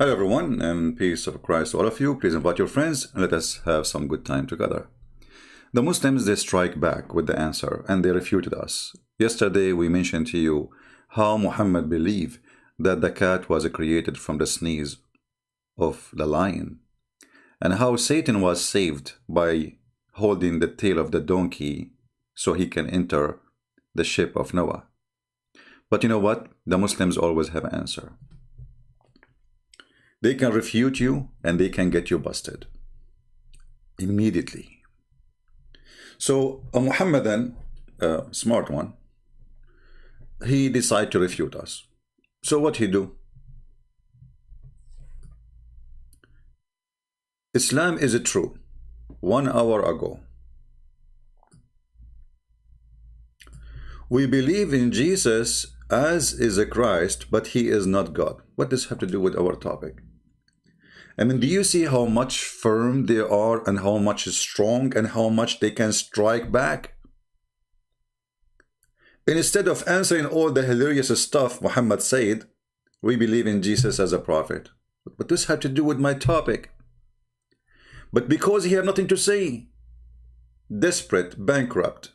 Hello everyone, and peace of Christ to all of you. Please invite your friends and let us have some good time together. The Muslims, they strike back with the answer and they refuted us. Yesterday we mentioned to you how Muhammad believed that the cat was created from the sneeze of the lion, and how Satan was saved by holding the tail of the donkey so he can enter the ship of Noah. But you know what? The Muslims always have an answer. They can refute you and they can get you busted immediately. So a Muhammadan, smart one, he decided to refute us. So what he do? Islam is true. 1 hour ago, we believe in Jesus as is a Christ, but he is not God. What does this have to do with our topic? I mean, do you see how much firm they are and how much is strong and how much they can strike back? And instead of answering all the hilarious stuff Muhammad said, we believe in Jesus as a prophet. But this had to do with my topic. But because he had nothing to say, desperate, bankrupt.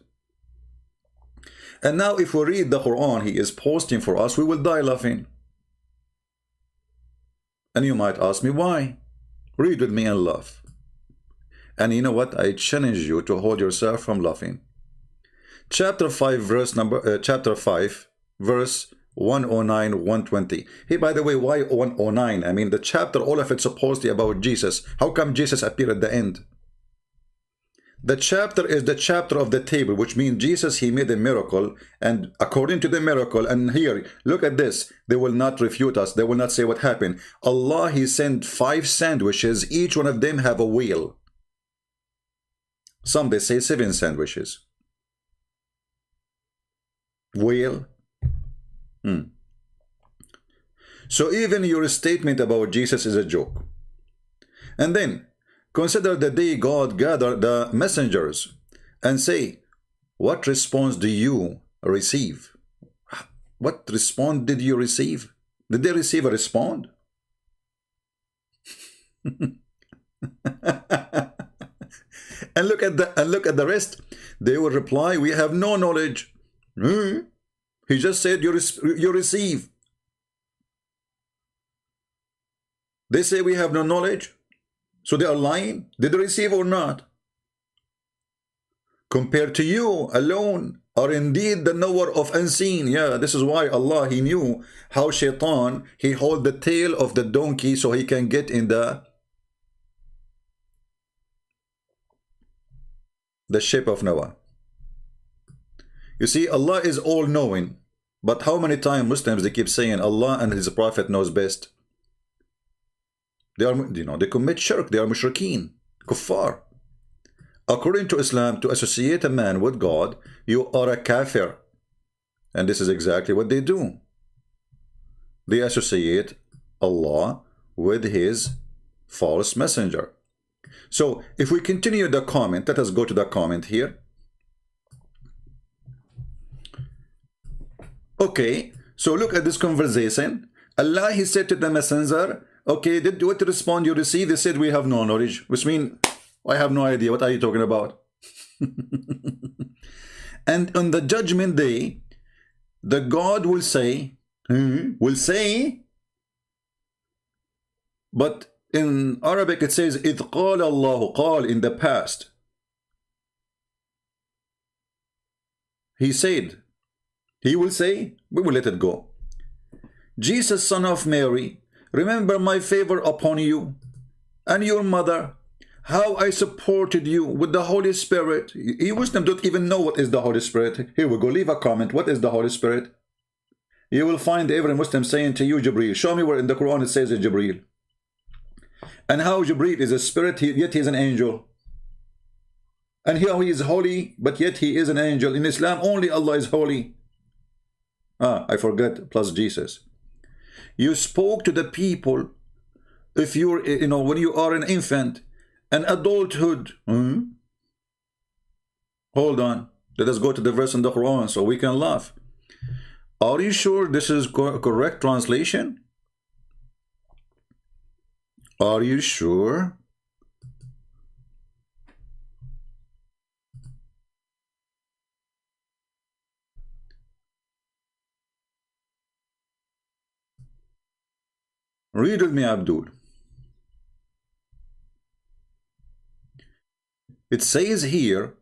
And now if we read the Quran he is posting for us, we will die laughing. And you might ask me why. Read with me and laugh. And you know what? I challenge you to hold yourself from laughing. Chapter 5 verse 109, 120. Hey, by the way, why 109? I mean, the chapter, all of it's supposedly about Jesus. How come Jesus appeared at the end? The chapter is the chapter of the table, which means Jesus, he made a miracle, and according to the miracle, and here, look at this, they will not refute us, they will not say what happened. Allah, he sent 5 sandwiches, each one of them have a wheel. Some, they say 7 sandwiches. Wheel? So even your statement about Jesus is a joke. And then, consider the day God gathered the messengers and say, what response do you receive? What response did you receive? Did they receive a response? And look at the rest. They will reply, we have no knowledge. He just said you receive. They say we have no knowledge. So they are lying. Did they receive or not? Compared to you alone are indeed the knower of unseen. Yeah, this is why Allah, he knew how Shaitan, he hold the tail of the donkey so he can get in the ship of Noah. You see, Allah is all-knowing. But how many times Muslims, they keep saying Allah and his prophet knows best? They are, they commit shirk, they are mushrikeen, kuffar. According to Islam, to associate a man with God, you are a kafir. And this is exactly what they do. They associate Allah with his false messenger. So, if we continue the comment, let us go to the comment here. Okay, so look at this conversation. Allah, he said to the messenger, okay, what response you receive? They said we have no knowledge, which means I have no idea. What are you talking about? And on the judgment day, the God will say, but in Arabic it says إِذْ قَالَ اللَّهُ, قال in the past. He said, he will say, we will let it go. Jesus, son of Mary, remember my favor upon you and your mother, how I supported you with the Holy Spirit. You Muslims don't even know what is the Holy Spirit. Here we go, leave a comment. What is the Holy Spirit? You will find every Muslim saying to you, Jibreel. Show me where in the Quran it says Jibreel. And how Jibreel is a spirit, yet he is an angel. And here he is holy, but yet he is an angel. In Islam, only Allah is holy. I forgot, plus Jesus. You spoke to the people, if you're, when you are an infant, an adulthood. Hold on. Let us go to the verse in the Quran so we can laugh. Are you sure this is correct translation? Are you sure? Read with me, Abdul. It says here,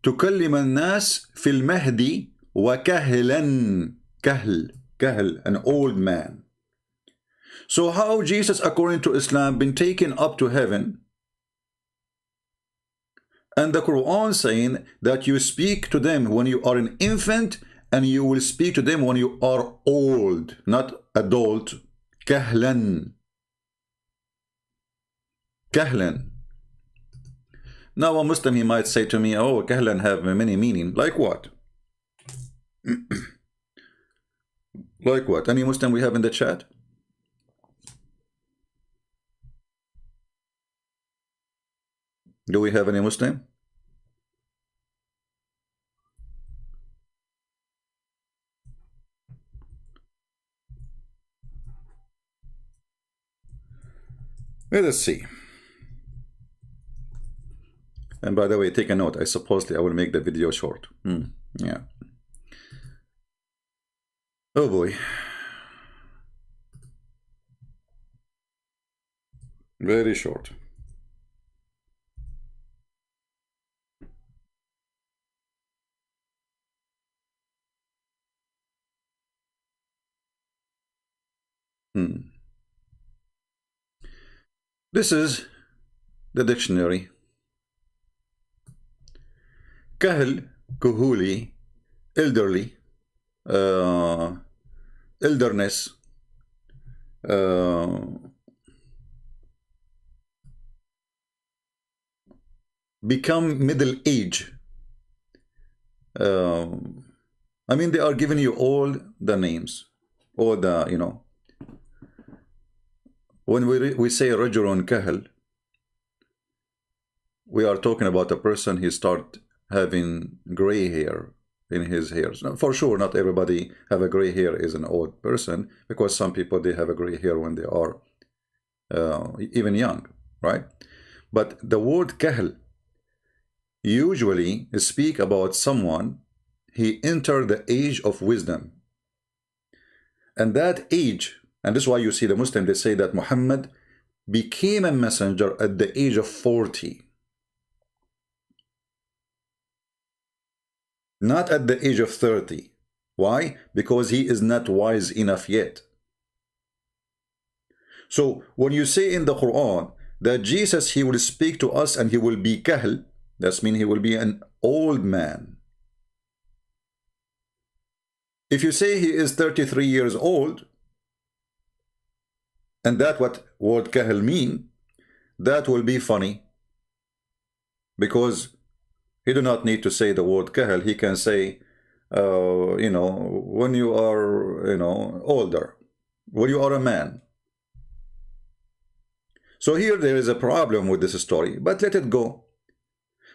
تكلم الناس في المهدي وكهلا. كهل, an old man. So how Jesus, according to Islam, been taken up to heaven, and the Quran saying that you speak to them when you are an infant and you will speak to them when you are old, not adult. Kahlan. Kahlan. Now a Muslim, he might say to me, oh, kahlan have many meaning. Like what? Like what? Any Muslim we have in the chat? Do we have any Muslim? Let us see. And by the way, take a note. I supposedly I will make the video short. Yeah. Oh boy. Very short. This is the dictionary. Kahl, kuhuli, elderly, elderness, become middle age. I mean, they are giving you all the names, all the, you know. When we say rajulun kahl, we are talking about a person he start having gray hair in his hairs. Now, for sure, not everybody have a gray hair is an old person, because some people, they have a gray hair when they are even young, right? But the word kahl usually speak about someone he entered the age of wisdom, and that age, and this is why you see the Muslim, they say that Muhammad became a messenger at the age of 40, not at the age of 30. Why? Because he is not wise enough yet. So when you say in the Quran that Jesus, he will speak to us and he will be kahl, that means he will be an old man. If you say he is 33 years old, and that's what word kahl mean, that will be funny, because he do not need to say the word kahl. He can say, you know, when you are, you know, older, when you are a man. So here there is a problem with this story, but let it go.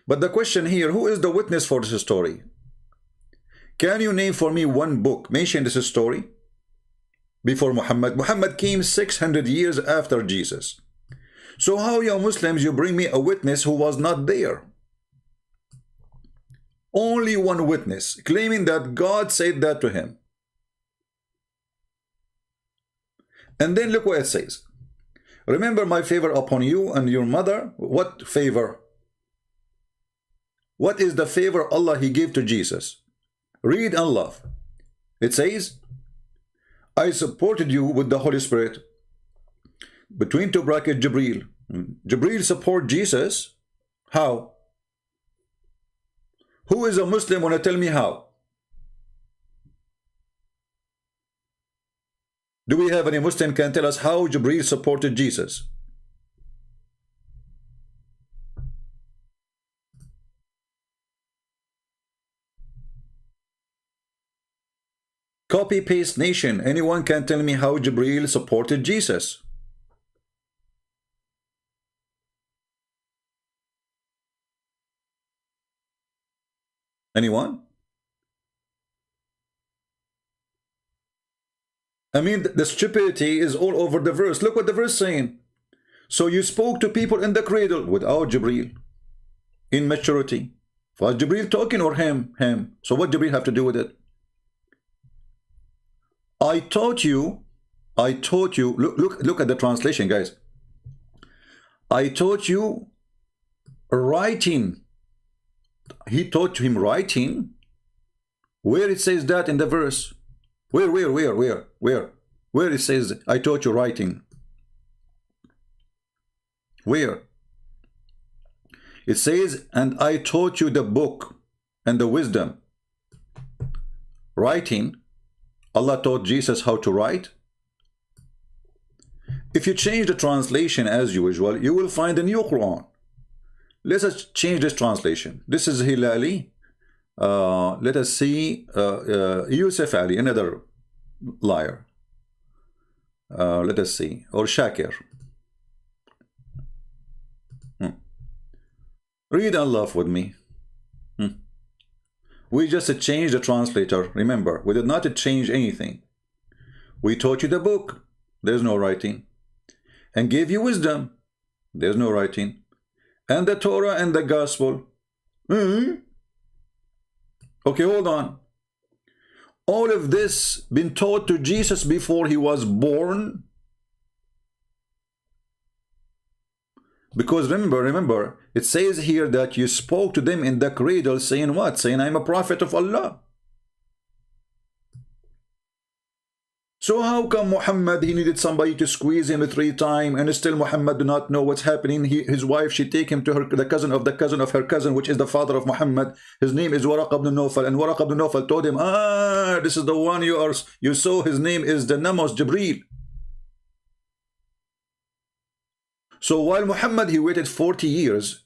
But the question here, who is the witness for this story? Can you name for me one book mention this story before Muhammad? Muhammad came 600 years after Jesus. So how, you Muslims, you bring me a witness who was not there? Only one witness claiming that God said that to him. And then look what it says. Remember my favor upon you and your mother. What favor? What is the favor Allah he gave to Jesus? Read and love. It says, I supported you with the Holy Spirit. Between two brackets, Jibreel. Jibreel support Jesus. How? Who is a Muslim want to tell me how? Do we have any Muslim can tell us how Jibreel supported Jesus? Copy paste nation. Anyone can tell me how Jibreel supported Jesus? Anyone? I mean, the stupidity is all over the verse. Look what the verse saying. So you spoke to people in the cradle without Jibreel, in maturity. Was Jibreel talking or him? Him. So what Jibreel have to do with it? I taught you, look at the translation, guys. I taught you writing. He taught him writing. Where it says that in the verse? Where it says, I taught you writing? Where? It says, and I taught you the book and the wisdom. Writing. Allah taught Jesus how to write. If you change the translation as usual, you will find a new Quran. Let us change this translation. This is Hilali. Let us see Yusuf Ali, another liar. Let us see. Or Shakir. Read Allah with me. We just changed the translator. Remember, we did not change anything. We taught you the book. There's no writing. And gave you wisdom. There's no writing. And the Torah and the gospel. Okay, hold on. All of this been taught to Jesus before he was born. Because remember, it says here that you spoke to them in the cradle saying what? Saying, I'm a prophet of Allah. So how come Muhammad, he needed somebody to squeeze him 3 times, and still Muhammad do not know what's happening? His wife, she take him to her, the cousin of her cousin, which is the father of Muhammad. His name is Waraq ibn Nawfal, and Waraq ibn Nawfal told him, this is the one you saw, his name is the Namos Jibreel. So while Muhammad, he waited 40 years,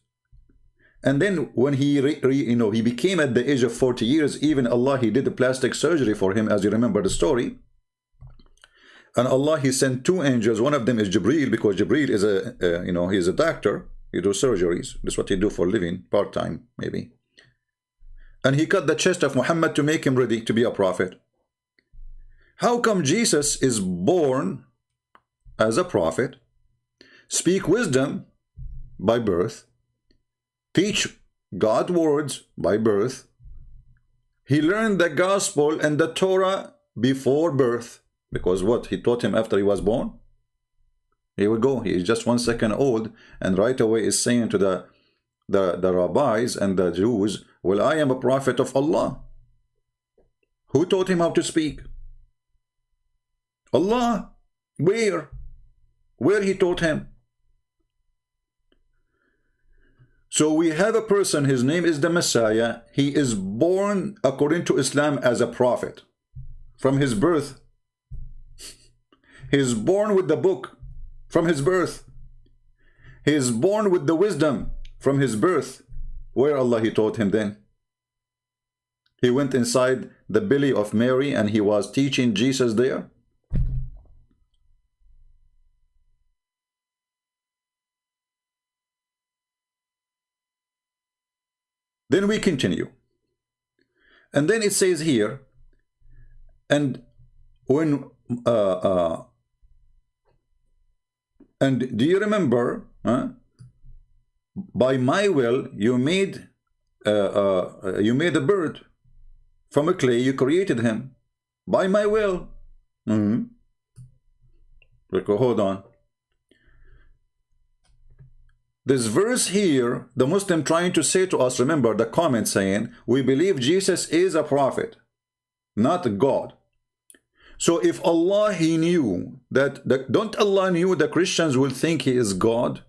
and then when he he became at the age of 40 years, even Allah, he did the plastic surgery for him, as you remember the story. And Allah, he sent 2 angels. One of them is Jibreel, because Jibreel is he's a doctor. He does surgeries. That's what he do for a living, part-time maybe. And he cut the chest of Muhammad to make him ready to be a prophet. How come Jesus is born as a prophet, speak wisdom by birth, teach God words by birth, he learned the gospel and the Torah before birth? Because what? He taught him after he was born? Here we go. He is just 1 second old, and right away is saying to the rabbis and the Jews, well, I am a prophet of Allah. Who taught him how to speak? Allah. Where? Where he taught him? So we have a person, his name is the Messiah. He is born according to Islam as a prophet. From his birth. He is born with the book from his birth. He is born with the wisdom from his birth. Where Allah he taught him then? He went inside the belly of Mary and he was teaching Jesus there. Then we continue. And then it says here, and when and do you remember, by my will you made a bird from a clay, you created him by my will. Hold on. This verse here, the Muslim trying to say to us, remember the comment saying, we believe Jesus is a prophet, not God. So if Allah, he knew that, don't Allah knew the Christians will think he is God?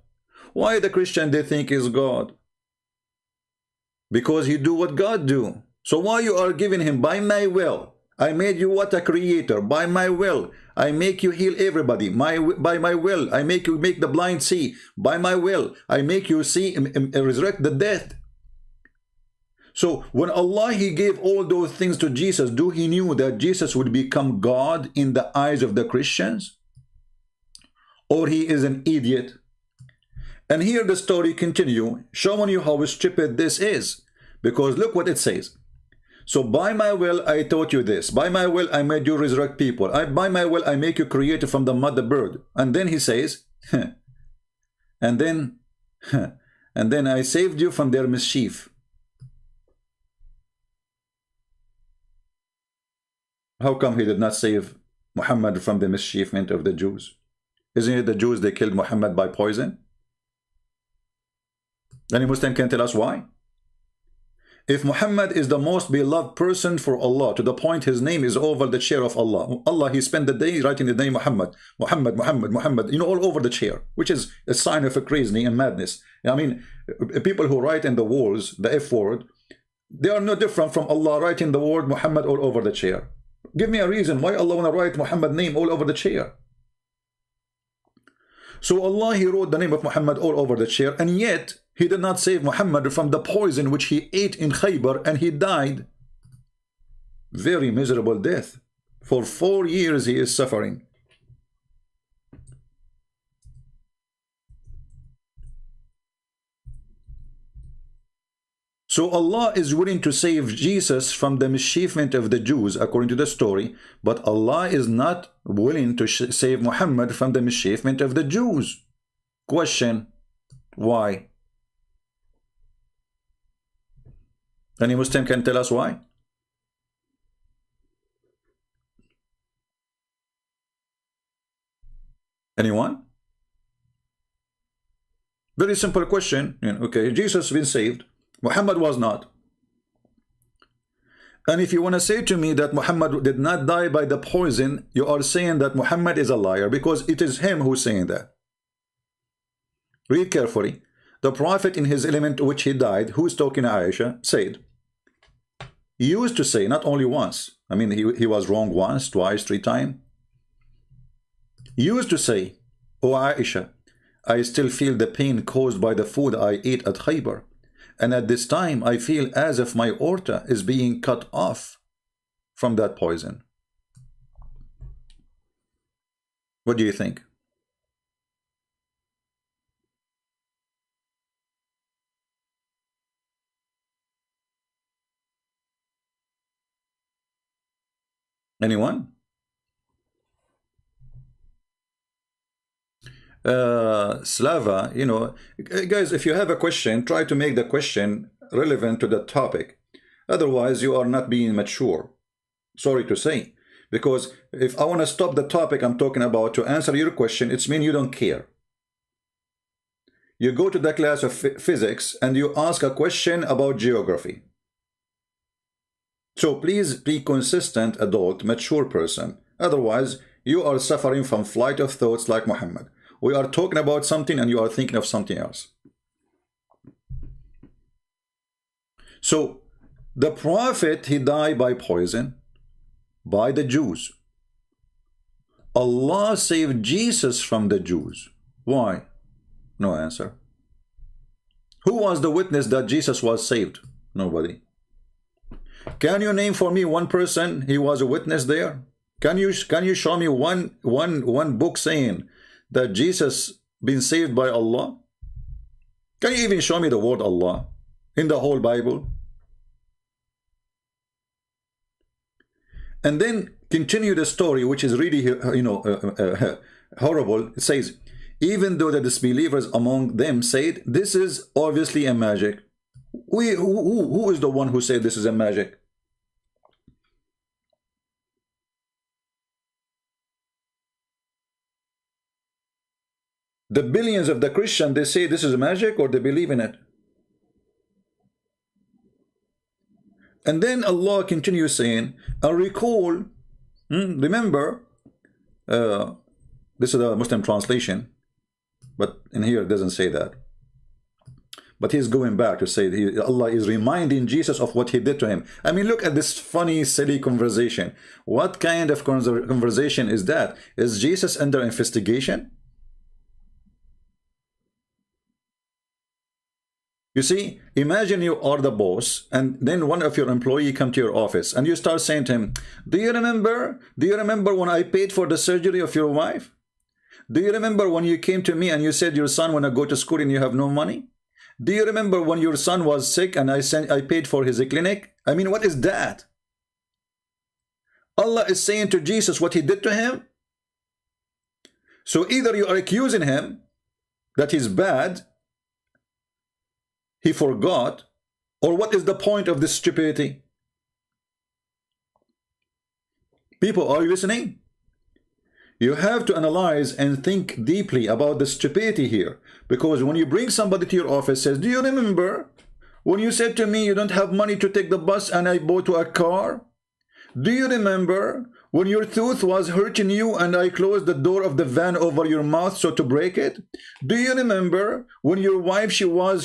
Why the Christian they think is God? Because he do what God do. So why you are giving him by my will? I made you what? A creator. By my will. I make you heal everybody. By my will. I make you make the blind see. By my will. I make you see resurrect the dead. So when Allah, he gave all those things to Jesus, do he knew that Jesus would become God in the eyes of the Christians? Or he is an idiot? And here the story continue, showing you how stupid this is. Because look what it says. So by my will, I taught you this. By my will, I made you resurrect people. By my will, I make you create from the mud the bird. And then he says, and then I saved you from their mischief. How come he did not save Muhammad from the mischievement of the Jews? Isn't it the Jews, they killed Muhammad by poison? Any Muslim can tell us why? If Muhammad is the most beloved person for Allah, to the point his name is over the chair of Allah. Allah, he spent the day writing the name Muhammad, Muhammad, Muhammad, Muhammad, you know, all over the chair, which is a sign of a crazy and madness. I mean, people who write in the walls, the F word, they are no different from Allah writing the word Muhammad all over the chair. Give me a reason why Allah want to write Muhammad's name all over the chair. So Allah, he wrote the name of Muhammad all over the chair, and yet he did not save Muhammad from the poison which he ate in Khaybar, and he died very miserable death. For 4 years he is suffering. So Allah is willing to save Jesus from the mischievement of the Jews, according to the story, but Allah is not willing to save Muhammad from the mischievement of the Jews. Question, why? Any Muslim can tell us why? Anyone? Very simple question. Okay, Jesus has been saved. Muhammad was not. And if you want to say to me that Muhammad did not die by the poison, you are saying that Muhammad is a liar, because it is him who's saying that. Read carefully. The Prophet in his element which he died, who's talking to Aisha, said, he used to say, not only once, I mean he was wrong once, twice, 3 times. He used to say, O Aisha, I still feel the pain caused by the food I ate at Khaybar. And at this time, I feel as if my aorta is being cut off from that poison. What do you think? Anyone? Slava, you know, guys, if you have a question, try to make the question relevant to the topic. Otherwise, you are not being mature. Sorry to say. Because if I want to stop the topic I'm talking about to answer your question, it's mean you don't care. You go to the class of physics and you ask a question about geography. So please be consistent, adult, mature person. Otherwise, you are suffering from flight of thoughts like Muhammad. We are talking about something and you are thinking of something else. So, the Prophet, he died by poison, by the Jews. Allah saved Jesus from the Jews. Why? No answer. Who was the witness that Jesus was saved? Nobody. Can you name for me one person he was a witness there? Can you show me one book saying that Jesus been saved by Allah? Can you even show me the word Allah in the whole Bible? And then continue the story, which is really, you know, horrible. It says, even though the disbelievers among them said, this is obviously a magic. Who is the one who said this is a magic? The billions of the Christian, they say this is a magic, or they believe in it. And then Allah continues saying, I recall, remember, this is a Muslim translation, but in here it doesn't say that. But he's going back to say Allah is reminding Jesus of what he did to him. I mean, look at this funny, silly conversation. What kind of conversation is that? Is Jesus under investigation? You see, imagine you are the boss, and then one of your employee come to your office, and you start saying to him, do you remember when I paid for the surgery of your wife? Do you remember when you came to me and you said your son want to go to school and you have no money? Do you remember when your son was sick and I paid for his clinic? I mean, what is that? Allah is saying to Jesus what he did to him. So either you are accusing him that he's bad, he forgot, or what is the point of this stupidity? People, are you listening? You have to analyze and think deeply about the stupidity here. Because when you bring somebody to your office, says, do you remember when you said to me you don't have money to take the bus and I bought you a car? Do you remember when your tooth was hurting you and I closed the door of the van over your mouth so to break it? Do you remember when your wife, she want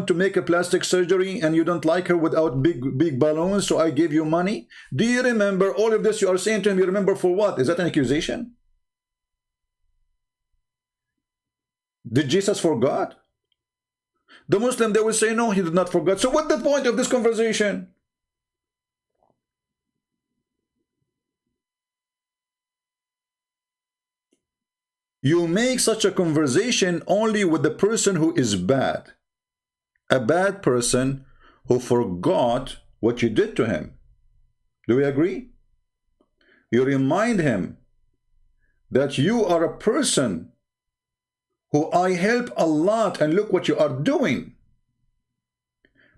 to make a plastic surgery and you don't like her without big balloons, so I gave you money? Do you remember all of this you are saying to him? You remember for what? Is that an accusation? Did Jesus forget? The Muslim, they will say, no, he did not forget. So what's the point of this conversation? You make such a conversation only with the person who is bad. A bad person who forgot what you did to him. Do we agree? You remind him that you are a person who I help a lot and look what you are doing.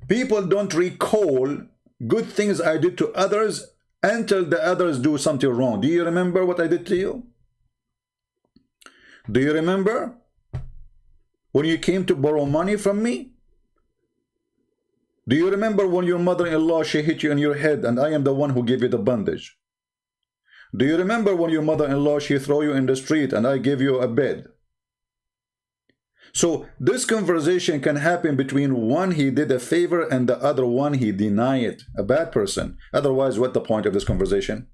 People don't recall good things I did to others until the others do something wrong. Do you remember what I did to you? Do you remember when you came to borrow money from me? Do you remember when your mother-in-law, she hit you in your head and I am the one who gave you the bandage? Do you remember when your mother-in-law, she threw you in the street and I gave you a bed? So this conversation can happen between one he did a favor and the other one he denied it, a bad person. Otherwise, what's the point of this conversation?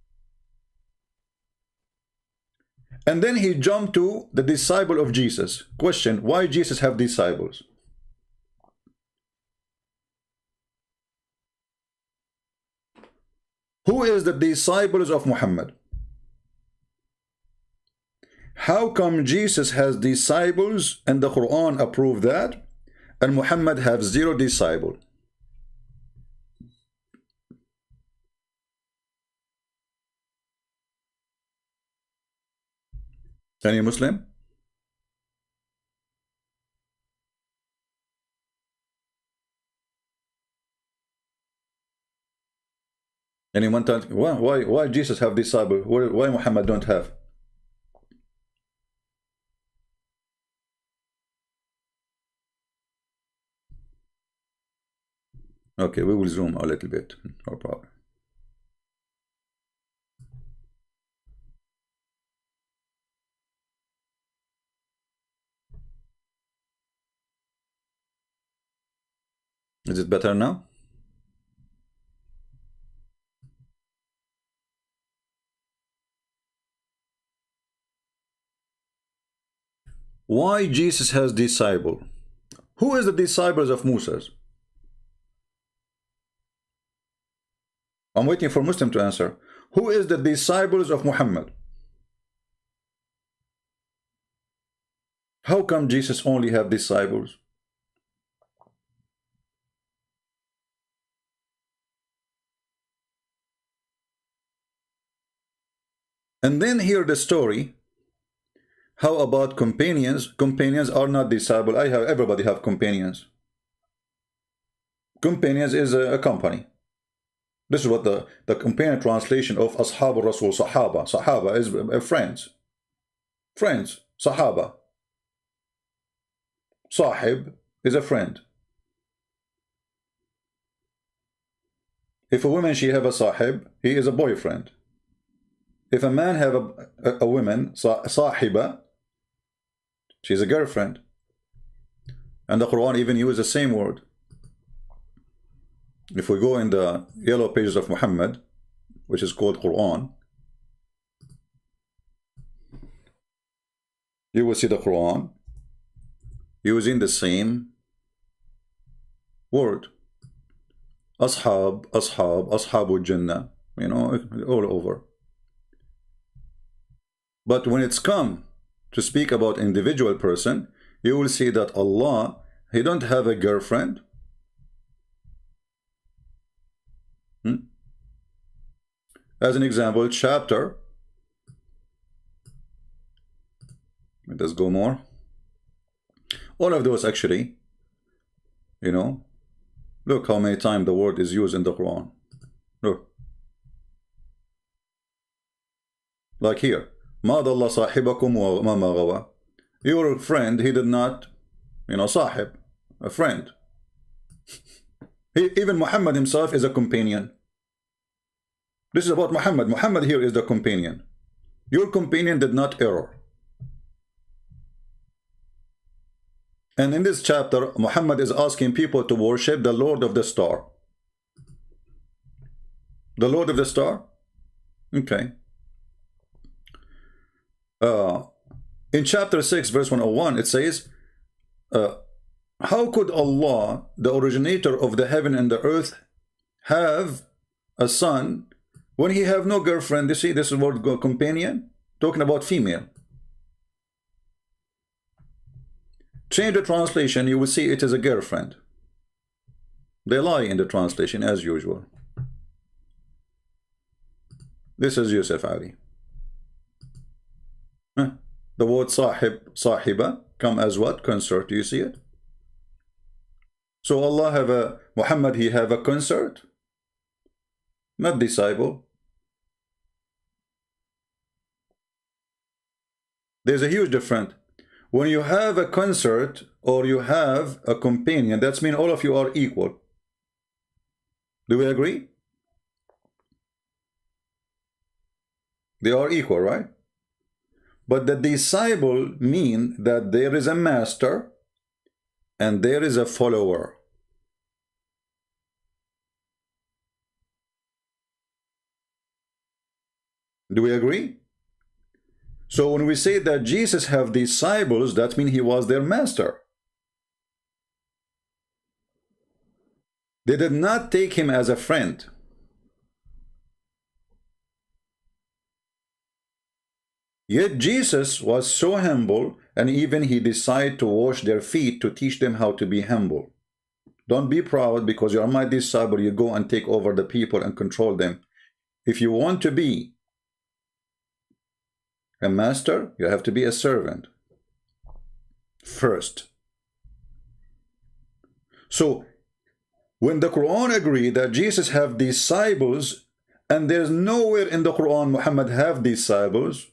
And then he jumped to the disciple of Jesus. Question, why Jesus have disciples? Who is the disciples of Muhammad? How come Jesus has disciples and the Quran approved that, and Muhammad have 0 disciples? Any Muslim? Anyone tell why Jesus have disciples? Why Muhammad don't have? Okay, we will zoom a little bit. No problem. Is it better now? Why Jesus has disciples? Who is the disciples of Moses? I'm waiting for Muslim to answer. Who is the disciples of Muhammad? How come Jesus only have disciples? And then hear the story. How about companions? Companions are not disciples. Everybody have companions. Companions is a company. This is what the companion translation of Ashab al-Rasul, Sahaba. Sahaba is friends. Friends, Sahaba. Sahib is a friend. If a woman, she have a sahib, he is a boyfriend. If a man have a woman, sahiba, she's a girlfriend. And the Quran even uses the same word. If we go in the yellow pages of Muhammad, which is called Quran, you will see the Quran using the same word. Ashab, Ashab, Ashabul Jannah, you know, all over. But when it's come to speak about individual person, you will see that Allah He don't have a girlfriend. As an example, chapter. Let's go more. All of those actually, you know, look how many times the word is used in the Quran. Look. Like here. مَا ضَلَّ صَاحِبَكُمْ وَمَا غَوَى. Your friend, he did not, you know, sahib, a friend. Even Muhammad himself is a companion. This is about Muhammad. Muhammad here is the companion. Your companion did not err. And in this chapter, Muhammad is asking people to worship the Lord of the Star. The Lord of the Star? Okay. In chapter 6, verse 101, it says, how could Allah, the originator of the heaven and the earth, have a son when he have no girlfriend? You see, this is word companion, talking about female. Change the translation, you will see it is a girlfriend. They lie in the translation as usual. This is Yusuf Ali. The word sahib, sahiba, come as what? Consort. Do you see it? So Allah have a, Muhammad, he have a consort? Not disciple. There's a huge difference. When you have a consort or you have a companion, that means all of you are equal. Do we agree? They are equal, right? But the disciple mean that there is a master and there is a follower. Do we agree? So when we say that Jesus have disciples, that means he was their master. They did not take him as a friend. Yet Jesus was so humble, and even he decided to wash their feet to teach them how to be humble. Don't be proud because you are my disciple, you go and take over the people and control them. If you want to be a master, you have to be a servant first. So when the Quran agreed that Jesus have disciples, and there's nowhere in the Quran Muhammad have disciples,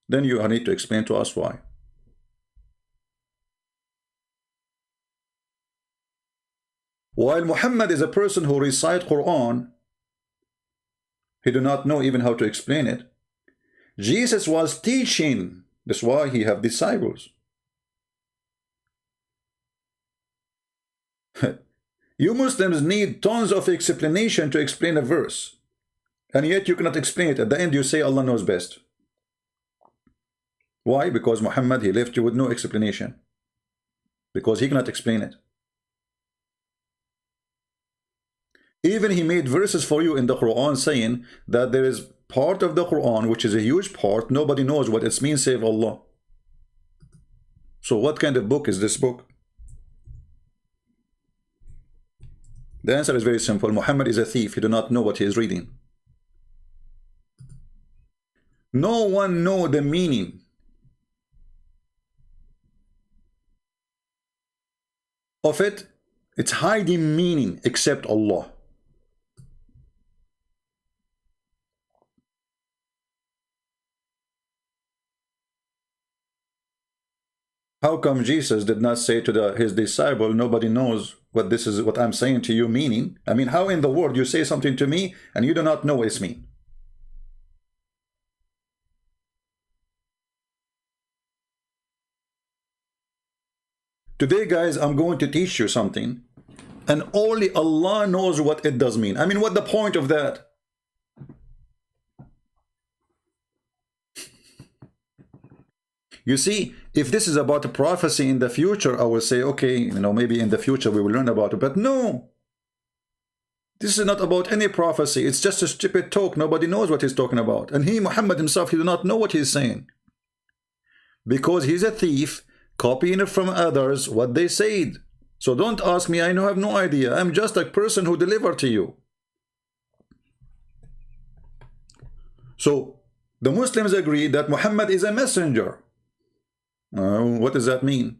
then you need to explain to us why. While Muhammad is a person who recites Quran, he do not know even how to explain it. Jesus was teaching. That's why he have disciples. You Muslims need tons of explanation to explain a verse, and yet you cannot explain it. At the end you say Allah knows best. Why? Because Muhammad, he left you with no explanation. Because he cannot explain it. Even he made verses for you in the Quran saying that there is part of the Quran, which is a huge part, nobody knows what it means save Allah. So what kind of book is this book? The answer is very simple. Muhammad is a thief. He does not know what he is reading. No one knows the meaning of it. It's hiding meaning except Allah. How come Jesus did not say to his disciple, nobody knows what this is, what I'm saying to you meaning? I mean, how in the world you say something to me and you do not know what it's mean? Today, guys, I'm going to teach you something, and only Allah knows what it does mean. I mean, what the point of that? You see, if this is about a prophecy in the future, I will say, okay, you know, maybe in the future we will learn about it. But no, this is not about any prophecy. It's just a stupid talk. Nobody knows what he's talking about. And he, Muhammad himself, he does not know what he's saying. Because he's a thief, copying it from others, what they said. So don't ask me, I have no idea. I'm just a person who delivered to you. So the Muslims agree that Muhammad is a messenger. What does that mean?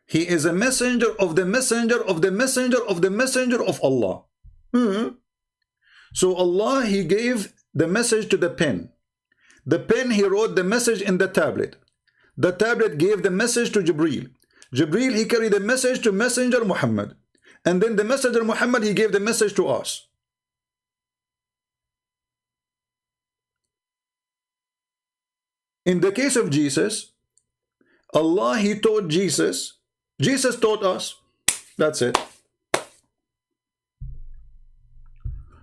He is a messenger of the messenger of the messenger of the messenger of Allah. So Allah, he gave the message to the pen. The pen, he wrote the message in the tablet. The tablet gave the message to Jibreel. Jibreel, he carried the message to messenger Muhammad. And then the messenger Muhammad, he gave the message to us. In the case of Jesus, Allah, he taught Jesus. Jesus taught us. That's it.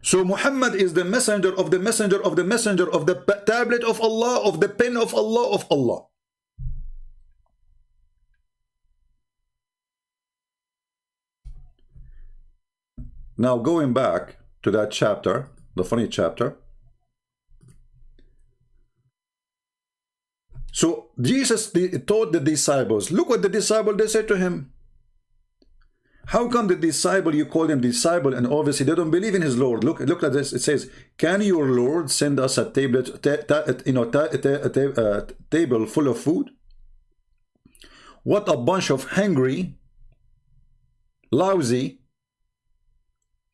So Muhammad is the messenger of the messenger of the messenger of the tablet of Allah, of the pen of Allah, of Allah. Now going back to that chapter, the funny chapter. So Jesus taught the disciples. Look what the disciple, they said to him. How come the disciple, you call him disciple, and obviously they don't believe in his Lord? Look at this. It says, can your Lord send us a table full of food? What a bunch of hungry, lousy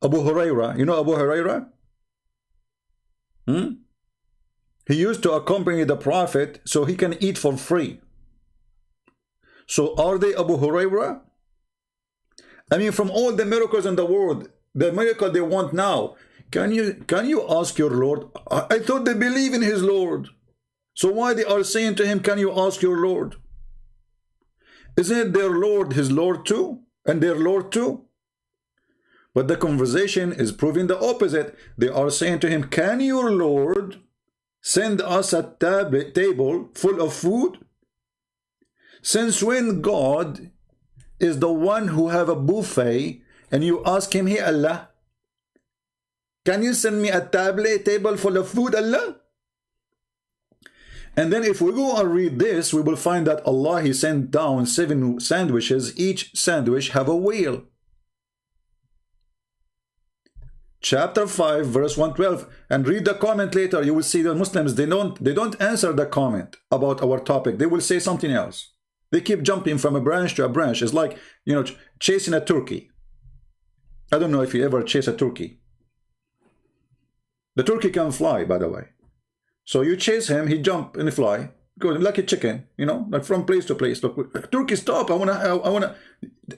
Abu Huraira. You know Abu Huraira? He used to accompany the Prophet so he can eat for free. So are they Abu Huraira? I mean, from all the miracles in the world, the miracle they want now, can you ask your Lord? I thought they believe in his Lord. So why they are saying to him, can you ask your Lord? Isn't it their Lord, his Lord too? And their Lord too? But the conversation is proving the opposite. They are saying to him, can your Lord send us a table full of food? Since when God is the one who have a buffet and you ask him, hey Allah, can you send me a table full of food, Allah? And then if we go and read this, we will find that Allah, he sent down 7 sandwiches. Each sandwich have a wheel. Chapter 5 verse 112, and read the comment later. You will see the Muslims, they don't answer the comment about our topic. They will say something else. They keep jumping from a branch to a branch. It's like, you know, chasing a turkey. I don't know if you ever chase a turkey. The turkey can fly, by the way. So you chase him, he jump and fly, go like a chicken, you know, like from place to place. Look, turkey, stop! I wanna.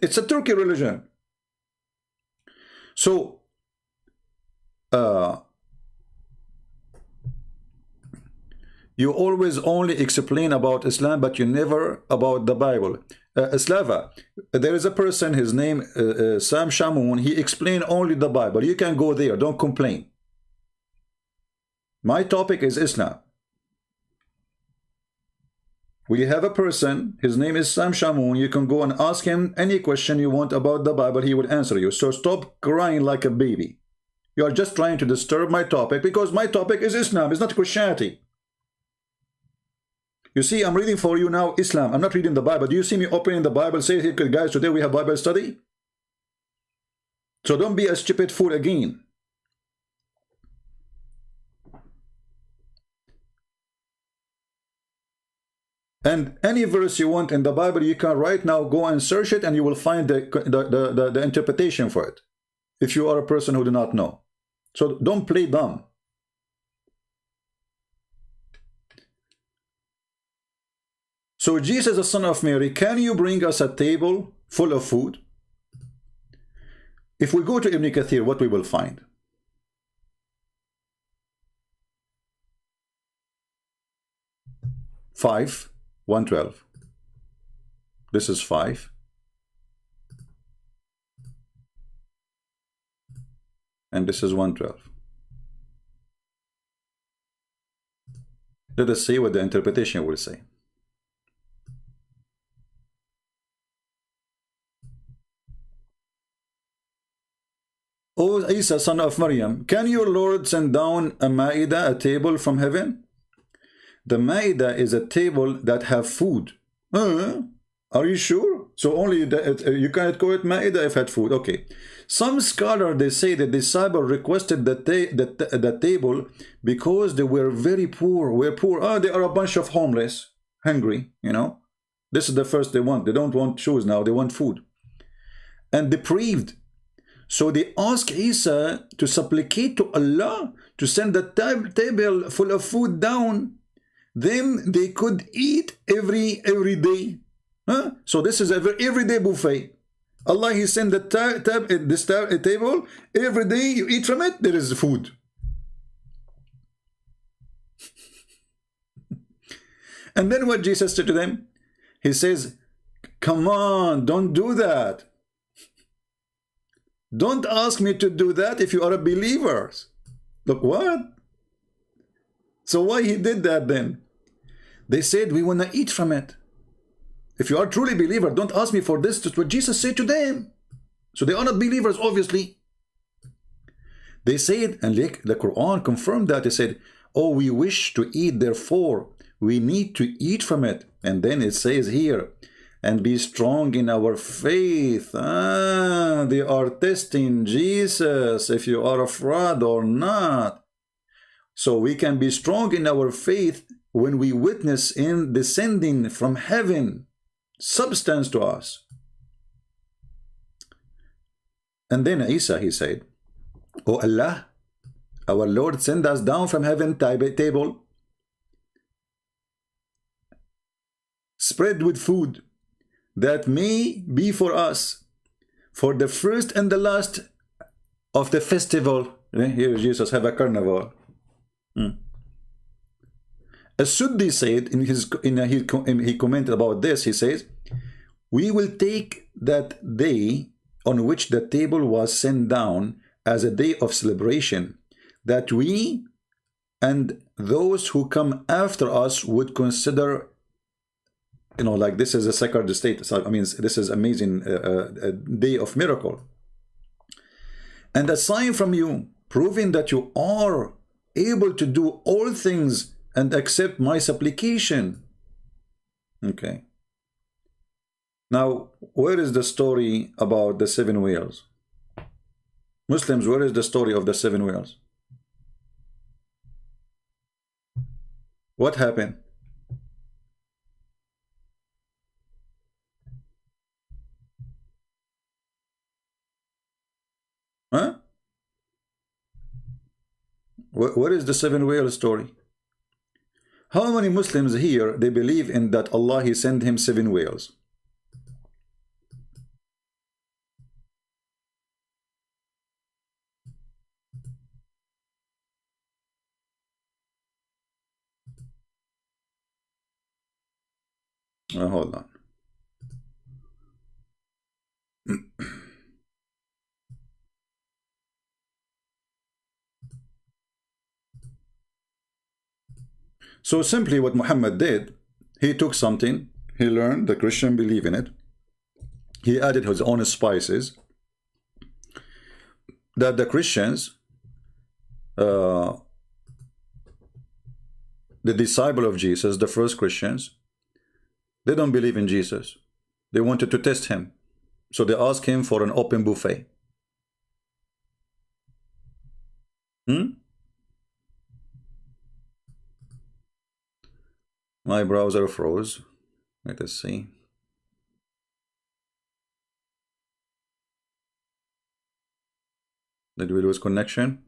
It's a turkey religion. So you always only explain about Islam, but you never about the Bible. Slava, there is a person, his name Sam Shamoun, he explained only the Bible. You can go there, don't complain. My topic is Islam. We have a person, his name is Sam Shamoun. You can go and ask him any question you want about the Bible, he will answer you. So stop crying like a baby. You are just trying to disturb my topic, because my topic is Islam, it's not Christianity. You see, I'm reading for you now Islam. I'm not reading the Bible. Do you see me opening the Bible? Say, hey, guys, today we have Bible study. So don't be a stupid fool again. And any verse you want in the Bible, you can right now go and search it, and you will find the interpretation for it, if you are a person who do not know. So don't play dumb. So Jesus, the son of Mary, can you bring us a table full of food? If we go to Ibn Kathir, what we will find? Five, 112. This is 5. And this is 112. Let us see what the interpretation will say. O Isa, son of Maryam, can your Lord send down a Ma'idah, a table from heaven? The Ma'idah is a table that have food. Are you sure? So only you cannot call it Ma'idah if had food. Okay. Some scholars, they say the disciple requested the table because they were very poor. We're poor. Ah, they are a bunch of homeless, hungry, you know. This is the first they want. They don't want shoes now. They want food. And deprived. So they ask Isa to supplicate to Allah to send the table full of food down. Then they could eat every day. Huh? So this is an everyday buffet. Allah, He sent the table every day. You eat from it, there is food. And then what Jesus said to them? He says, come on, don't do that. Don't ask me to do that if you are a believer. Look, what? So why He did that then? They said, we want to eat from it. If you are truly believer, don't ask me for this. That's what Jesus said to them. So they are not believers, obviously. They said, and the Quran confirmed that. They said, oh, we wish to eat, therefore we need to eat from it. And then it says here, and be strong in our faith. They are testing Jesus, if you are a fraud or not. So we can be strong in our faith when we witness in descending from heaven substance to us. And then Isa, he said, O Allah, our Lord, send us down from heaven table spread with food that may be for us for the first and the last of the festival. Here Jesus have a carnival. As-Suddi said he commented about this. He says, we will take that day on which the table was sent down as a day of celebration, that we and those who come after us would consider, you know, like this is a sacred state. So, I mean, this is amazing, a day of miracle. And a sign from you, proving that you are able to do all things and accept my supplication. Okay. Now, where is the story about the 7 whales? Muslims, where is the story of the 7 whales? What happened? Huh? Where is the 7 whale story? How many Muslims here, they believe in that Allah, He sent him 7 whales? Hold on. So simply what Muhammad did, he took something, he learned, the Christian believe in it, he added his own spices, that the Christians, the disciple of Jesus, the first Christians, they don't believe in Jesus. They wanted to test him. So they asked him for an open buffet. My browser froze. Let us see. Did we lose connection?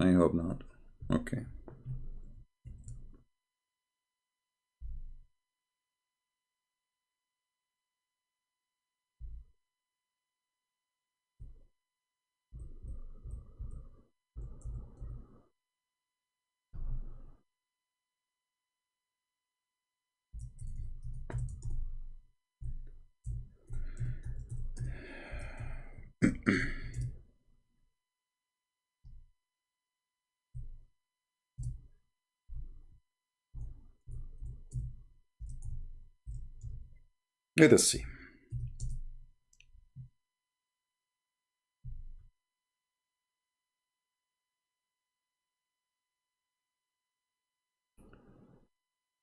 I hope not. Okay. Let us see.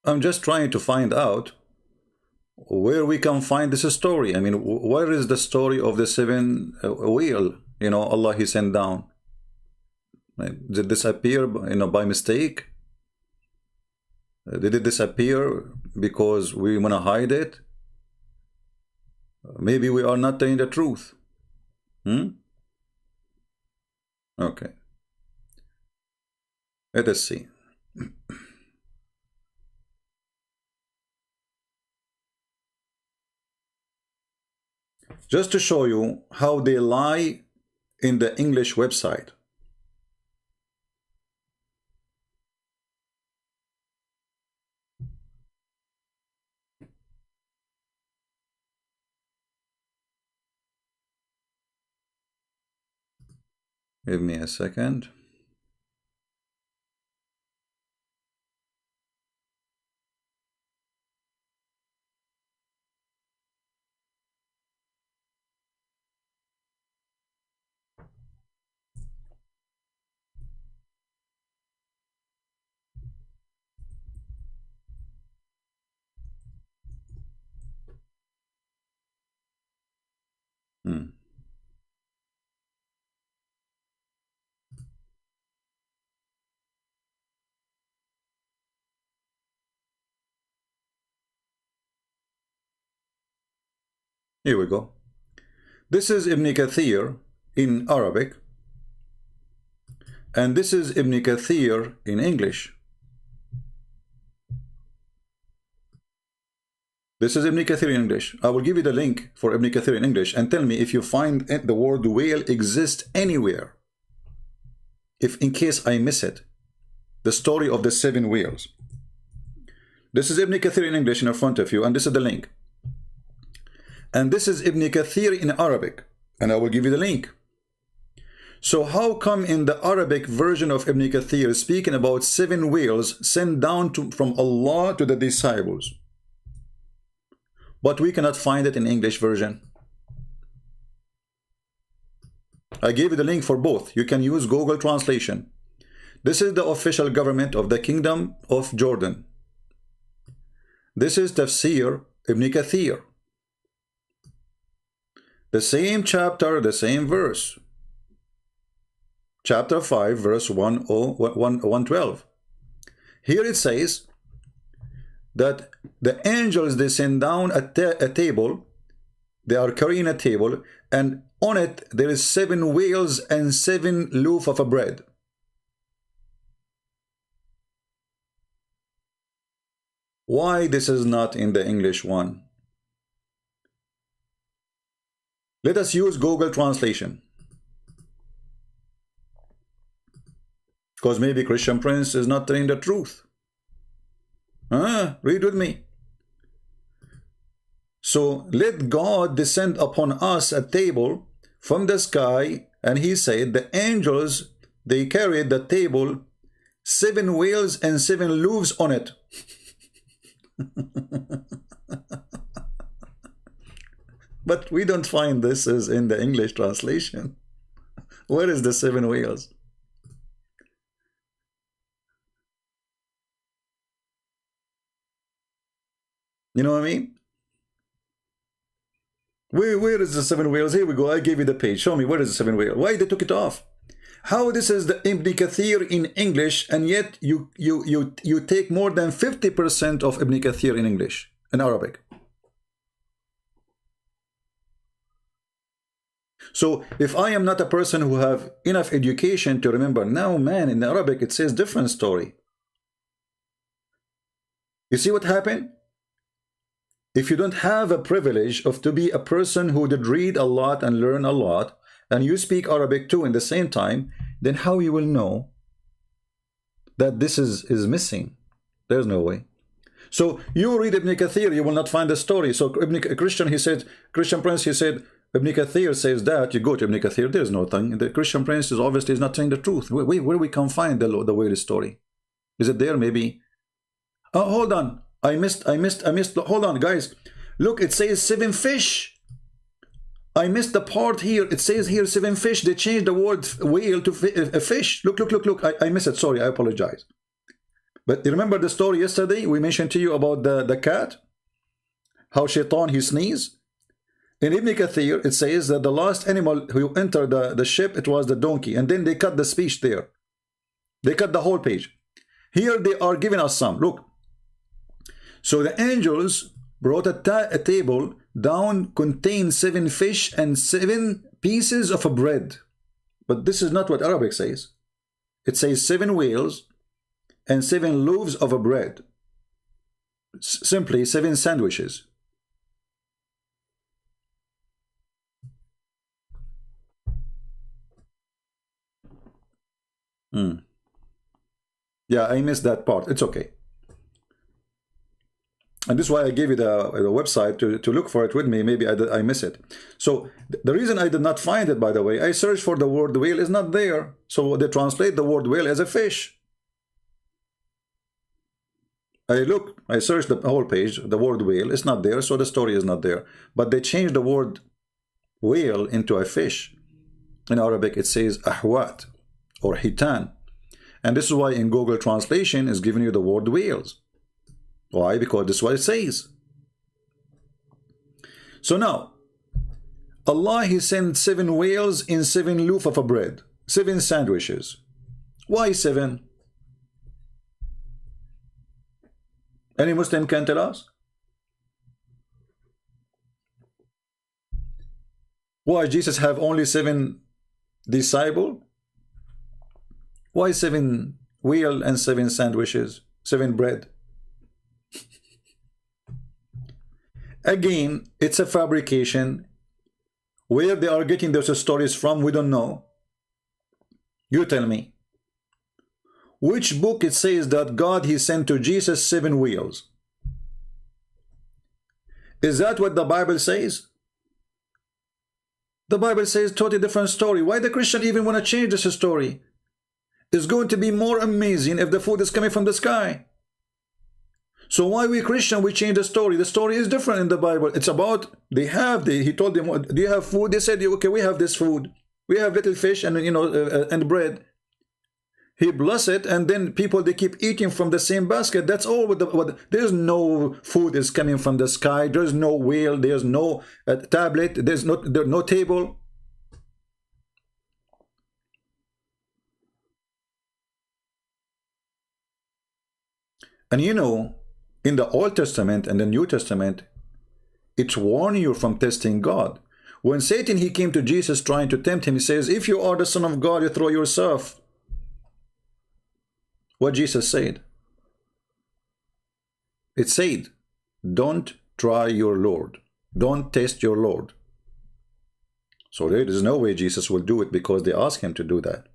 I'm just trying to find out where we can find this story. I mean, where is the story of the seven wheel? You know, Allah He sent down. Did it disappear, you know, by mistake? Did it disappear because we want to hide it? Maybe we are not telling the truth. Okay. Let us see. Just to show you how they lie in the English website. Give me a second. Here we go. This is Ibn Kathir in Arabic, and this is Ibn Kathir in English. This is Ibn Kathir in English. I will give you the link for Ibn Kathir in English and tell me if you find the word whale exists anywhere. If in case I miss it, the story of the seven whales. This is Ibn Kathir in English in front of you, and this is the link. And this is Ibn Kathir in Arabic, and I will give you the link. So how come in the Arabic version of Ibn Kathir speaking about seven whales sent down from Allah to the disciples, but we cannot find it in English version? I gave you the link for both. You can use Google Translation. This is the official government of the Kingdom of Jordan. This is Tafsir Ibn Kathir. The same chapter, the same verse. Chapter 5, verse 112. Here it says that the angels, they send down a table. They are carrying a table, and on it there is seven whales and seven loaf of bread. Why this is not in the English one? Let us use Google Translation. Because maybe Christian Prince is not telling the truth. Read with me. So, let God descend upon us a table from the sky, and he said, the angels, they carried the table, seven whales and seven loaves on it. But we don't find this is in the English translation. Where is the seven whales? You know what I mean? Where is the seven whales? Here we go. I gave you the page. Show me where is the seven whales. Why they took it off? How this is the Ibn Kathir in English, and yet you take more than 50% of Ibn Kathir in English, in Arabic. So if I am not a person who have enough education to remember, no man, in Arabic it says different story. You see what happened? If you don't have a privilege of to be a person who did read a lot and learn a lot, and you speak Arabic too in the same time, then how you will know that this is missing? There's no way. So you read Ibn Kathir, you will not find the story. So Christian Prince, he said, Ibn Kathir says that. You go to Ibn Kathir, there's no thing. The Christian Prince is obviously not saying the truth. Where we can find the way story? Is it there? Maybe. Oh, hold on. I missed. Hold on, guys. Look, it says seven fish. I missed the part here. It says here seven fish. They changed the word whale to fish. Look. I missed it. Sorry, I apologize. But you remember the story yesterday? We mentioned to you about the cat. how Shaitan he sneezed? In Ibn Kathir, it says that the last animal who entered the ship, it was the donkey. And then they cut the speech there. They cut the whole page. Here they are giving us some. Look. So the angels brought a table down, contained 7 fish and 7 pieces of a bread. But this is not what Arabic says. It says 7 whales and 7 loaves of a bread. Simply 7 sandwiches. Yeah, I missed that part. It's okay. And this is why I gave you the website to look for it with me. Maybe I miss it. So the reason I did not find it, by the way, I searched for the word whale, is not there. So they translate the word whale as a fish. I searched the whole page, the word whale, it's not there, so the story is not there. But they changed the word whale into a fish. In Arabic, it says ahwat or hitan. And this is why in Google Translation is giving you the word whales. Why? Because this is what it says. So now, Allah, He sent 7 whales in 7 loaf of a bread, 7 sandwiches. Why 7? Any Muslim can tell us? Why Jesus have only 7 disciples? Why 7 whale and 7 sandwiches, 7 bread? Again, it's a fabrication. Where they are getting those stories from, we don't know. You tell me. Which book it says that God, He sent to Jesus 7 wheels? Is that what the Bible says? The Bible says totally different story. Why the Christian even want to change this story? It's going to be more amazing if the food is coming from the sky. So why we Christian, we change the story? The story is different in the Bible. It's about, he told them, do you have food? They said, okay, we have this food. We have little fish and, and bread. He blessed it, and then people, they keep eating from the same basket. That's all. There's no food is coming from the sky. There's no whale. There's no tablet. There's no table. And in the Old Testament and the New Testament, it's warning you from testing God. When Satan, he came to Jesus trying to tempt him, he says, if you are the Son of God, you throw yourself. What Jesus said? It said, don't try your Lord. Don't test your Lord. So there is no way Jesus will do it because they ask him to do that.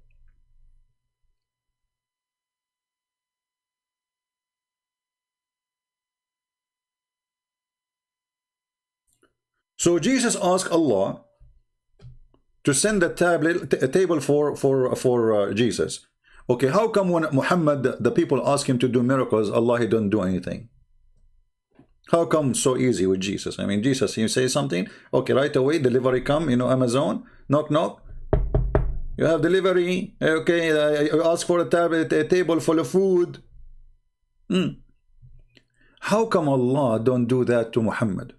So Jesus asked Allah to send a table for Jesus. Okay, how come when Muhammad, the people ask him to do miracles, Allah, he don't do anything? How come so easy with Jesus? I mean, Jesus, you say something, okay, right away, delivery come, Amazon, knock, knock. You have delivery, okay, you ask for a table full of food. How come Allah don't do that to Muhammad?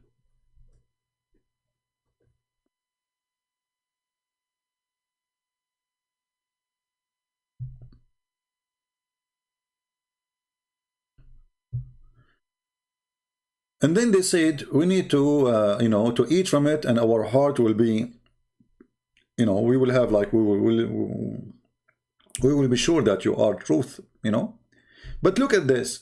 And then they said, we need to, to eat from it, and our heart will be, we will have like, we will be sure that you are truth, But look at this.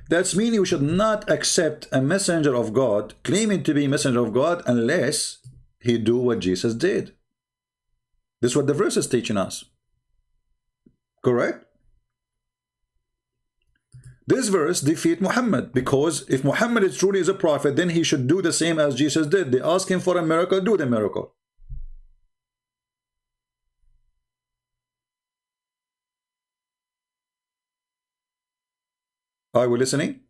That's meaning we should not accept a messenger of God, claiming to be a messenger of God, unless he do what Jesus did. This is what the verse is teaching us. Correct? This verse defeats Muhammad, because if Muhammad is truly a prophet, then he should do the same as Jesus did. They ask him for a miracle, do the miracle. Are we listening?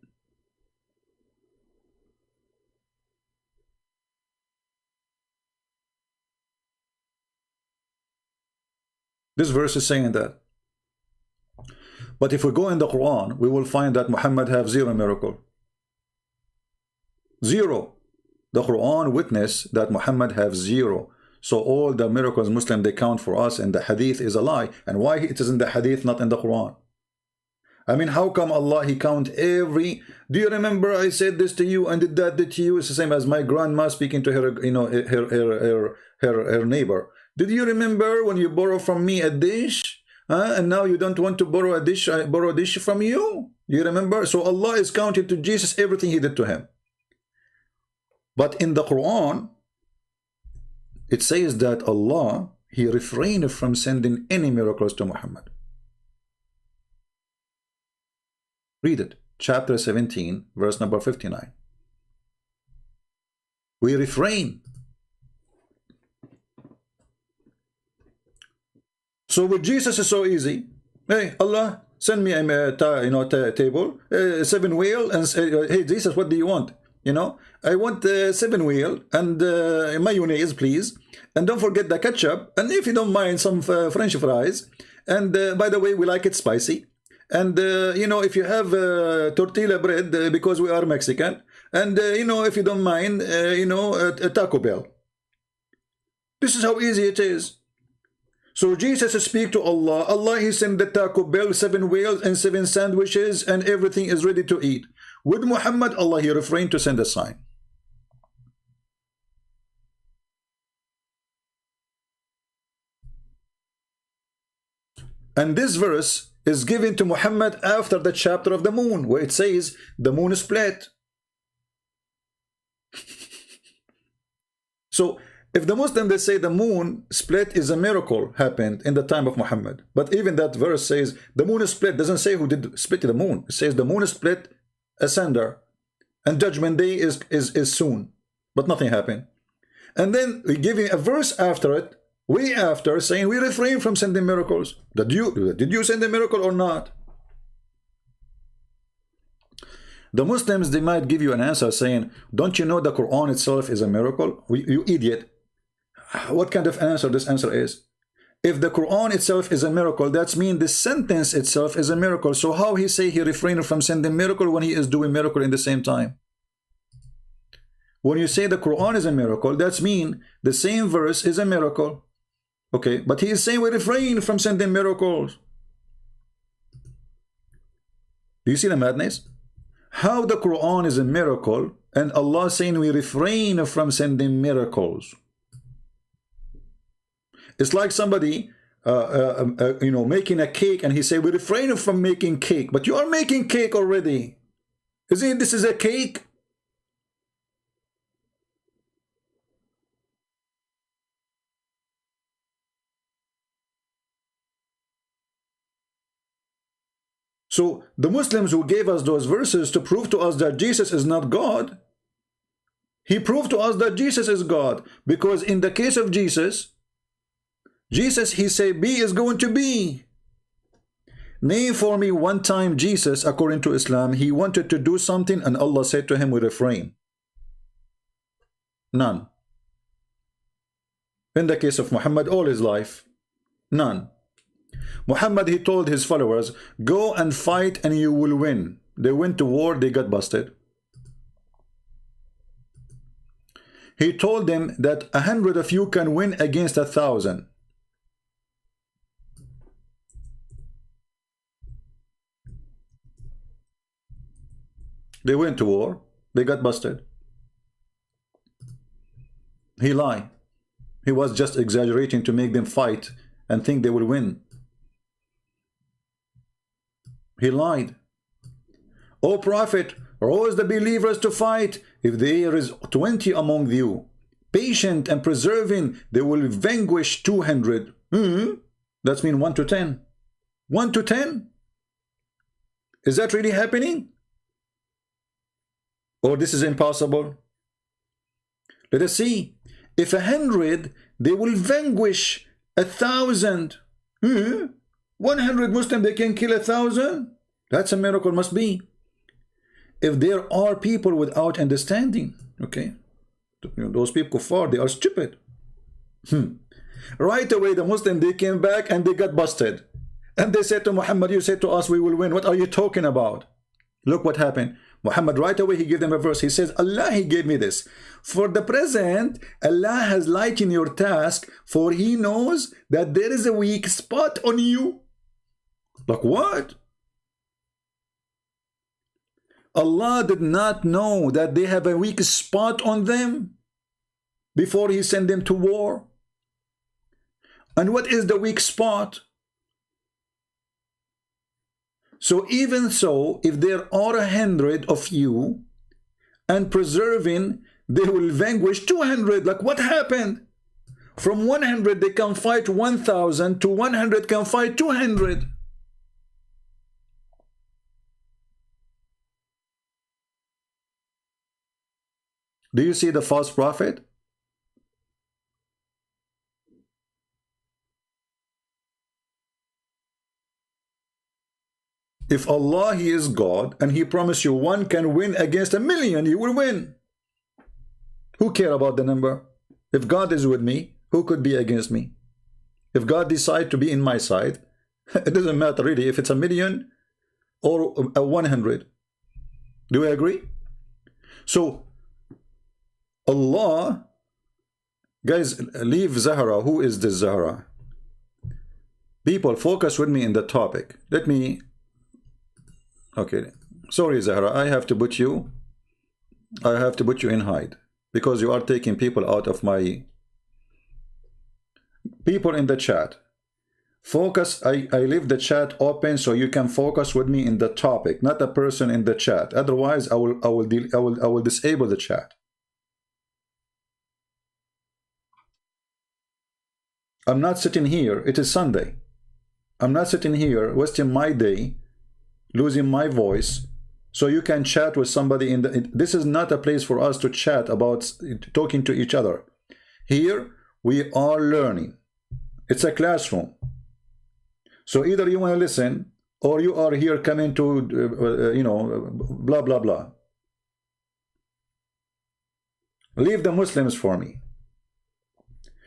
This verse is saying that. But if we go in the Quran, we will find that Muhammad have 0 miracle. 0. The Quran witness that Muhammad have zero. So all the miracles Muslim they count for us, and the hadith is a lie. And why it is in the hadith, not in the Quran? I mean, how come Allah he count every? Do you remember I said this to you and did that to you? It's the same as my grandma speaking to her, you know, her neighbor. Did you remember when you borrow from me a dish? And now you don't want to borrow a dish? I borrow a dish from you. Do you remember? So Allah is counting to Jesus everything he did to him. But in the Quran, it says that Allah he refrained from sending any miracles to Muhammad. Read it, chapter 17, verse number 59. We refrain. So with Jesus is so easy. Hey, Allah, send me a table, 7 wheel, and say, hey Jesus, what do you want? You know, I want 7 wheel and mayonnaise, please, and don't forget the ketchup, and if you don't mind, some French fries. And by the way, we like it spicy. And you know, if you have tortilla bread, because we are Mexican, and you know, if you don't mind, you know, a Taco Bell. This is how easy it is. So Jesus speak to Allah. Allah he sent the Taco Bell, 7 whales and 7 sandwiches, and everything is ready to eat. With Muhammad, Allah he refrained to send a sign. And this verse is given to Muhammad after the chapter of the moon, where it says the moon split. So if the Muslim they say the moon split is a miracle happened in the time of Muhammad, but even that verse says the moon split, doesn't say who did split the moon. It says the moon split asunder, and judgment day is soon, but nothing happened. And then we give you a verse after it, way after, saying we refrain from sending miracles. Did you send a miracle or not? The Muslims they might give you an answer saying, don't you know the Quran itself is a miracle? You idiot. What kind of answer this answer is? If the Quran itself is a miracle, that means the sentence itself is a miracle. So how he say he refrained from sending miracle when he is doing miracle in the same time? When you say the Quran is a miracle, that means the same verse is a miracle. Okay, but he is saying we refrain from sending miracles. Do you see the madness? How the Quran is a miracle and Allah saying we refrain from sending miracles. It's like somebody you know, making a cake and he say we refrain from making cake, but you are making cake already. Isn't it, this is a cake? So the Muslims who gave us those verses to prove to us that Jesus is not God, he proved to us that Jesus is God, because in the case of Jesus, he said be is going to be. Name for me one time Jesus, according to Islam, he wanted to do something and Allah said to him we refrain. None. In the case of Muhammad, all his life, none. Muhammad, he told his followers, go and fight and you will win. They went to war, they got busted. He told them that 100 of you can win against 1,000. They went to war, they got busted. He lied. He was just exaggerating to make them fight and think they will win. He lied. O Prophet, rouse the believers to fight. If there is 20 among you, patient and persevering, they will vanquish 200. That means 1 to 10. 1 to 10? Is that really happening? Or this is impossible? Let us see. If 100, they will vanquish 1,000. 100 Muslims, they can kill 1,000? That's a miracle, must be. If there are people without understanding, okay, those people kuffar, they are stupid. Right away, the Muslim, they came back and they got busted. And they said to Muhammad, you said to us we will win. What are you talking about? Look what happened. Muhammad right away he gave them a verse. He says, Allah, he gave me this. For the present, Allah has lightened your task, for he knows that there is a weak spot on you. Like what? Allah did not know that they have a weak spot on them before he sent them to war. And what is the weak spot? So even so, if there are 100 of you and preserving, they will vanquish 200. Like what happened? From 100 they can fight 1,000 to 100 can fight 200. Do you see the false prophet? If Allah, he is God, and he promised you one can win against 1,000,000, you will win. Who care about the number? If God is with me, who could be against me? If God decides to be in my side, it doesn't matter really if it's 1,000,000 or 100. Do we agree? So Allah, guys, leave Zahra. Who is this Zahra? People, focus with me in the topic. Let me... Okay, sorry Zahra, I have to put you in hide because you are taking people out of my... People in the chat, focus. I leave the chat open so you can focus with me in the topic, not a person in the chat. Otherwise I will disable the chat. I'm not sitting here, it is Sunday. I'm not sitting here wasting my day, losing my voice, so you can chat with somebody in the... This is not a place for us to chat about talking to each other. Here we are learning. It's a classroom. So either you want to listen or you are here coming to you know, blah blah blah. Leave the Muslims for me.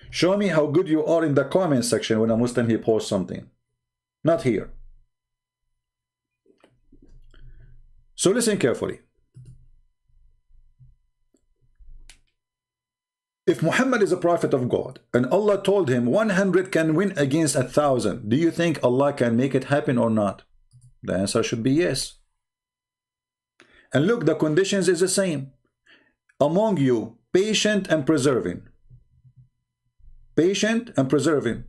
Show me how good you are in the comment section when a Muslim he posts something. Not here. So listen carefully. If Muhammad is a prophet of God and Allah told him 100 can win against 1,000, do you think Allah can make it happen or not? The answer should be yes. And look, the conditions is the same. Among you, patient and preserving. Patient and preserving.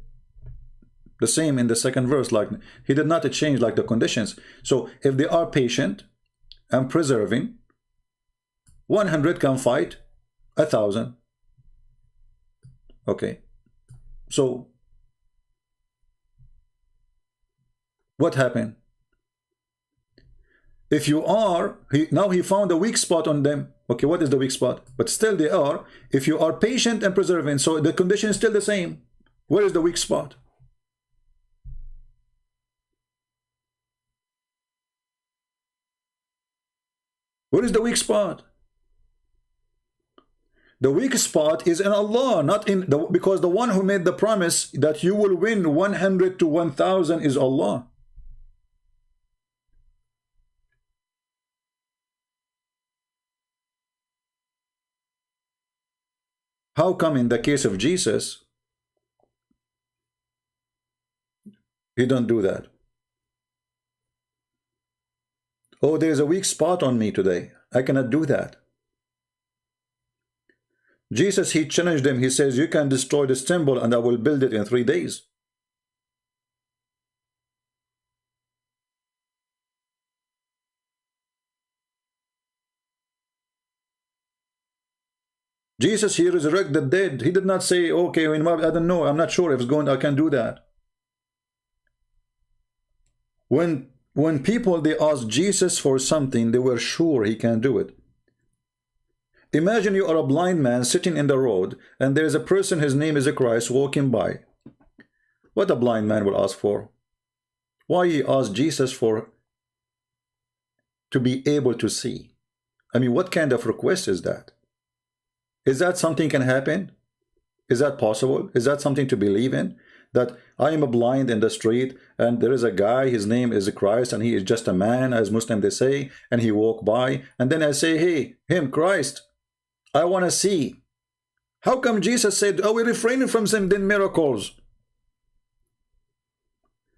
The same in the second verse. Like he did not change like the conditions. So if they are patient and preserving, 100 can fight 1,000. Okay, so what happened? If you are, now he found a weak spot on them. Okay, what is the weak spot? But still they are. If you are patient and preserving, so the condition is still the same. Where is the weak spot? Where is the weak spot? The weak spot is in Allah, not in the... Because the one who made the promise that you will win 100 to 1,000 is Allah. How come in the case of Jesus, he don't do that? Oh, there's a weak spot on me today. I cannot do that. Jesus, he challenged them. He says, you can destroy this temple and I will build it in 3 days. Jesus, he resurrected the dead. He did not say, okay, I don't know. I'm not sure if it's going, I can do that. When people, they asked Jesus for something, they were sure he can do it. Imagine you are a blind man sitting in the road and there is a person, his name is a Christ, walking by. What a blind man will ask for? Why he asked Jesus for to be able to see? I mean, what kind of request is that? Is that something can happen? Is that possible? Is that something to believe in? that I am blind in the street and there is a guy, his name is Christ, and he is just a man, as Muslim they say, and he walk by, and then I say, hey, him, Christ, I want to see. How come Jesus said, oh, we refrain from them then miracles?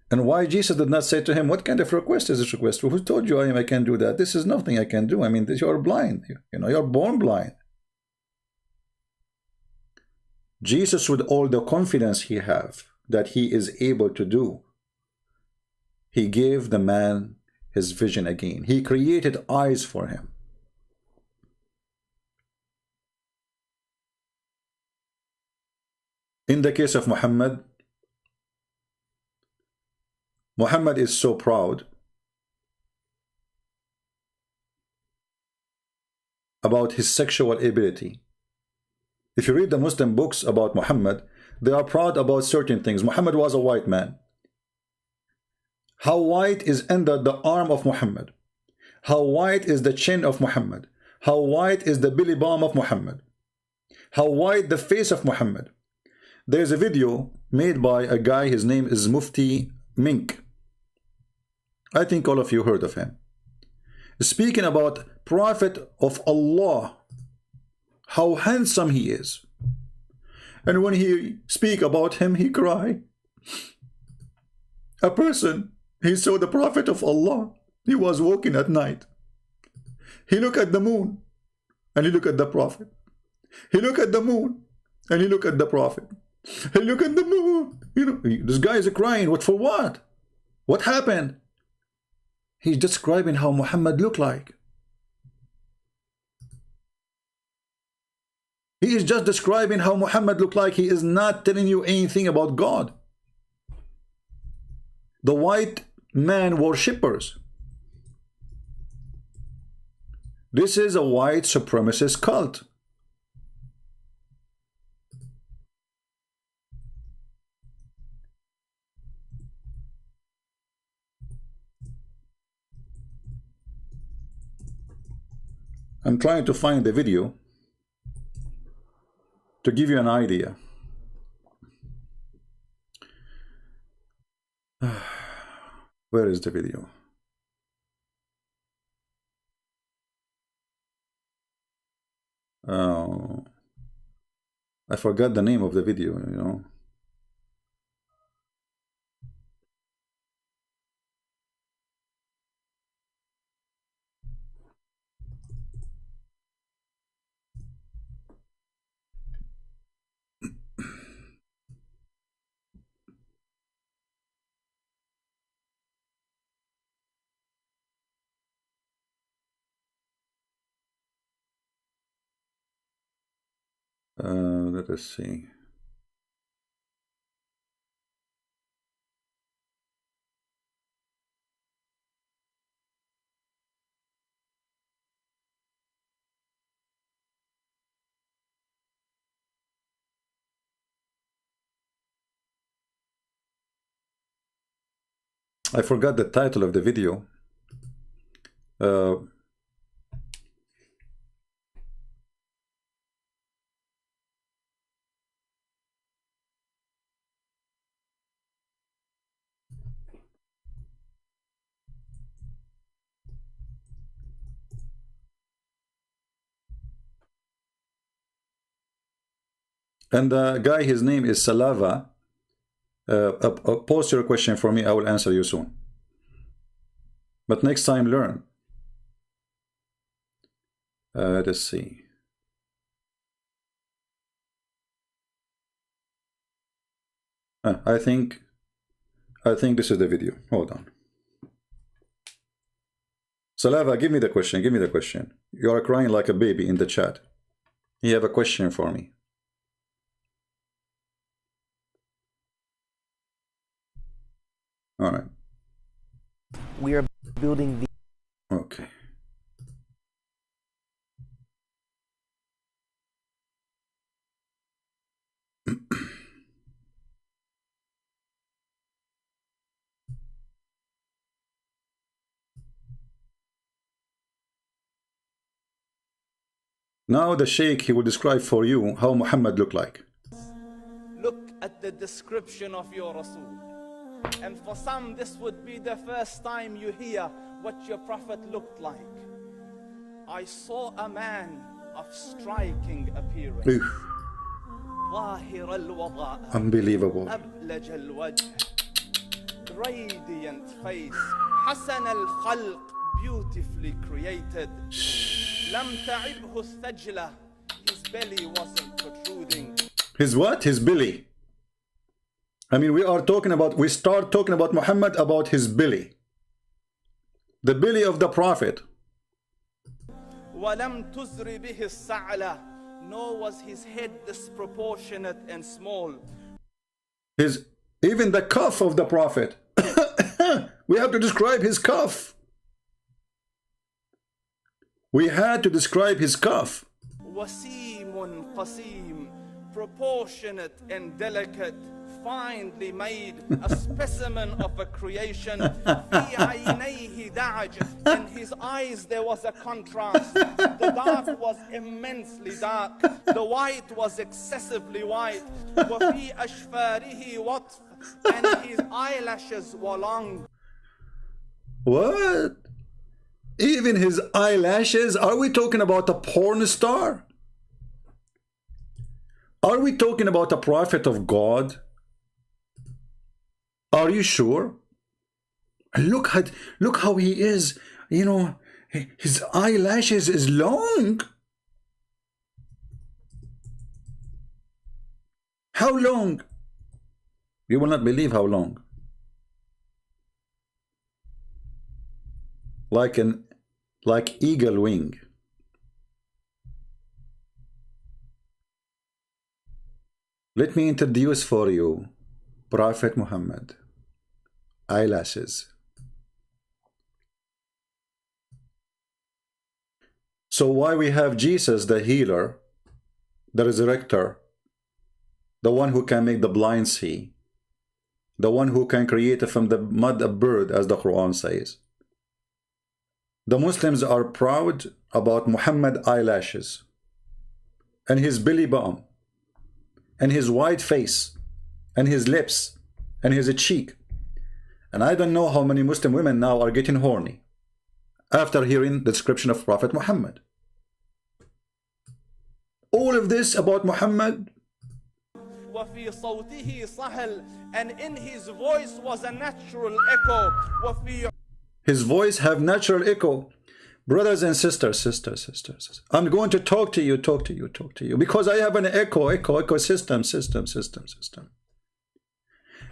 And why Jesus did not say to him, what kind of request is this request? Who told you I can do that? This is nothing I can do. I mean, you're blind. You know, you're born blind. Jesus, with all the confidence he have that he is able to do, he gave the man his vision again. He created eyes for him. In the case of Muhammad, Muhammad is so proud about his sexual ability. If you read the Muslim books about Muhammad, they are proud about certain things. Muhammad was a white man. How white is under the arm of Muhammad? How white is the chin of Muhammad? How white is the belly bump of Muhammad? How white the face of Muhammad? There's a video made by a guy, his name is Mufti Mink. I think all of you heard of him. Speaking about Prophet of Allah, how handsome he is. And when he speak about him, he cry. A person, he saw the Prophet of Allah. He was walking at night. He looked at the moon and he looked at the Prophet. He looked at the moon and he looked at the Prophet. He looked at the moon. You know, this guy is crying. What for what? What happened? He's describing how Muhammad looked like. He is just describing how Muhammad looked like. He is not telling you anything about God. The white man worshippers. This is a white supremacist cult. I'm trying to find the video to give you an idea. Where is the video? Oh, I forgot the name of the video, you know. Let us see. I forgot the title of the video. And the guy, his name is Salava. Post your question for me. I will answer you soon. But next time, learn. Let's see. I think this is the video. Hold on. Salava, give me the question. Give me the question. You are crying like a baby in the chat. You have a question for me. All right. We are building the... Okay. Now the Sheikh, he will describe for you how Muhammad looked like. Look at the description of your Rasul. And for some, this would be the first time you hear what your Prophet looked like. I saw a man of striking appearance. Oof. ظاهر الوضاء. Unbelievable. أبلج الوجه. Radiant face. حسن الخلق. Beautifully created. لم تعبه الثجلة. His belly wasn't protruding. His what? His belly. I mean, we start talking about Muhammad about his belly. The belly of the Prophet. ولم تزر به السعلة. Nor was his head disproportionate and small. Even the cuff of the Prophet. We have to describe his cuff. We had to describe his cuff. وسيم قسيم. Proportionate and delicate. Finely made, a specimen of a creation. في عينيه دعج. In his eyes there was a contrast. The dark was immensely dark. The white was excessively white. وفي أشفاره وطف. And his eyelashes were long. What? Even his eyelashes? Are we talking about a porn star? Are we talking about a prophet of God? Are you sure? Look how he is. You know, his eyelashes is long. How long? You will not believe how long. Like eagle wing. Let me introduce for you Prophet Muhammad. Eyelashes. So why we have Jesus, the healer, the resurrector, the one who can make the blind see, the one who can create from the mud a bird, as the Quran says. The Muslims are proud about Muhammad eyelashes and his belly button and his white face and his lips and his cheek. And I don't know how many Muslim women now are getting horny after hearing the description of Prophet Muhammad. All of this about Muhammad. وفي صوته صهل. And in his voice was a natural echo. وفي His voice have natural echo. Brothers and sisters, I'm going to talk to you, because I have an echo system.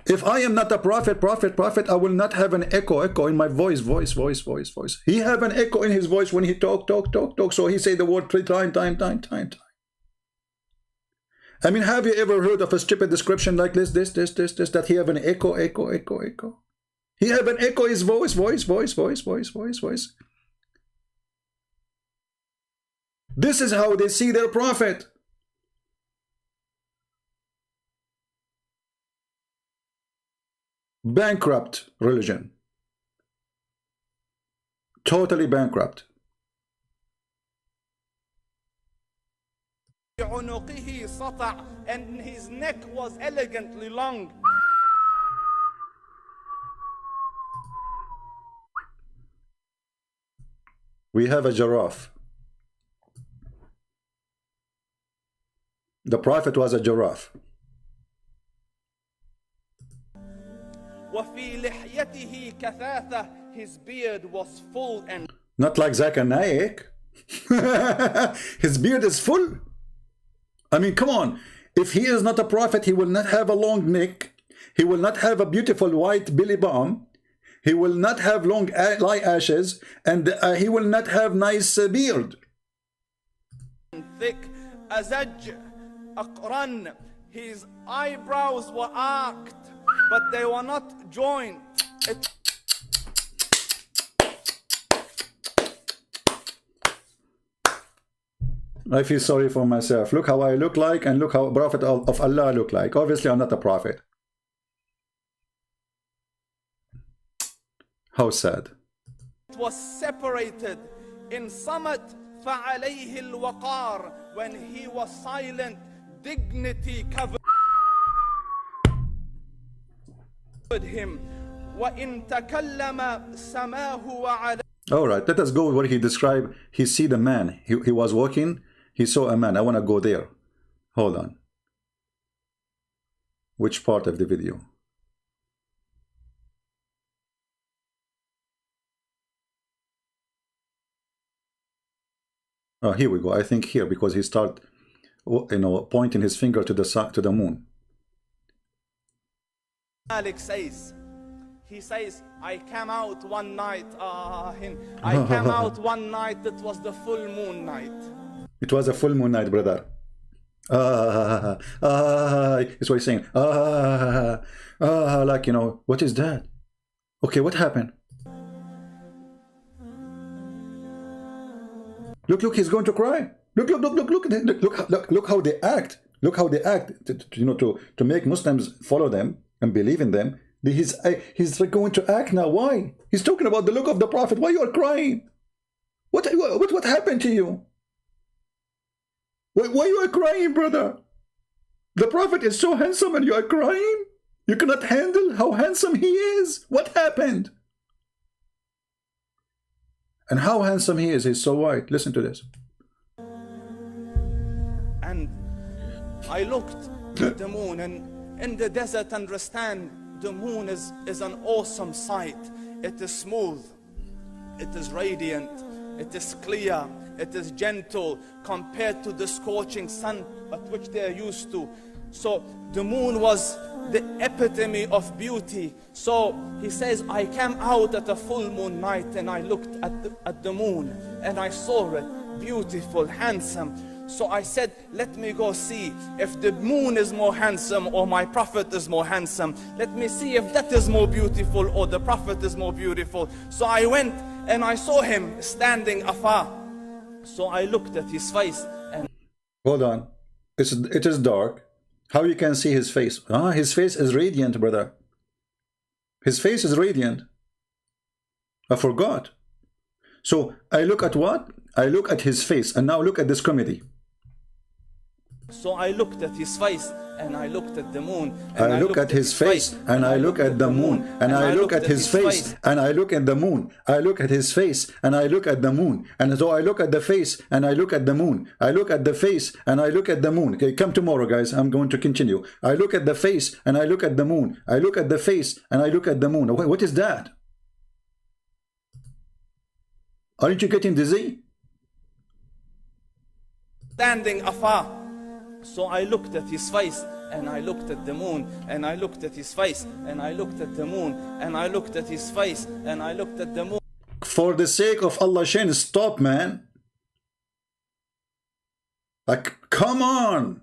If I am not a prophet, I will not have an echo in my voice. He have an echo in his voice when he talk. So he say the word 3 times. I mean, have you ever heard of a stupid description like this, that he have an echo? He have an echo in his voice. This is how they see their prophet. Bankrupt religion. Totally bankrupt. عنقه سطع. And his neck was elegantly long. We have a giraffe. The prophet was a giraffe. وفي لحيته كثافة. His beard was full and not like Zakir Naik. His beard is full. I mean, come on. If he is not a prophet, he will not have a long neck. He will not have a beautiful white belly button. He will not have long eyelashes, and he will not have nice beard. thick. أزج أقرن. His eyebrows were arched, but they were not joined. I feel sorry for myself. Look how I look like, and look how Prophet of Allah look like. Obviously, I'm not a prophet. How sad. It was separated. In summit, فَعَلَيْهِ الْوَقَارِ. When he was silent, dignity covered. him. وَإِن تَكَلَّمَ سَمَاهُ وَعَلَى. All right, let us go where he described. He see the man. He was walking. He saw a man. I want to go there. Hold on. Which part of the video? Oh, here we go. I think here, because he start, pointing his finger to the sun, to the moon. Malik says, he says, I came out one night, I came out one night, it was the full moon night. It was a full moon night, brother. It's what he's saying. Like, what is that? Okay, what happened? Look, he's going to cry. Look how they act. Look how they act, to make Muslims follow them and believe in them. He's going to act now. Why? He's talking about the look of the Prophet. Why you are crying? What happened to you? Why you are crying, brother? The Prophet is so handsome and you are crying? You cannot handle how handsome he is? What happened? And how handsome he is. He's so white. Listen to this. And I looked at the moon, and in the desert, understand, the moon is an awesome sight. It is smooth, it is radiant, it is clear, it is gentle compared to the scorching sun at which they are used to. So the moon was the epitome of beauty. So he says, I came out at a full moon night and I looked at the moon and I saw it beautiful, handsome. So I said, let me go see if the moon is more handsome or my Prophet is more handsome. Let me see if that is more beautiful or the Prophet is more beautiful. So I went and I saw him standing afar. So I looked at his face and... Hold on. It is dark. How you can see his face? His face is radiant, brother. His face is radiant. I forgot. So I look at what? I look at his face. And now look at this comedy. So I looked at his face and I looked at the moon. And I look at his face and I look at the moon. And I look at his face and I look at the moon. I look at his face and I look at the moon. And so I look at the face and I look at the moon. I look at the face and I look at the moon. Okay, come tomorrow, guys. I'm going to continue. I look at the face and I look at the moon. I look at the face and I look at the moon. What is that? Aren't you getting dizzy? Standing afar. So I looked at his face and I looked at the moon and I looked at his face and I looked at the moon and I looked at his face and I looked at the moon. For the sake of Allah, Shane, stop, man. Like, come on.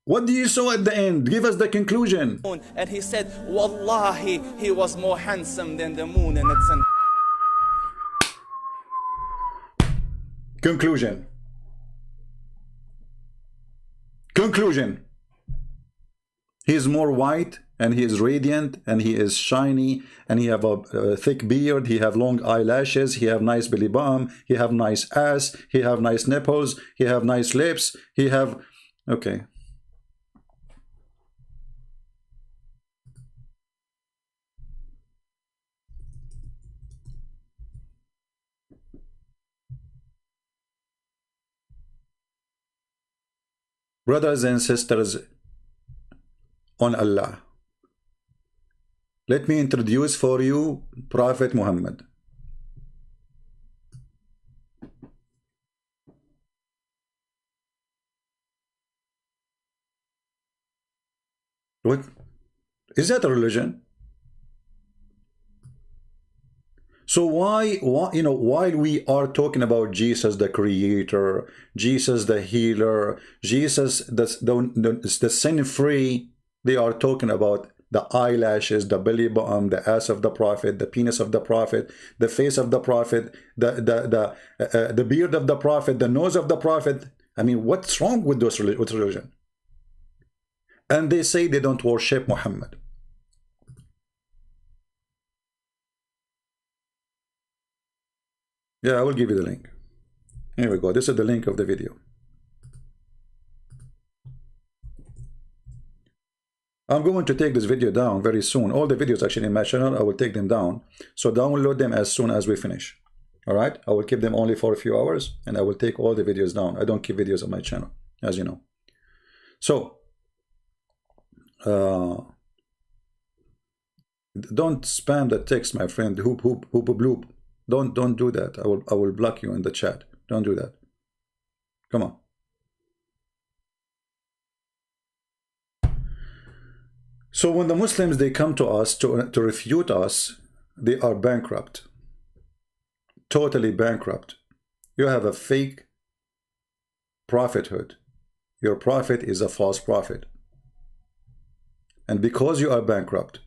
What do you saw at the end? Give us the conclusion. And he said, Wallahi, he was more handsome than the moon and its... Conclusion. Conclusion. He is more white and he is radiant and he is shiny and he have a thick beard, he have long eyelashes, he have nice belly button, he have nice ass, he have nice nipples, he have nice lips, he have... Okay. Brothers and sisters on Allah, let me introduce for you Prophet Muhammad. What? Is that a religion? So while we are talking about Jesus the creator, Jesus the healer, Jesus the sin-free, they are talking about the eyelashes, the belly button, the ass of the Prophet, the penis of the Prophet, the face of the Prophet, the beard of the Prophet, the nose of the Prophet. I mean, what's wrong with those with religion? And they say they don't worship Muhammad. Yeah, I will give you the link. Here we go. This is the link of the video. I'm going to take this video down very soon. All the videos actually in my channel, I will take them down. So download them as soon as we finish. All right? I will keep them only for a few hours, and I will take all the videos down. I don't keep videos on my channel, as you know. So, don't spam the text, my friend. Hoop, hoop, hoop, bloop. Don't do that. I will block you in the chat. Don't do that. Come on. So when the Muslims, they come to us to refute us, they are bankrupt. Totally bankrupt. You have a fake prophethood. Your prophet is a false prophet. And because you are bankrupt,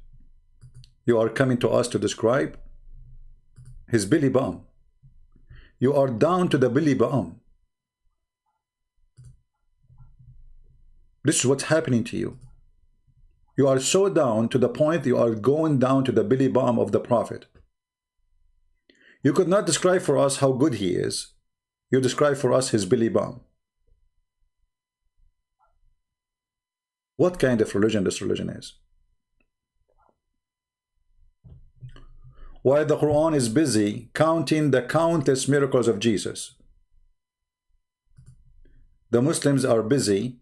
you are coming to us to describe his belly bum. You are down to the belly bum. This is what's happening to you. You are so down to the point you are going down to the belly bum of the prophet. You could not describe for us how good he is. You describe for us his belly bum. What kind of religion this religion is? While the Quran is busy counting the countless miracles of Jesus, the Muslims are busy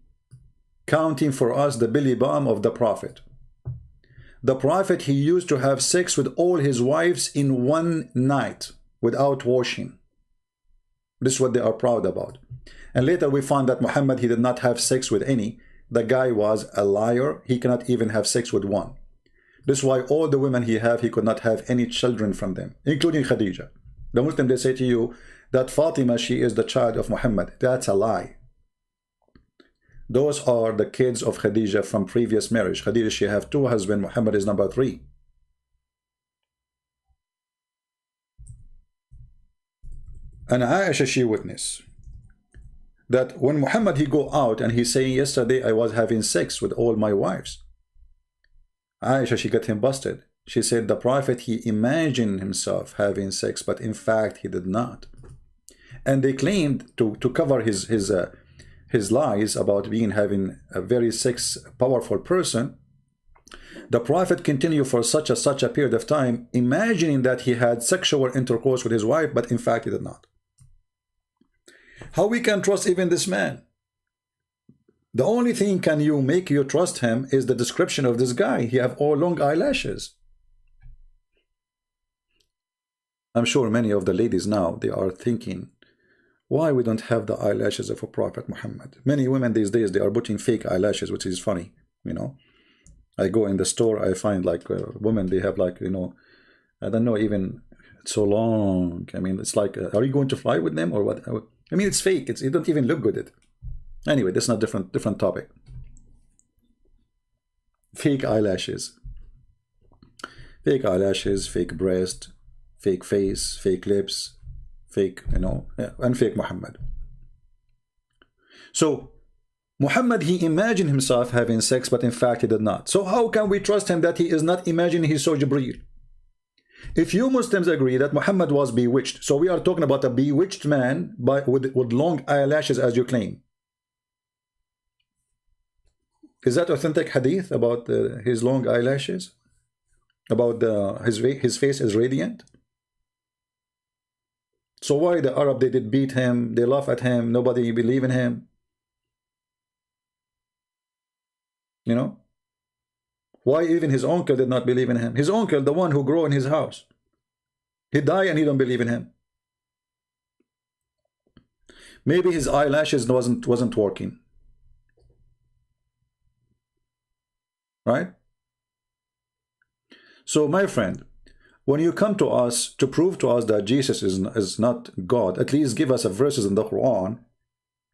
counting for us the belly bum of the prophet. The prophet, he used to have sex with all his wives in one night without washing. This is what they are proud about. And later we found that Muhammad, he did not have sex with any. The guy was a liar. He cannot even have sex with one. This is why all the women he could not have any children from them, including Khadija. The Muslim, they say to you that Fatima, she is the child of Muhammad. That's a lie. Those are the kids of Khadija from previous marriage. Khadija, she have 2 husbands. Muhammad is number 3. And Aisha, she witnessed that when Muhammad, he go out and he's saying, yesterday I was having sex with all my wives. Aisha, she got him busted. She said the prophet, he imagined himself having sex, but in fact he did not. And they claimed to cover his lies about having a very powerful person. The prophet continued for such a period of time, imagining that he had sexual intercourse with his wife, but in fact he did not. How we can trust even this man? The only thing can you make you trust him is the description of this guy. He have all long eyelashes. I'm sure many of the ladies now, they are thinking, why we don't have the eyelashes of a Prophet Muhammad? Many women these days, they are putting fake eyelashes, which is funny, you know. I go in the store, I find like women, they have like, you know, I don't know, even it's so long. I mean, it's like, are you going to fly with them or what? I mean, it's fake. It don't even look good. Anyway, that's not different topic. Fake eyelashes. Fake eyelashes, fake breast, fake face, fake lips, fake, you know, and fake Muhammad. So, Muhammad, he imagined himself having sex, but in fact he did not. So how can we trust him that he is not imagining he saw Jibreel? If you Muslims agree that Muhammad was bewitched, so we are talking about a bewitched man with long eyelashes as you claim. Is that authentic hadith about his long eyelashes? About his face is radiant? So why the Arab, they did beat him, they laugh at him, nobody believe in him? You know? Why even his uncle did not believe in him? His uncle, the one who grew in his house. He died and he don't believe in him. Maybe his eyelashes wasn't working. Right? So my friend, when you come to us to prove to us that Jesus is not God, at least give us a verses in the Quran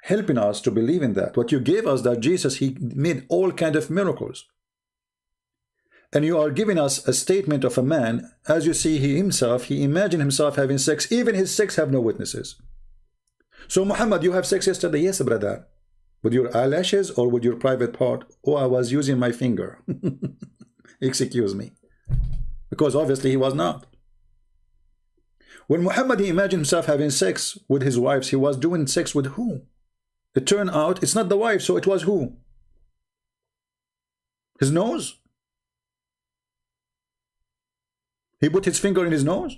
helping us to believe in that. What you gave us that Jesus, he made all kind of miracles. And you are giving us a statement of a man, as you see, he imagined himself having sex. Even his sex have no witnesses. So Muhammad, you have sex yesterday? Yes, brother. With your eyelashes or with your private part? Oh, I was using my finger. Excuse me. Because obviously he was not. When Muhammad, he imagined himself having sex with his wives, he was doing sex with who? It turned out it's not the wife, so it was who? His nose? He put his finger in his nose?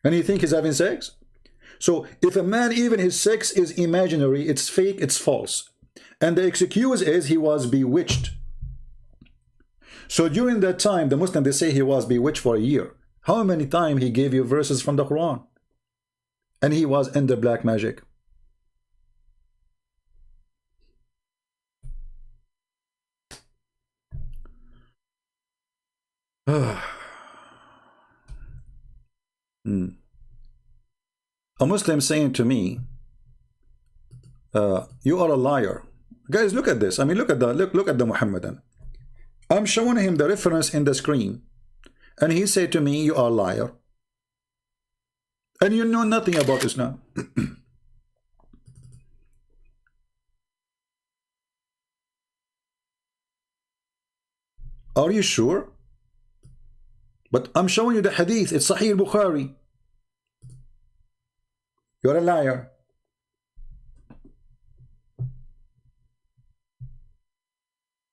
And you think he's having sex? So if a man, even his sex is imaginary, it's fake, it's false. And the excuse is he was bewitched. So during that time, the Muslim, they say he was bewitched for a year. How many times he gave you verses from the Quran? And he was in the black magic. A Muslim saying to me, you are a liar. Guys, look at this. I mean, look at the Muhammadan. I'm showing him the reference in the screen. And he said to me, you are a liar. And you know nothing about Islam. Are you sure? But I'm showing you the hadith. It's Sahih Bukhari. You're a liar.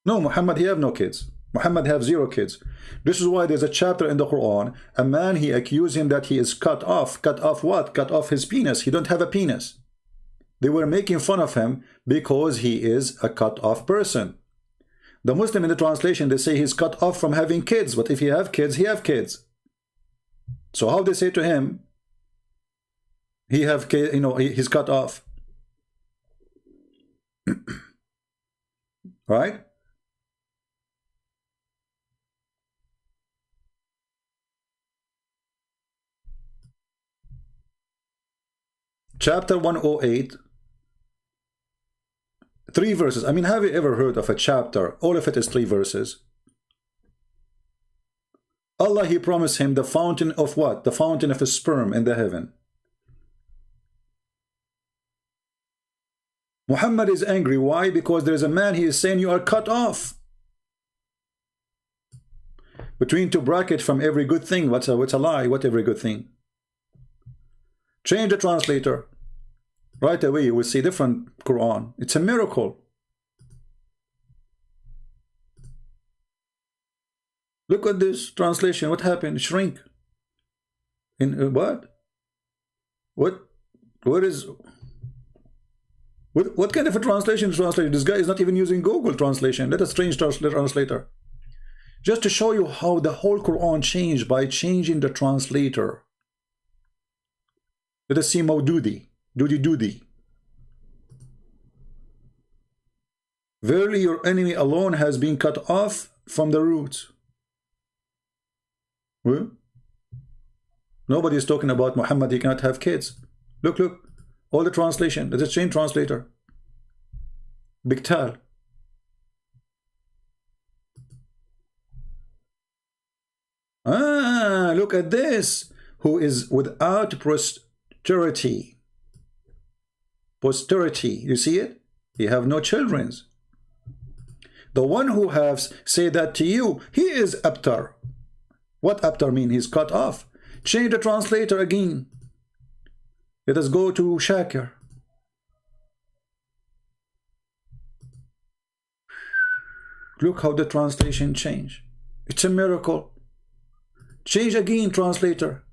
No, Muhammad, he have no kids. Muhammad have 0 kids. This is why there's a chapter in the Quran. A man, he accused him that he is cut off. Cut off what? Cut off his penis. He don't have a penis. They were making fun of him because he is a cut off person. The Muslim in the translation, they say he's cut off from having kids. But if he have kids, he have kids. So how they say to him, he have kids, you know, he's cut off. Right? Chapter 108, 3 verses. I mean, have you ever heard of a chapter? All of it is 3 verses. Allah, he promised him the fountain of what? The fountain of his sperm in the heaven. Muhammad is angry. Why? Because there is a man, he is saying you are cut off. Between 2 brackets from every good thing. What's a lie? What every good thing? Change the translator. Right away you will see different Quran. It's a miracle. Look at this translation. What happened? Shrink. In what? What is... What kind of a translation is translated? This guy is not even using Google translation. Let us change translator. Just to show you how the whole Quran changed by changing the translator. Let us see Maududi. Doody. Verily your enemy alone has been cut off from the roots. Well, nobody is talking about Muhammad, he cannot have kids. Look. All the translation. Let us change translator. Biktal. Look at this. Who is without posterity. Posterity. You see it? He have no children. The one who has said that to you, he is abtar. What abtar mean? He's cut off. Change the translator again. Let us go to Shakir. Look how the translation changed. It's a miracle. Change again, translator.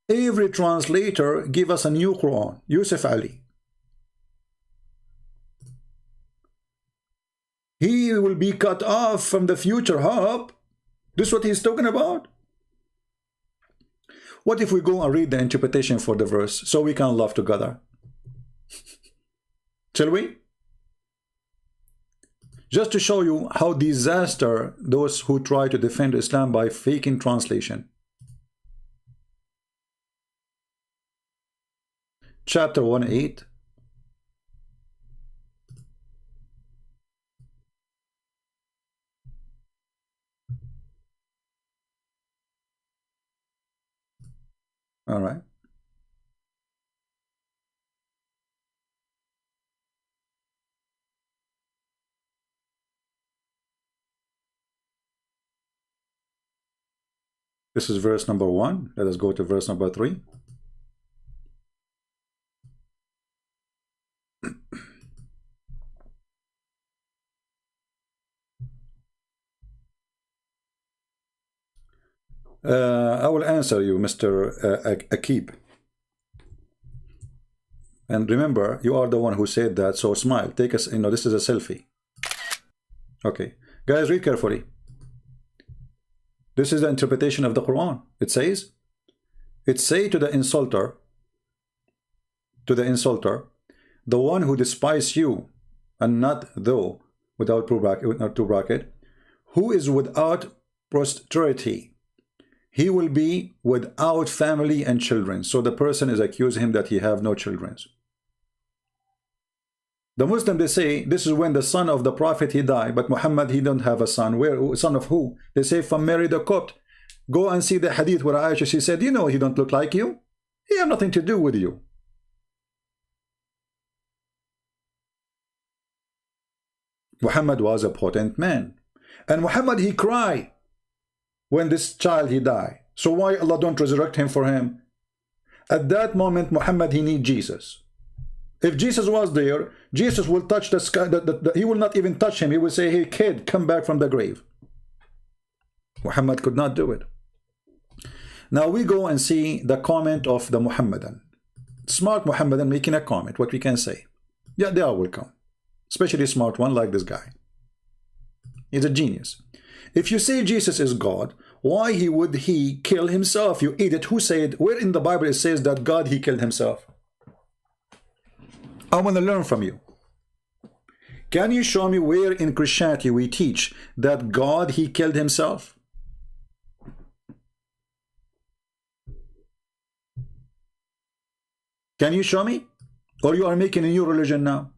Every translator give us a new Quran. Yusuf Ali. He will be cut off from the future hope. This is what he's talking about. What if we go and read the interpretation for the verse so we can laugh together? Shall we? Just to show you how disaster those who try to defend Islam by faking translation. Chapter 1:8. All right. This is verse number 1. Let us go to verse number 3. I will answer you, Mr. Akib. And remember, you are the one who said that, so smile. Take us, this is a selfie. Okay. Guys, read carefully. This is the interpretation of the Quran. It says, it say to the insulter, the one who despises you, and not though, without two bracket, who is without posterity, he will be without family and children. So the person is accusing him that he have no children. The Muslim, they say, this is when the son of the prophet, he died, but Muhammad, he don't have a son. Where, son of who? They say from Mary the Copt. Go and see the hadith where Aisha, she said, he don't look like you. He have nothing to do with you. Muhammad was a potent man. And Muhammad, he cried when this child, he died. So why Allah don't resurrect him for him? At that moment, Muhammad, he need Jesus. If Jesus was there, Jesus will touch the sky. He will not even touch him. He will say, hey, kid, come back from the grave. Muhammad could not do it. Now we go and see the comment of the Muhammadan. Smart Muhammadan making a comment. What we can say. Yeah, they are welcome. Especially smart one like this guy. He's a genius. If you say Jesus is God, why would he kill himself? You idiot. Who said, where in the Bible it says that God, he killed himself? I want to learn from you. Can you show me where in Christianity we teach that God, he killed himself? Can you show me? Or you are making a new religion now?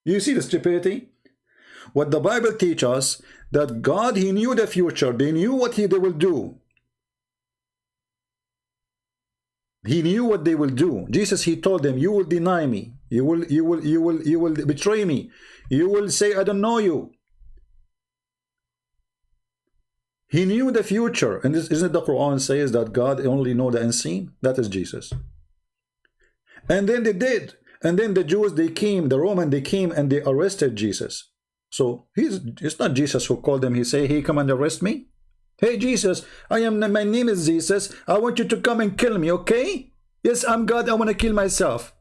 You see the stupidity? What the Bible teaches us, that God, he knew the future. They knew what they will do. He knew what they will do. Jesus, he told them, you will deny me. You will betray me. You will say, I don't know you. He knew the future. And isn't the Quran says that God only knows the unseen? That is Jesus. And then they did. And then the Jews, they came, the Roman, they came and they arrested Jesus. So it's not Jesus who called them. He say, hey, come and arrest me. Hey, Jesus, my name is Jesus. I want you to come and kill me, okay? Yes, I'm God. I want to kill myself.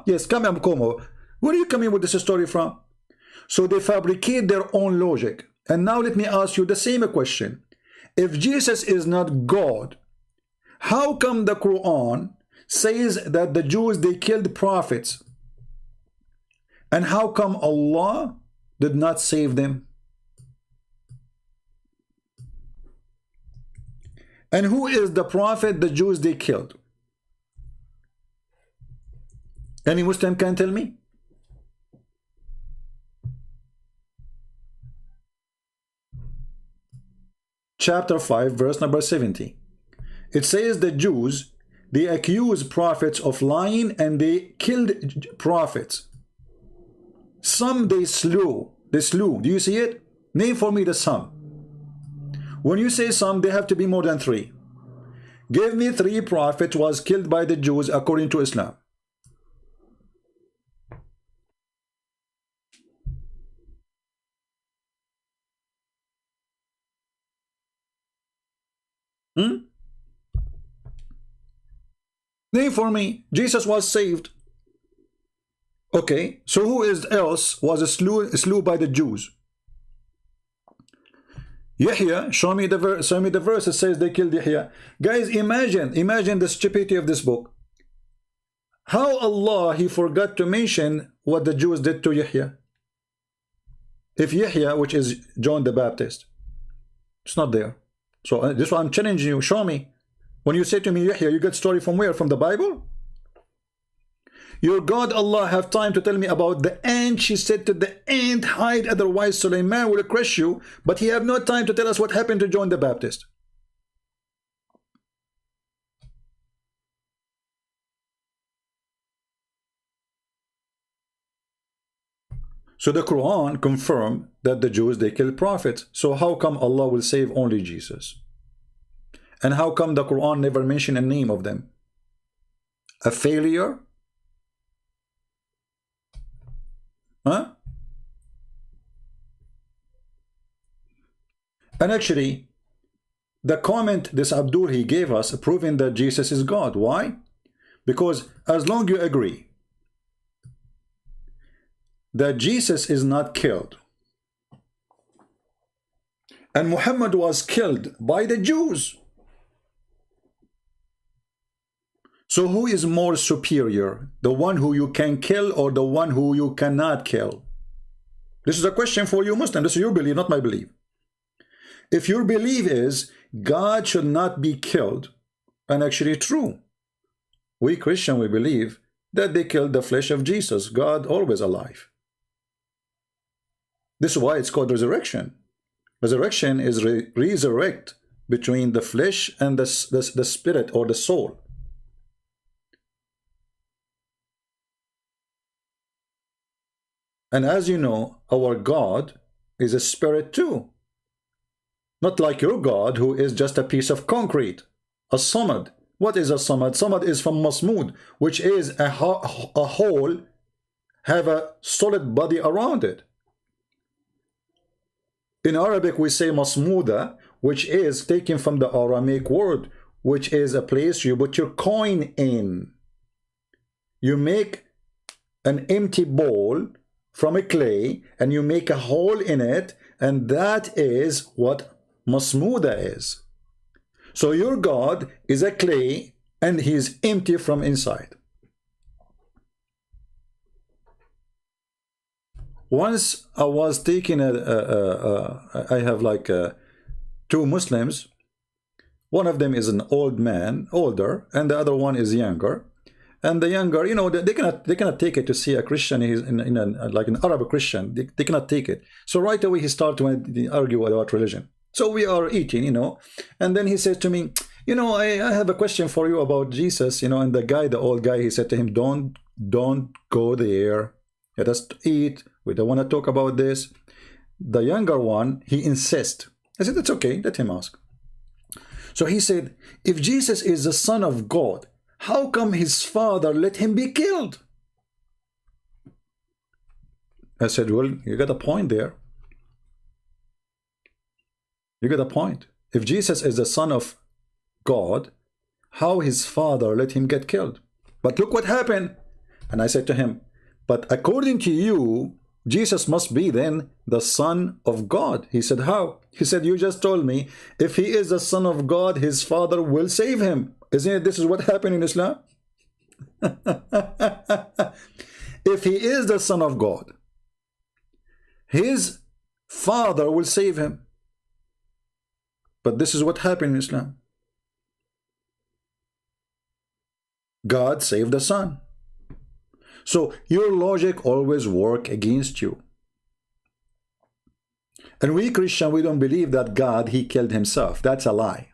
Yes, come and come. Where are you coming with this story from? So they fabricate their own logic. And now let me ask you the same question. If Jesus is not God, how come the Quran says that the Jews, they killed prophets? And how come Allah did not save them? And who is the prophet the Jews they killed? Any Muslim can tell me? Chapter 5, verse number 70. It says the Jews, they accuse prophets of lying and they killed prophets. Some they slew. Do you see it? Name for me the sum. When you say some, they have to be more than 3. Give me 3 prophets was killed by the Jews according to Islam. Name for me. Jesus was saved. Okay, so who else was slew by the Jews? Yahya, show me the verse that says they killed Yahya. Guys, imagine the stupidity of this book. How Allah, he forgot to mention what the Jews did to Yahya. If Yahya, which is John the Baptist, it's not there. So this is what I'm challenging you. Show me. When you say to me Yahya, you get story from where? From the Bible? Your God Allah have time to tell me about the ant. She said to the ant, hide, otherwise Suleiman will crush you. But he have no time to tell us what happened to John the Baptist. So the Quran confirmed that the Jews, they killed prophets. So how come Allah will save only Jesus? And how come the Quran never mentioned a name of them? A failure? Huh? And actually, the comment this Abdul he gave us proving that Jesus is God. Why? Because as long you agree that Jesus is not killed and Muhammad was killed by the Jews, so who is more superior? The one who you can kill or the one who you cannot kill? This is a question for you Muslim. This is your belief, not my belief. If your belief is God should not be killed, and actually true, we Christian, we believe that they killed the flesh of Jesus, God always alive. This is why it's called resurrection. Resurrection is resurrect between the flesh and the spirit or the soul. And as you know, our God is a spirit too. Not like your God, who is just a piece of concrete, a samad. What is a samad? Samad is from masmood, which is a hole, have a solid body around it. In Arabic, we say masmuda, which is taken from the Aramaic word, which is a place you put your coin in. You make an empty bowl from a clay, and you make a hole in it, and that is what masmuda is. So your God is a clay and he is empty from inside. Once I was taking I have like two Muslims. One of them is an old man, older, and the other one is younger. And the younger, you know, they cannot take it to see a Christian. He's like an Arab Christian. They cannot take it. So right away he started to argue about religion. So we are eating, you know, and then he says to me, you know, I have a question for you about Jesus, you know. And the guy, the old guy, he said to him, don't go there. Let us eat. We don't want to talk about this. The younger one, he insists. I said, that's okay. Let him ask. So he said, if Jesus is the Son of God, how come his father let him be killed? I said, well, you got a point there. You got a point. If Jesus is the Son of God, how his father let him get killed? But look what happened. And I said to him, but according to you, Jesus must be then the Son of God. He said, how? He said, you just told me if he is the Son of God, his father will save him. Isn't it? This is what happened in Islam. If he is the Son of God, his father will save him. But this is what happened in Islam. God saved the Son. So your logic always works against you. And we Christian, we don't believe that God, he killed himself. That's a lie.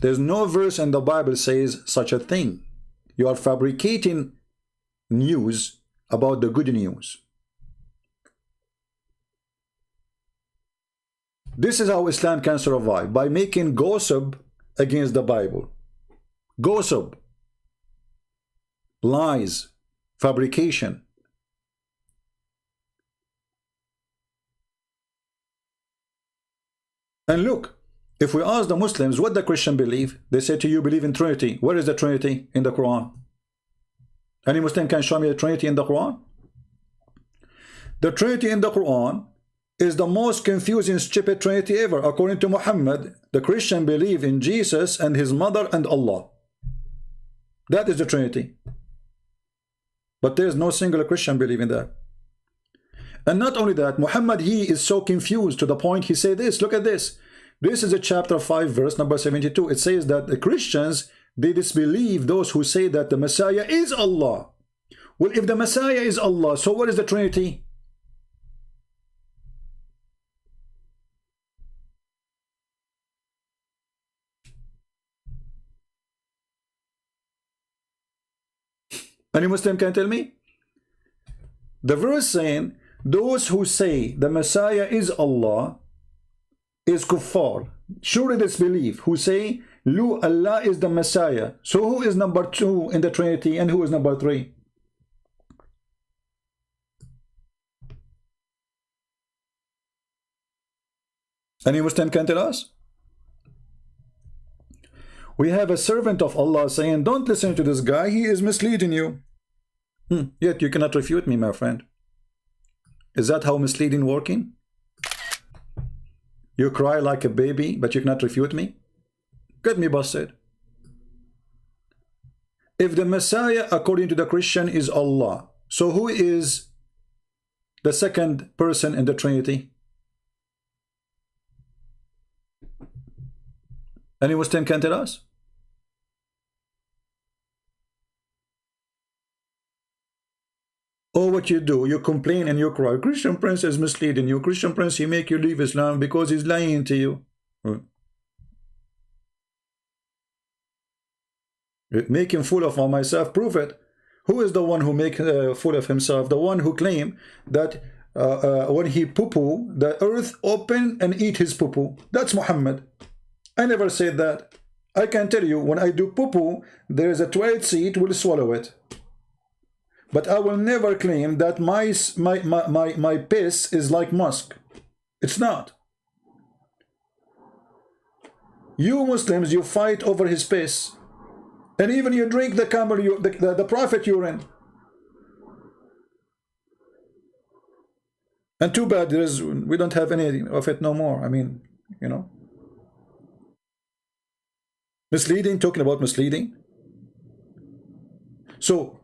There's no verse in the Bible says such a thing. You are fabricating news about the good news. This is how Islam can survive, by making gossip against the Bible. Gossip. Lies. Fabrication. And look, if we ask the Muslims what the Christian believe, they say to you, believe in Trinity. Where is the Trinity in the Quran? Any Muslim can show me the Trinity in the Quran? The Trinity in the Quran is the most confusing, stupid Trinity ever. According to Muhammad, the Christian believe in Jesus and his mother and Allah. That is the Trinity. But there is no single Christian believe in that. And not only that, Muhammad, he is so confused to the point he said this. Look at this. This is a chapter 5, verse number 72. It says that the Christians, they disbelieve those who say that the Messiah is Allah. Well, if the Messiah is Allah, so what is the Trinity? Any Muslim can tell me? The verse saying, those who say the Messiah is Allah is kuffar. Surely disbelief. Who say, Lu, Allah is the Messiah. So who is number 2 in the Trinity and who is number 3? Any Muslim can tell us? We have a servant of Allah saying, don't listen to this guy, he is misleading you. Yet you cannot refute me, my friend. Is that how misleading working? You cry like a baby, but you cannot refute me? Get me busted. If the Messiah, according to the Christian, is Allah, so who is the second person in the Trinity? Any Muslim can tell us? Or what you do, you complain and you cry, Christian Prince is misleading you. Christian Prince, he make you leave Islam because he's lying to you. Make him fool of myself, prove it. Who is the one who make fool of himself? The one who claim that when he poo-poo, the earth open and eat his poo-poo. That's Muhammad. I never said that. I can tell you, when I do poo-poo, there is a toilet seat will swallow it. But I will never claim that my piss is like musk. It's not. You Muslims, you fight over his piss. And even you drink the camel, the prophet urine. And too bad we don't have any of it no more. I mean, you know. Misleading, talking about misleading. So,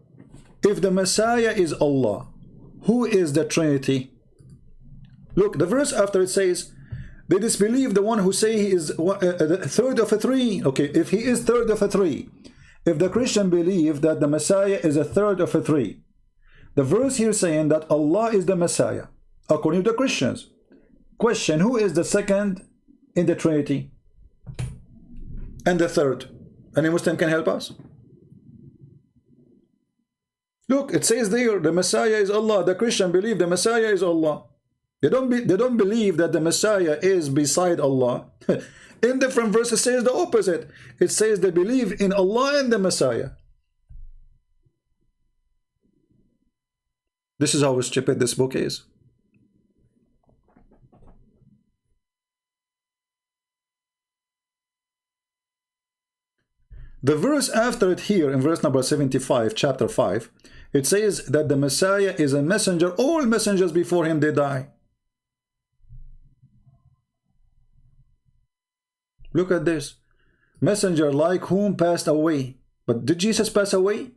if the Messiah is Allah, who is the Trinity? Look, the verse after it says, they disbelieve the one who say he is the third of a three. Okay, if he is third of a three, if the Christian believe that the Messiah is a third of a three, the verse here saying that Allah is the Messiah, according to the Christians. Question, who is the second in the Trinity? And the third? Any Muslim can help us? Look, it says there, the Messiah is Allah. The Christian believe the Messiah is Allah. They don't believe that the Messiah is beside Allah. In different verses, it says the opposite. It says they believe in Allah and the Messiah. This is how stupid this book is. The verse after it here, in verse number 75, chapter 5, it says that the Messiah is a messenger. All messengers before him, they die. Look at this. Messenger like whom passed away. But did Jesus pass away?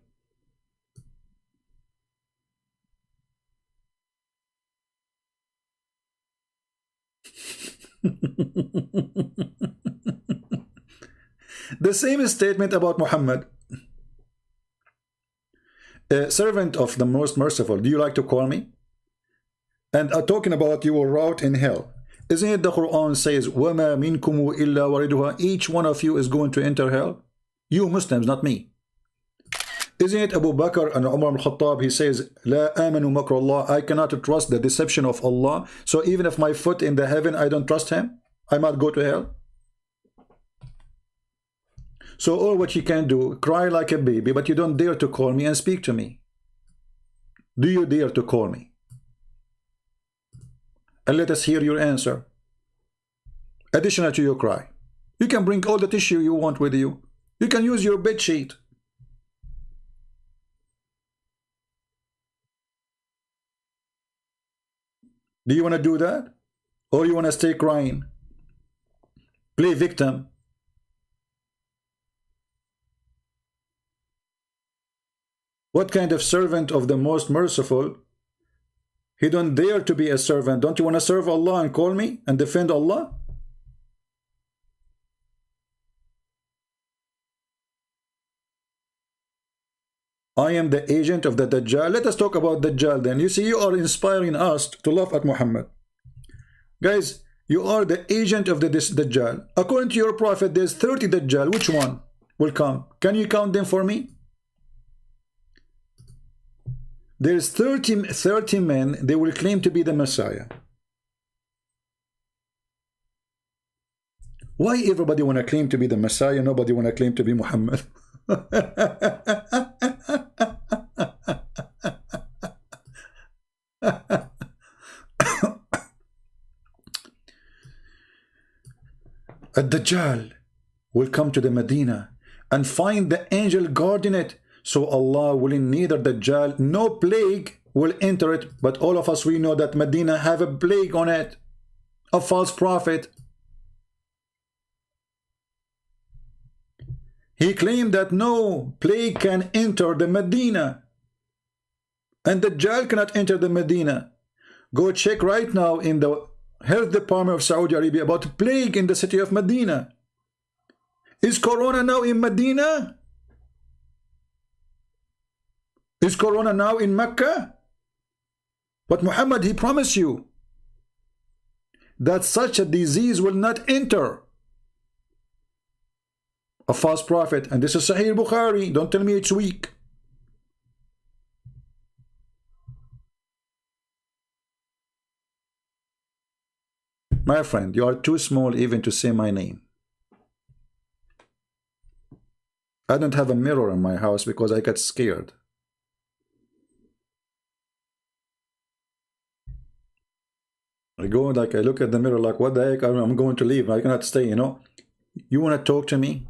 The same statement about Muhammad. A servant of the most merciful. Do you like to call me? And talking about your route in hell. Isn't it the Quran says, وَمَا مِنْكُمُ إِلَّا وَرِدُهَا? Each one of you is going to enter hell. You Muslims, not me. Isn't it Abu Bakr and Umar al-Khattab? He says, لَا آمَنُوا مَكْرَ اللَّهِ. I cannot trust the deception of Allah. So even if my foot in the heaven, I don't trust him, I might go to hell. So all what you can do, cry like a baby, but you don't dare to call me and speak to me. Do you dare to call me? And let us hear your answer. Additional to your cry. You can bring all the tissue you want with you. You can use your bed sheet. Do you want to do that? Or you want to stay crying? Play victim. What kind of servant of the most merciful? He don't dare to be a servant. Don't you want to serve Allah and call me and defend Allah? I am the agent of the Dajjal. Let us talk about Dajjal then. You see, you are inspiring us to laugh at Muhammad. Guys, you are the agent of the Dajjal. According to your prophet, there's 30 Dajjal. Which one will come? Can you count them for me? There's 30 men, they will claim to be the Messiah. Why everybody want to claim to be the Messiah? Nobody want to claim to be Muhammad. a Dajjal will come to the Medina and find the angel guarding it. So Allah willing, neither Dajjal, no plague will enter it. But all of us, we know that Medina have a plague on it, a false prophet. He claimed that no plague can enter the Medina, and Dajjal cannot enter the Medina. Go check right now in the health department of Saudi Arabia about plague in the city of Medina. Is Corona now in Medina? Is Corona now in Mecca? But Muhammad, he promised you that such a disease will not enter. A false prophet, and this is Sahih Bukhari. Don't tell me it's weak. My friend, you are too small even to say my name. I don't have a mirror in my house because I get scared. I go like, I look at the mirror like, what the heck, I'm going to leave. I cannot stay, you know. You want to talk to me?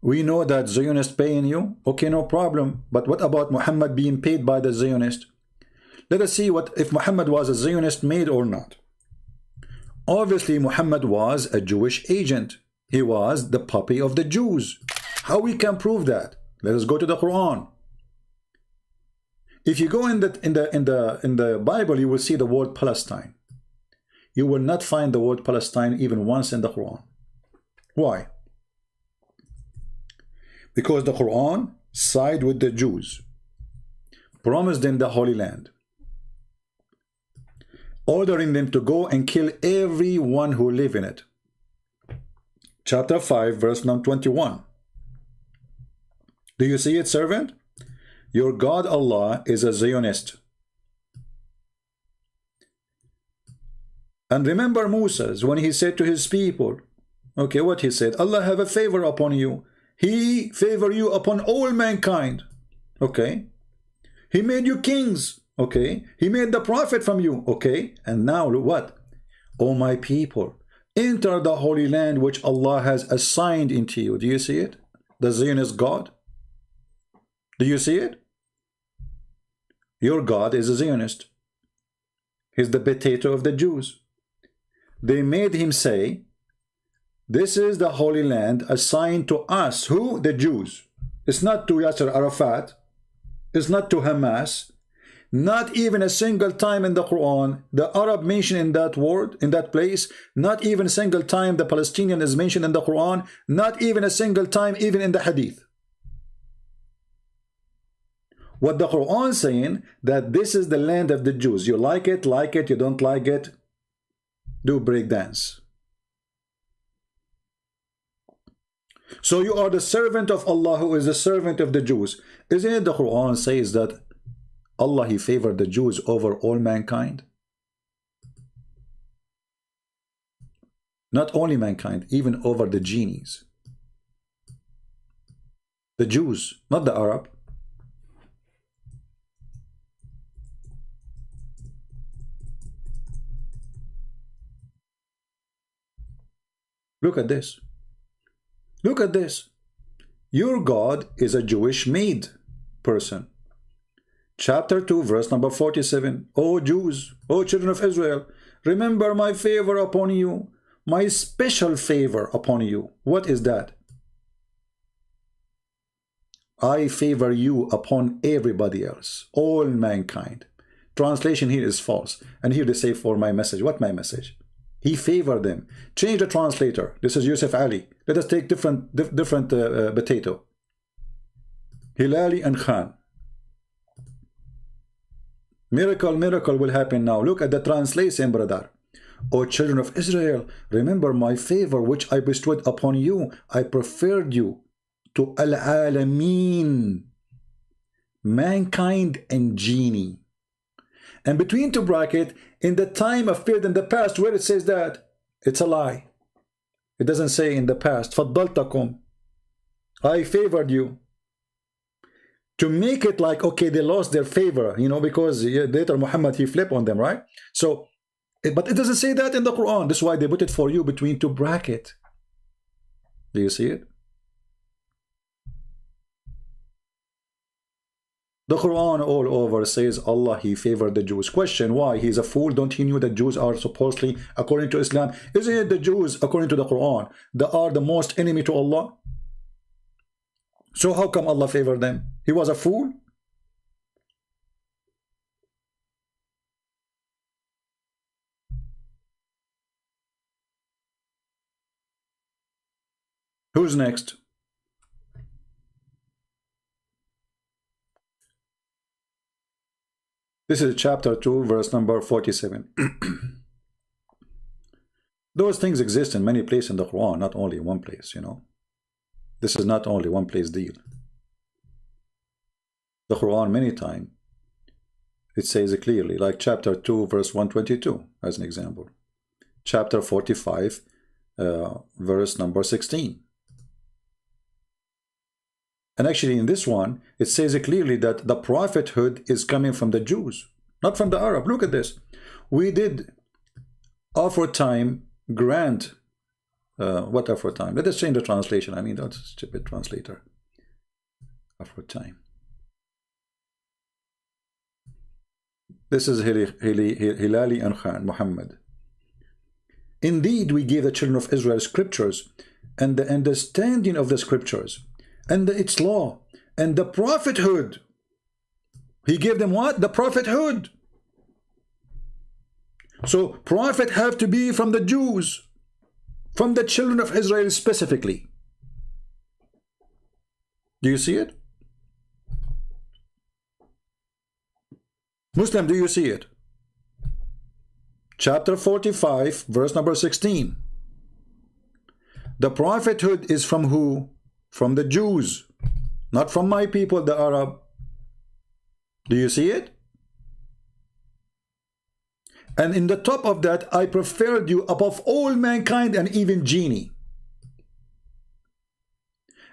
We know that Zionist paying you. Okay, no problem. But what about Muhammad being paid by the Zionist? Let us see what if Muhammad was a Zionist made or not. Obviously, Muhammad was a Jewish agent. He was the puppy of the Jews. How we can prove that? Let us go to the Quran. If you go in the Bible, you will see the word Palestine. You will not find the word Palestine even once in the Quran. Why? Because the Quran side with the Jews, promised them the Holy Land, ordering them to go and kill everyone who live in it. Chapter 5, verse number 21. Do you see it, servant? Your God Allah is a Zionist. And remember Moses when he said to his people, okay, what he said, Allah have a favor upon you. He favor you upon all mankind. Okay. He made you kings. Okay. He made the prophet from you. Okay. And now what? O my people, enter the Holy Land which Allah has assigned into you. Do you see it? The Zionist God. Do you see it? Your God is a Zionist. He's the potato of the Jews. They made him say, this is the Holy Land assigned to us. Who? The Jews. It's not to Yasser Arafat. It's not to Hamas. Not even a single time in the Quran, the Arab mentioned in that word, in that place. Not even a single time the Palestinian is mentioned in the Quran. Not even a single time even in the Hadith. What the Quran is saying, that this is the land of the Jews. You like it, you don't like it, do break dance. So you are the servant of Allah who is the servant of the Jews. Isn't it the Quran says that Allah, he favored the Jews over all mankind? Not only mankind, even over the genies. The Jews, not the Arab. Look at this. Look at this. Your God is a Jewish made person. Chapter 2, verse number 47. O Jews, O children of Israel, remember my favor upon you, my special favor upon you. What is that? I favor you upon everybody else, all mankind. Translation here is false. And here they say for my message. What my message? He favored them. Change the translator. This is Yusuf Ali. Let us take different potato. Hilali and Khan. Miracle will happen now. Look at the translation, brother. O children of Israel, remember my favor which I bestowed upon you. I preferred you to al-alameen, mankind and genie. And between two brackets, in the time of period in the past where it says that, it's a lie. It doesn't say in the past. فَضَّلْتَكُمْ, I favored you. To make it like, okay, they lost their favor, you know, because later Muhammad, he flipped on them, right? So But it doesn't say that in the Quran. That's why they put it for you between two brackets. Do you see it? The Quran all over says Allah, He favored the Jews. Question, why? He's a fool. Don't he knew that Jews are supposedly, according to Islam, isn't it the Jews, according to the Quran, that are the most enemy to Allah? So how come Allah favored them? He was a fool? Who's next? This is chapter 2, verse number 47. Those things exist in many places in the Quran, not only in one place, you know. This is not only one place deal. The Quran many times, it says it clearly, like chapter 2, verse 122, as an example. Chapter 45, verse number 16. And actually in this one, it says it clearly that the prophethood is coming from the Jews, not from the Arab. Look at this. We did aforetime grant, what aforetime? Let us change the translation. I mean, that's a stupid translator. Aforetime. This is Hilali and Khan, Muhammad. Indeed, we gave the children of Israel scriptures and the understanding of the scriptures and its law and the prophethood. He gave them what? The prophethood. So prophet have to be from the Jews, from the children of Israel specifically. Do you see it? Muslim, do you see it? Chapter 45, verse number 16. The prophethood is from who? From the Jews, not from my people, the Arab. Do you see it? And in the top of that, I preferred you above all mankind and even genie.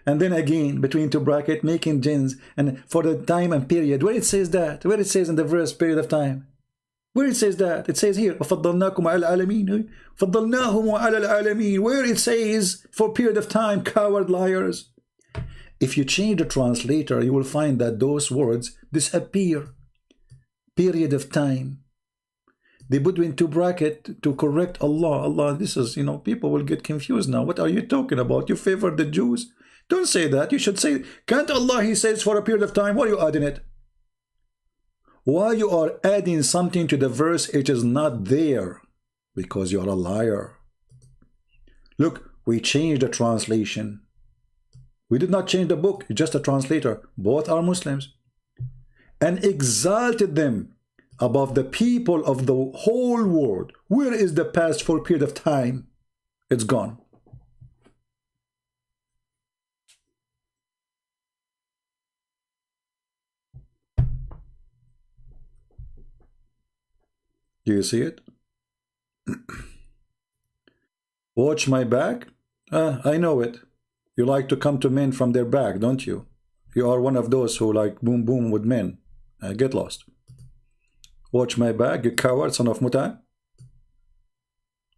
And then again, between two brackets, making jinns, and for the time and period. Where it says that? Where it says in the verse, period of time? Where it says that? It says here, وَفَضَّلْنَاكُمْ عَلَى الْعَالَمِينَ. فَضَّلْنَاهُمْ عَلَى الْعَالَمِينَ. Where it says, for period of time, coward liars. If you change the translator, you will find that those words disappear. Period of time. They put in two brackets to correct Allah. Allah, this is, you know, people will get confused now. What are you talking about? You favor the Jews? Don't say that. You should say, can't Allah, He says, for a period of time. Why are you adding it? Why you are adding something to the verse it is not there? Because you are a liar. Look, we changed the translation. We did not change the book, just a translator. Both are Muslims. And exalted them above the people of the whole world. Where is the past for a period of time? It's gone. Do you see it? Watch my back? I know it. You like to come to men from their back, don't you? You are one of those who like boom boom with men. Get lost. Watch my back, you coward, son of Muta.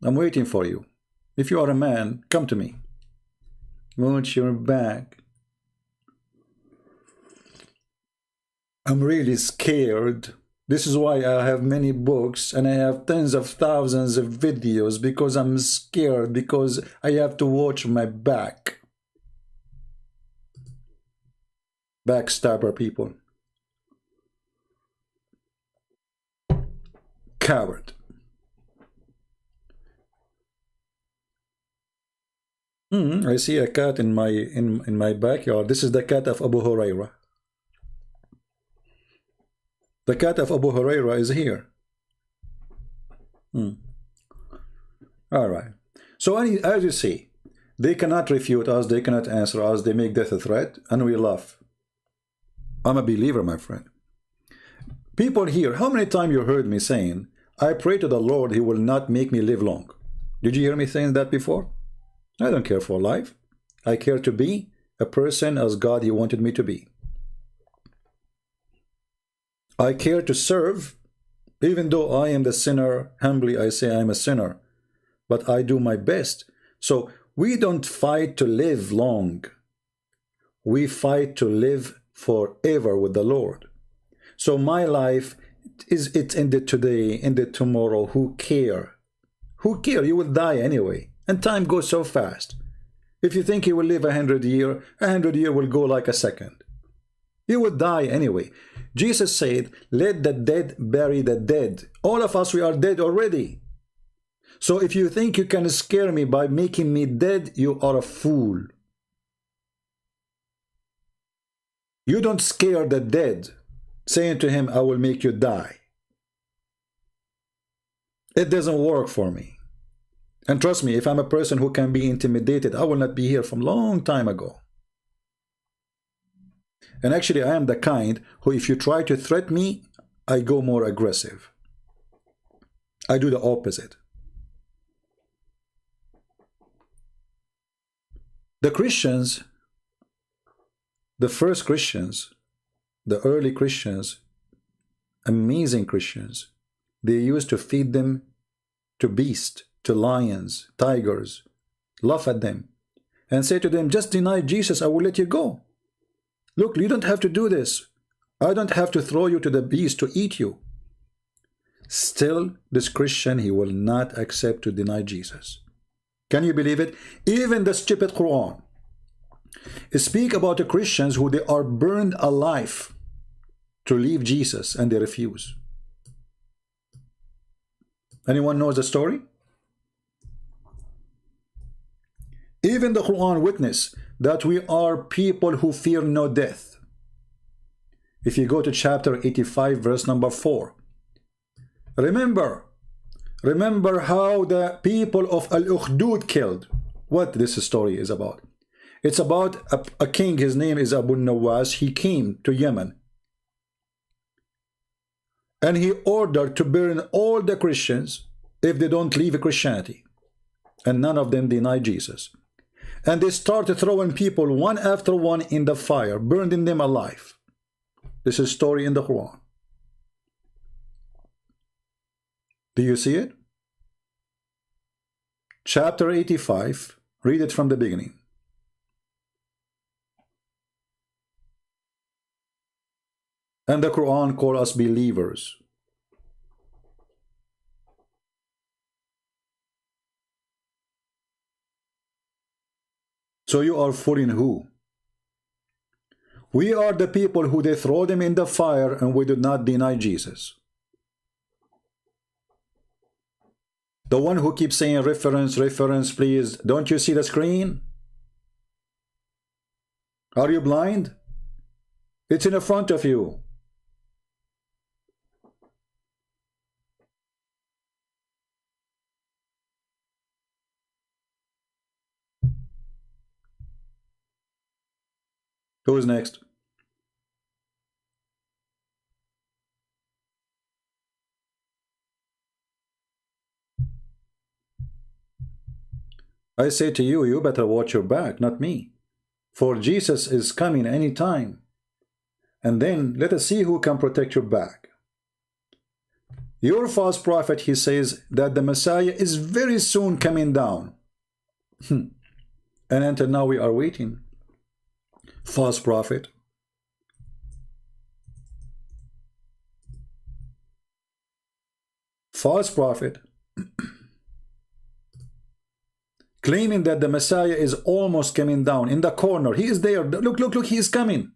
I'm waiting for you. If you are a man, come to me. Watch your back. I'm really scared. This is why I have many books and I have tens of thousands of videos, because I'm scared, because I have to watch my back. Backstabber people. Coward. I see a cat in my backyard. This is the cat of Abu Huraira. The cat of Abu Huraira is here. All right. So as you see, they cannot refute us, they cannot answer us, they make death a threat, and we laugh. I'm a believer, my friend. People here, how many times you heard me saying, I pray to the Lord, He will not make me live long. Did you hear me saying that before? I don't care for life. I care to be a person as God He wanted me to be. I care to serve Even though I am the sinner, humbly I say I'm a sinner, but I do my best. So we don't fight to live long. We fight to live forever with the Lord. So my life it's ended today, ended tomorrow. Who care? Who care? You will die anyway. And time goes so fast. If you think you will live 100 years, 100 years will go like a second. You will die anyway. Jesus said, let the dead bury the dead. All of us, we are dead already. So if you think you can scare me by making me dead, you are a fool. You don't scare the dead, saying to him, I will make you die. It doesn't work for me. And trust me, if I'm a person who can be intimidated, I will not be here from a long time ago. And actually, I am the kind who, if you try to threaten me, I go more aggressive. I do the opposite. The Christians, the first Christians, the early Christians, amazing Christians, they used to feed them to beasts, to lions, tigers, laugh at them, and say to them, just deny Jesus, I will let you go. Look, you don't have to do this. I don't have to throw you to the beast to eat you. Still, this Christian, he will not accept to deny Jesus. Can you believe it? Even the stupid Quran speak about the Christians who they are burned alive to leave Jesus, and they refuse. Anyone knows the story? Even the Quran witness that we are people who fear no death. If you go to chapter 85, verse number 4. Remember how the people of Al-Ukhdud killed. What this story is about. It's about a king, his name is Abu Nawas. He came to Yemen. And he ordered to burn all the Christians if they don't leave Christianity. And none of them denied Jesus. And they started throwing people one after one in the fire, burning them alive. This is a story in the Quran. Do you see it? Chapter 85, read it from the beginning. And the Quran calls us believers. So you are fooling who? We are the people who they throw them in the fire, and we do not deny Jesus. The one who keeps saying reference, reference, please. Don't you see the screen? Are you blind? It's in the front of you. Who is next? I say to you, you better watch your back, not me. For Jesus is coming any time. And then let us see who can protect your back. Your false prophet, he says that the Messiah is very soon coming down. And until now we are waiting. False prophet. False prophet. Claiming that the Messiah is almost coming down in the corner. He is there. Look, look, look, he is coming.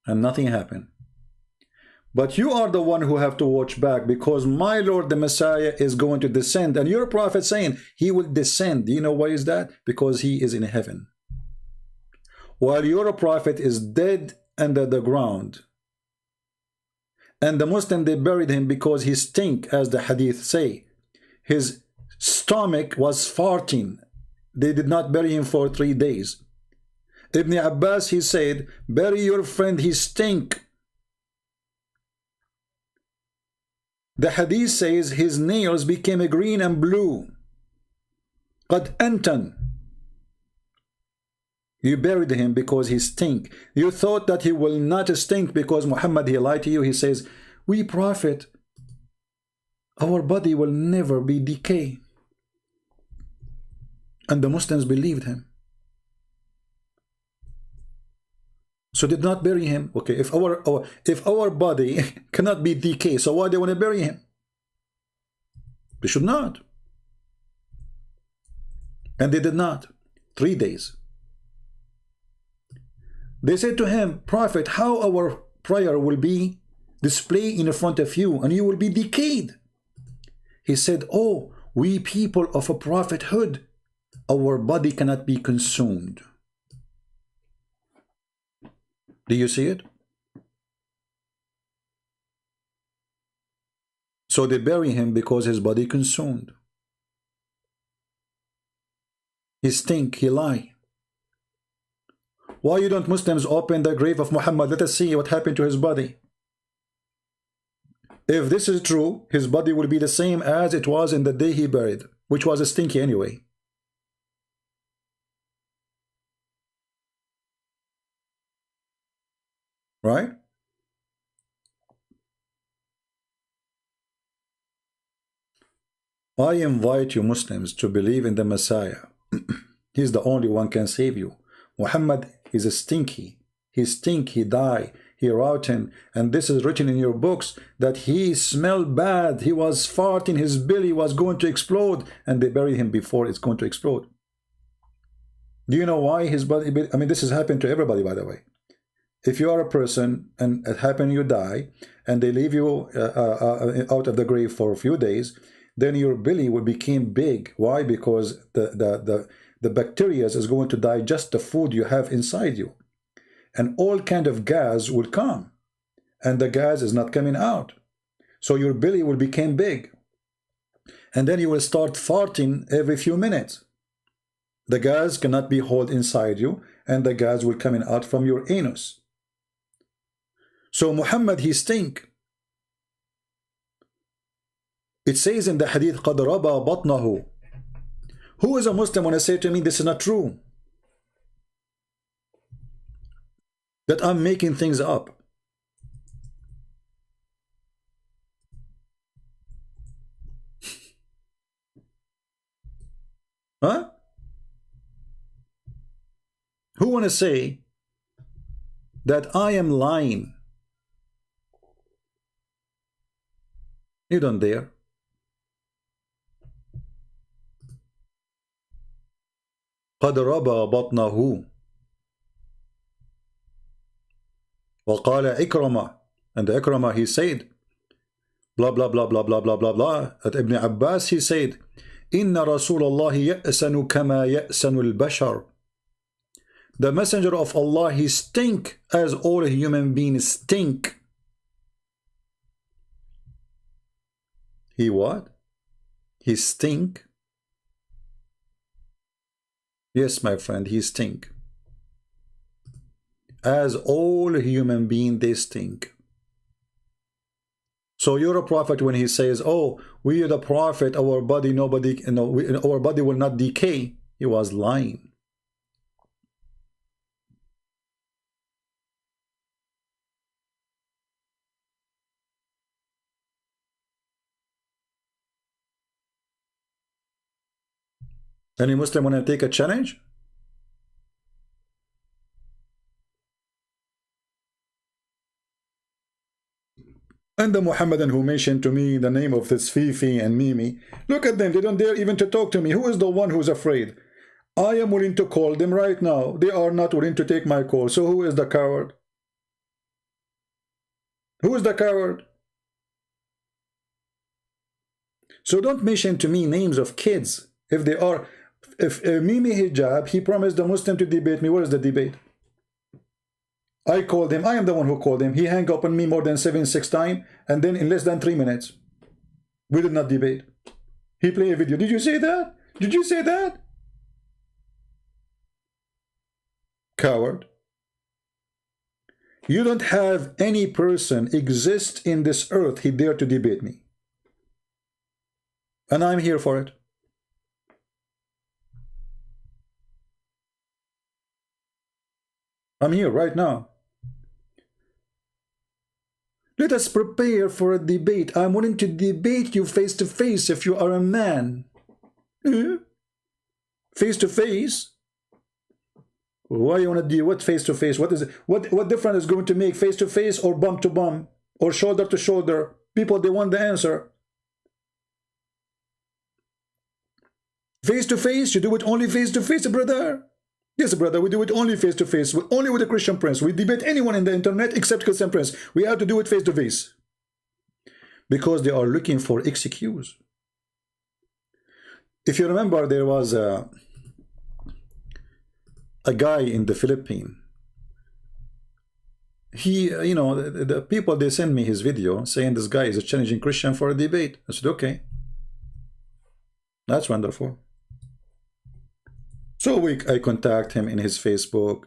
And nothing happened. But you are the one who have to watch back, because my Lord the Messiah is going to descend. And your prophet saying he will descend. Do you know why is that? Because he is in heaven. While your prophet is dead under the ground. And the Muslim, they buried him because he stink, as the hadith say. His stomach was farting. They did not bury him for 3 days. Ibn Abbas, he said, bury your friend, he stink. The hadith says his nails became green and blue. قد أنتن. You buried him because he stink. You thought that he will not stink because Muhammad, he lied to you. He says, we prophet, our body will never be decay. And the Muslims believed him. So did not bury him. Okay, if our body cannot be decay, so why they want to bury him? They should not. And they did not. 3 days. They said to him, Prophet, how our prayer will be displayed in front of you and you will be decayed? He said, oh, we people of a prophethood, our body cannot be consumed. Do you see it? So they bury him because his body consumed. He stink, he lie. Why you don't Muslims open the grave of Muhammad? Let us see what happened to his body. If this is true, his body will be the same as it was in the day he buried, which was a stinky anyway. Right? I invite you Muslims to believe in the Messiah. He's the only one can save you. Muhammad is a stinky. He stink, he die, he rotten. And this is written in your books that he smelled bad. He was farting, his belly was going to explode. And they buried him before it's going to explode. Do you know why his body? I mean, this has happened to everybody, by the way. If you are a person and it happened, you die, and they leave you out of the grave for a few days, then your belly will become big. Why? Because the bacteria is going to digest the food you have inside you. And all kind of gas will come. And the gas is not coming out. So your belly will become big. And then you will start farting every few minutes. The gas cannot be held inside you, and the gas will coming out from your anus. So Muhammad, he stink. It says in the hadith, قَدْ رَبَى بَطْنَهُ. Who is a Muslim when I say to me, this is not true? That I'm making things up. Huh? Who want to say that I am lying? You don't dare. قَدْ رَبَى بَطْنَهُ وَقَالَ إِكْرَمَةً. And Ikramah, he said, blah, blah, blah, blah, blah, blah, blah, blah. At Ibn Abbas, he said, إِنَّ رَسُولَ اللَّهِ يَأْسَنُ كَمَا يَأْسَنُ الْبَشَرُ. The messenger of Allah, he stink as all human beings stink. He what? He stink? Yes, my friend, he stink. As all human beings, they stink. So you're a prophet when he says, oh, we are the prophet, our body, nobody, our body will not decay. He was lying. Any Muslim want to take a challenge? And the Muhammadan who mentioned to me the name of this Fifi and Mimi, look at them, they don't dare even to talk to me. Who is the one who's afraid? I am willing to call them right now. They are not willing to take my call. So who is the coward? Who is the coward? So don't mention to me names of kids. If they are, if Mimi Hijab, he promised the Muslim to debate me. Where is the debate? I called him. I am the one who called him. He hung up on me more than 6 times, and then in less than 3 minutes, we did not debate. He played a video. Did you say that? Did you say that? Coward. You don't have any person exist in this earth he dare to debate me. And I'm here for it. I'm here right now. Let us prepare for a debate. I'm willing to debate you face to face if you are a man. Face to face? Why you want to do what face to face? What is it? What difference is going to make face to face or bump to bump or shoulder to shoulder? People, they want the answer. Face to face, you do it only face to face, brother. Yes, brother, we do it only face to face, only with a Christian prince. We debate anyone in the internet except Christian prince. We have to do it face to face because they are looking for excuse. If you remember, there was a guy in the Philippines. He, you know, the people, they send me his video saying this guy is a challenging Christian for a debate. I said, okay, that's wonderful. So I contact him in his Facebook.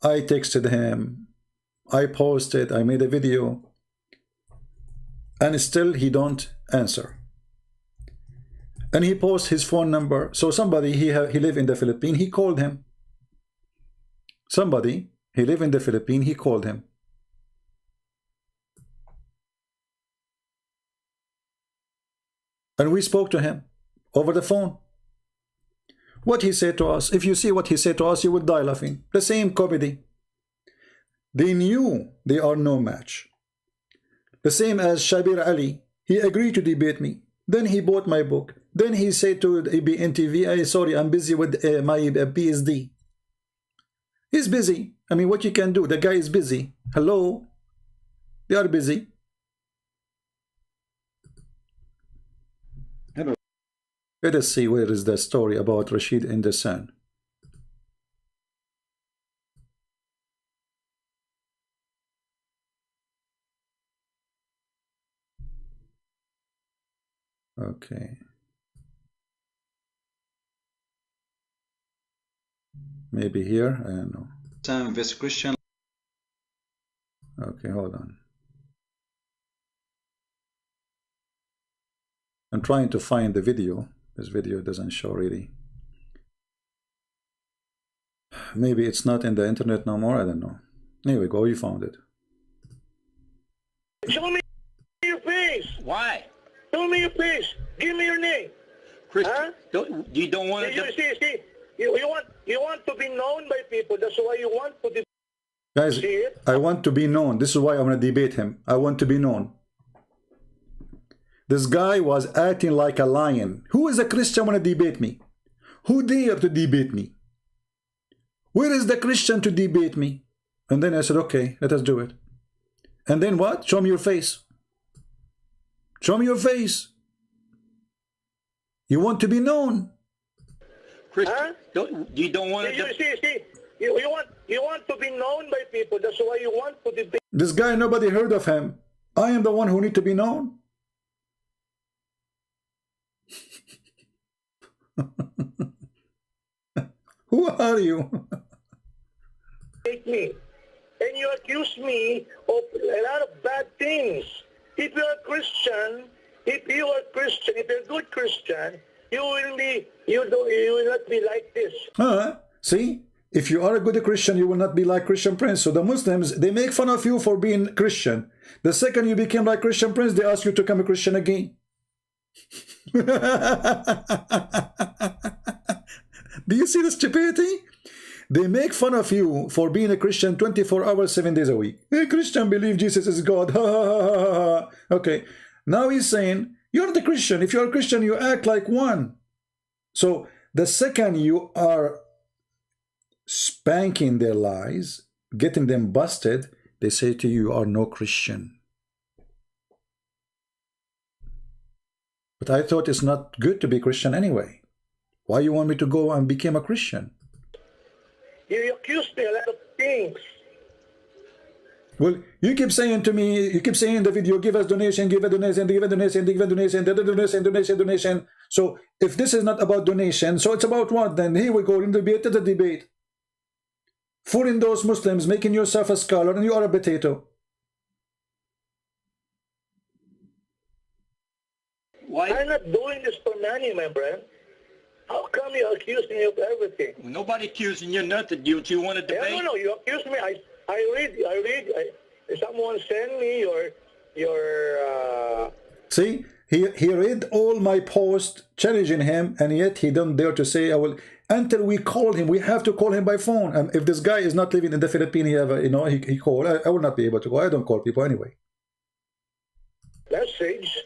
I texted him. I posted. I made a video. And still he don't answer. And he posts his phone number. So somebody, he live in the Philippines, he called him. Somebody, he live in the Philippines, he called him. And we spoke to him over the phone. What he said to us, if you see what he said to us, you would die laughing. The same comedy. They knew they are no match. The same as Shabir Ali. He agreed to debate me. Then he bought my book. Then he said to ABN TV, sorry, I'm busy with my PSD. He's busy. I mean, what you can do? The guy is busy. Hello? They are busy. Hello. Let us see where is the story about Rashid in the Sun. Okay. Maybe here, I don't know. Sam vs. Christian. Okay, hold on. I'm trying to find the video. This video doesn't show really. Maybe it's not in the internet no more, I don't know. Anyway, go, you found it. Show me your face. Why? Show me your face. Give me your name. Christian, Huh? you don't want You to... see, you want to be known by people. That's why you want to be. Guys, See it? I want to be known. This is why I'm going to debate him. I want to be known. This guy was acting like a lion. Who is a Christian want to debate me? Who dare to debate me? Where is the Christian to debate me? And then I said, okay, let us do it. And then what? Show me your face. Show me your face. You want to be known. Christian, Huh? you don't want to... You want to be known by people. That's why you want to be. This guy, nobody heard of him. I am the one who need to be known. Who are you? Take me, and you accuse me of a lot of bad things. If you're a Christian, if you're a good Christian, you will not be like this. See, if you are a good Christian, you will not be like Christian Prince. So the Muslims, they make fun of you for being Christian. The second you became like Christian Prince, they ask you to become a Christian again. Do you see the stupidity? They make fun of you for being a Christian 24 hours, 7 days a week. A Christian believe Jesus is God. Okay. Now he's saying, you're not a Christian. If you're a Christian, you act like one. So the second you are spanking their lies, getting them busted, they say to you, you are no Christian. But I thought it's not good to be Christian anyway. Why you want me to go and become a Christian? You accuse me a lot of things. Well, you keep saying to me, you keep saying in the video, give us donation, give a donation, give a donation, give a donation, donation. So if this is not about donation, so it's about what then? Here we go in the debate, the debate. Fooling those Muslims, making yourself a scholar, and you are a potato. Why? I'm not doing this for money, my friend. How come you accuse me of everything? Nobody accusing you nothing. You want to Yeah, debate? no, you accuse me. I read. Someone send me your. See, he read all my posts challenging him, and yet he don't dare to say I will. Until we call him, we have to call him by phone. And if this guy is not living in the Philippines, he call. I will not be able to go. I don't call people anyway. Message.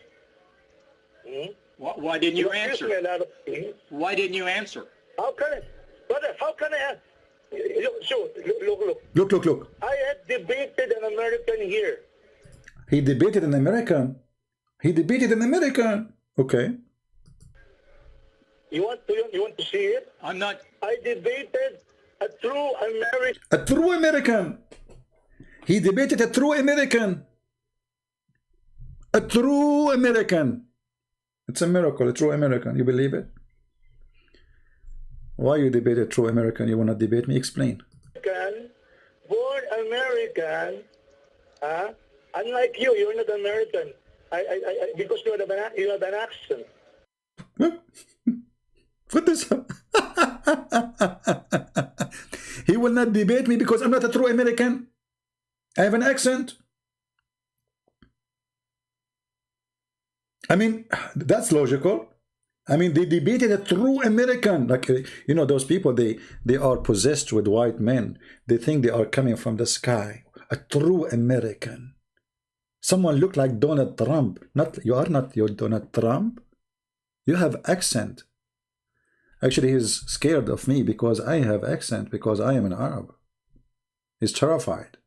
Why didn't you accuse answer? me a lot of things. Why didn't you answer? How can I, brother? How can I? So Look. I had debated an American here. He debated an American. Okay. You want to see it? I'm not. I debated a true American. A true American. He debated a true American. A true American. It's a miracle, a true American. You believe it? Why you debate a true American? You want to debate me? Explain. Born American. Unlike you, you're not American. Because you have an accent. What is He will not debate me because I'm not a true American. I have an accent. I mean, that's logical. I mean, they debated a true American. Like, those people, they are possessed with white men. They think they are coming from the sky. A true American. Someone look like Donald Trump. You are not your Donald Trump. You have accent. Actually, he's scared of me because I have accent, because I am an Arab. He's terrified.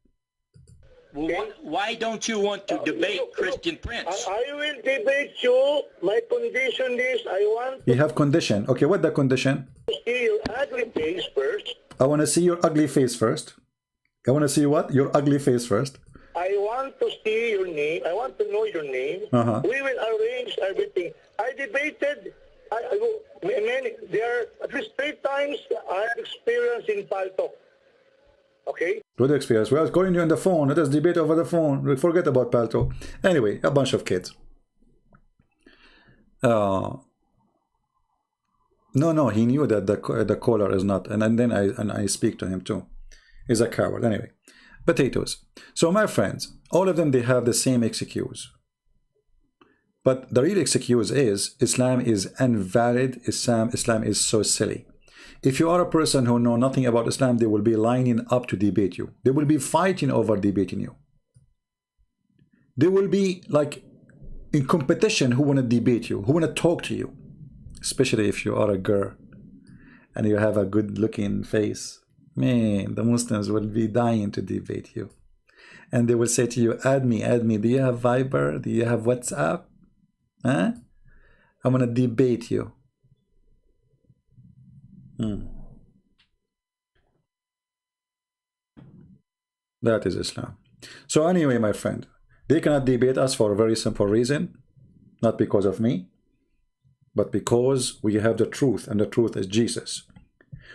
Well, why don't you want to debate Christian Prince? I will debate you. My condition is I want You have condition. Okay, what the condition? to see your ugly face first. I want to see your ugly face first. I want to see what? Your ugly face first. I want to see your name. I want to know your name. We will arrange everything. I debated. There are at least 3 times I have experience in Paltalk. Okay? Good experience. Well, calling you on the phone. Let us debate over the phone. We forget about Paltalk. Anyway, a bunch of kids. No, he knew that the caller is not. And then I speak to him too. He's a coward. Anyway, potatoes. So my friends, all of them, they have the same excuse. But the real excuse is Islam is invalid. Islam is so silly. If you are a person who know nothing about Islam, they will be lining up to debate you. They will be fighting over debating you. They will be like in competition who want to debate you, who want to talk to you. Especially if you are a girl and you have a good looking face. Man, the Muslims will be dying to debate you. And they will say to you, add me. Do you have Viber? Do you have WhatsApp? Huh? I'm going to debate you. That is Islam. So anyway, my friend, they cannot debate us for a very simple reason. Not because of me, but because we have the truth, and the truth is Jesus.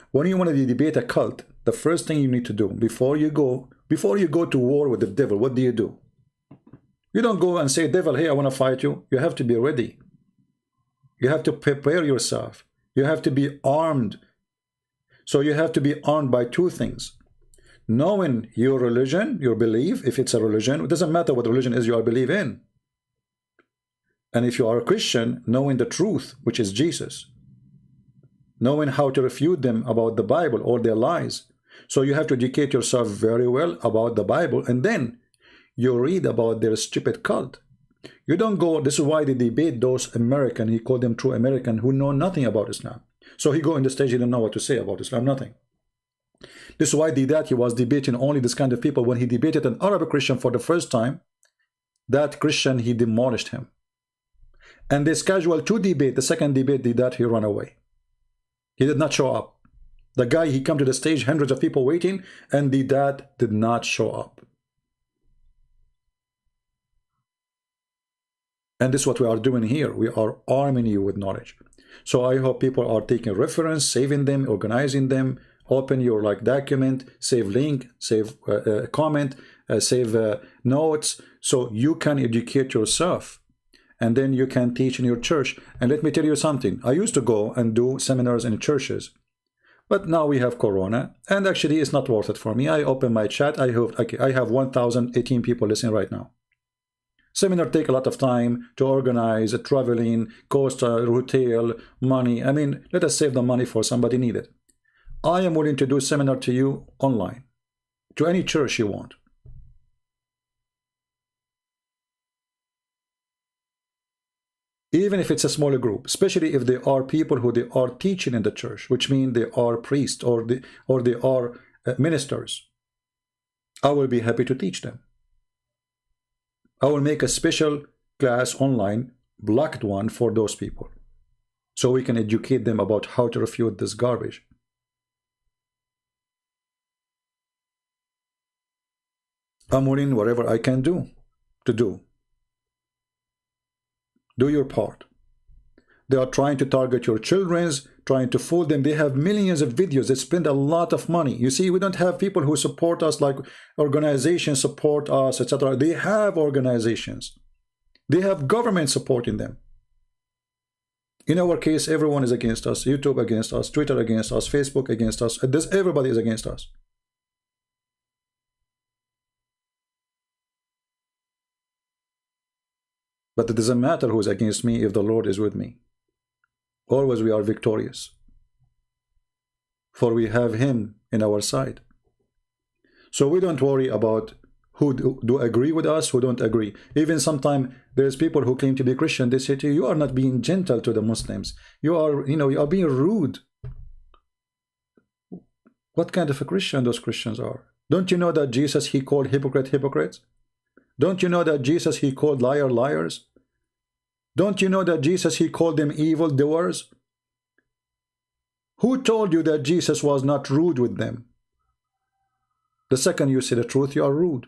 When you want to debate a cult, the first thing you need to do before you go to war with the devil, what do? You don't go and say, devil, hey, I want to fight you. You have to be ready. You have to prepare yourself. You have to be armed. So you have to be armed by 2 things. Knowing your religion, your belief, if it's a religion, it doesn't matter what religion is you are believe in. And if you are a Christian, knowing the truth, which is Jesus. Knowing how to refute them about the Bible, all their lies. So you have to educate yourself very well about the Bible, and then you read about their stupid cult. You don't go, this is why they debate those American, he called them true American, who know nothing about Islam. So he go on the stage, he didn't know what to say about Islam, nothing. This is why he was debating only this kind of people. When he debated an Arab Christian for the first time, that Christian, he demolished him. And they scheduled 2 debates. The second debate, he ran away. He did not show up. The guy, he come to the stage, hundreds of people waiting, and did not show up. And this is what we are doing here. We are arming you with knowledge. So I hope people are taking reference, saving them, organizing them. Open your document, save link, save comment, save notes, so you can educate yourself. and then you can teach in your church. And let me tell you something. I used to go and do seminars in churches, but now we have Corona, and actually it's not worth it for me. I open my chat. I have 1,018 people listening right now. Seminar take a lot of time to organize, traveling, cost, hotel, money. I mean, let us save the money for somebody needed. I am willing to do a seminar to you online, to any church you want. Even if it's a smaller group, especially if they are people who they are teaching in the church, which means they are priests or they are ministers. I will be happy to teach them. I will make a special class online, blocked one for those people, so we can educate them about how to refute this garbage. I'm willing whatever I can do to do. Do your part. They are trying to target your children, trying to fool them. They have millions of videos. They spend a lot of money. You see, we don't have people who support us, like organizations support us, etc. They have organizations. They have government supporting them. In our case, everyone is against us. YouTube against us, Twitter against us, Facebook against us. Everybody is against us. But it doesn't matter who is against me if the Lord is with me. Always we are victorious, for we have Him in our side. So we don't worry about who do agree with us, who don't agree. Even sometimes there's people who claim to be Christian. They say to you, you are not being gentle to the Muslims. You are, you are being rude. What kind of a Christian those Christians are? Don't you know that Jesus, He called hypocrites? Don't you know that Jesus, He called liars? Don't you know that Jesus, He called them evildoers? Who told you that Jesus was not rude with them? The second you say the truth, you are rude.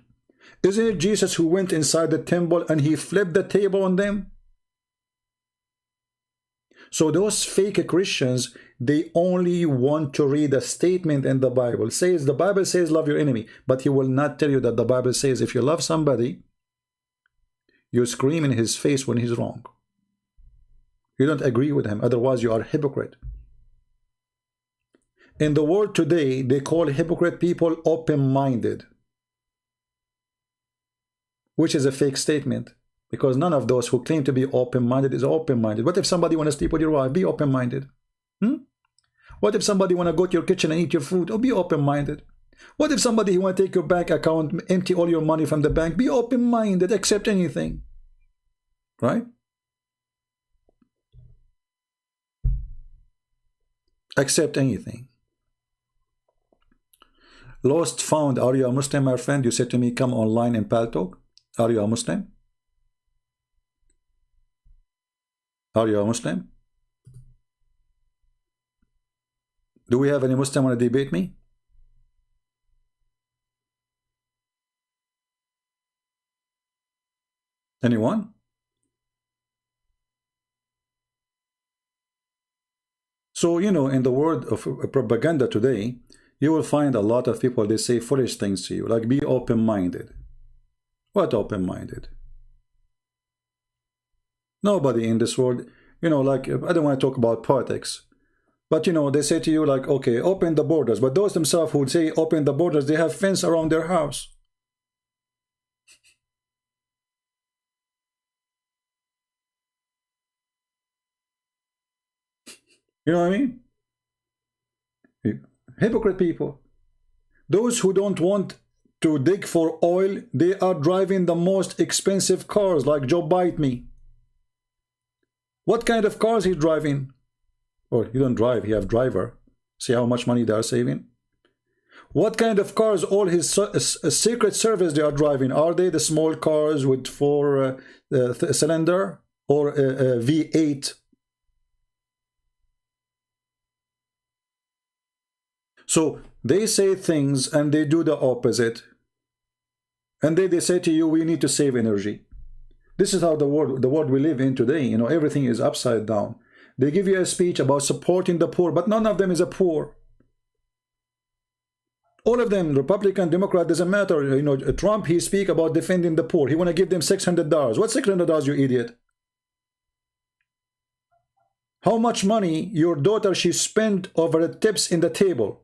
Isn't it Jesus who went inside the temple and He flipped the table on them? So those fake Christians, they only want to read a statement in the Bible. The Bible says love your enemy, but He will not tell you that the Bible says if you love somebody, you scream in his face when he's wrong. You don't agree with him, otherwise you are a hypocrite. In the world today, they call hypocrite people open-minded, which is a fake statement, because none of those who claim to be open-minded is open-minded. What if somebody want to sleep with your wife? Be open-minded. What if somebody want to go to your kitchen and eat your food? Oh, be open-minded. What if somebody want to take your bank account, empty all your money from the bank? Be open-minded, accept anything. Right? Accept anything. Lost found. Are you a Muslim, my friend? You said to me, come online in Paltalk. Are you a Muslim? Are you a Muslim? Do we have any Muslim want to debate me? Anyone? So, you know, in the world of propaganda today, you will find a lot of people, they say foolish things to you, like be open-minded. What open-minded? Nobody in this world, you know, like, I don't want to talk about politics, but, you know, they say to you, like, okay, open the borders. But those themselves who would say open the borders, they have fence around their house. You know what I mean? Hypocrite people. Those who don't want to dig for oil, they are driving the most expensive cars, like Joe Bite Me. What kind of cars he's driving? Or he don't drive, he have driver. See how much money they are saving? What kind of cars all his Secret Service they are driving? Are they the small cars with 4 cylinder or V8? So they say things and they do the opposite. And they say to you, we need to save energy. This is how the world we live in today. You know, everything is upside down. They give you a speech about supporting the poor, but none of them is a poor. All of them, Republican, Democrat, doesn't matter. You know, Trump, he speak about defending the poor. He want to give them $600. What's $600, you idiot? How much money your daughter she spent over the tips in the table?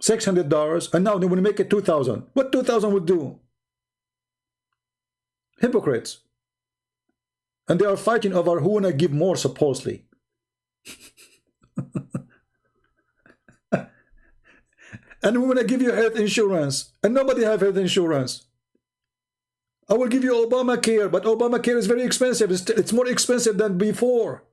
$600, and now they want to make it 2,000. What 2,000 would do? Hypocrites. And they are fighting over who wanna give more, supposedly. And we wanna give you health insurance, and nobody have health insurance. I will give you Obamacare, but Obamacare is very expensive. It's more expensive than before.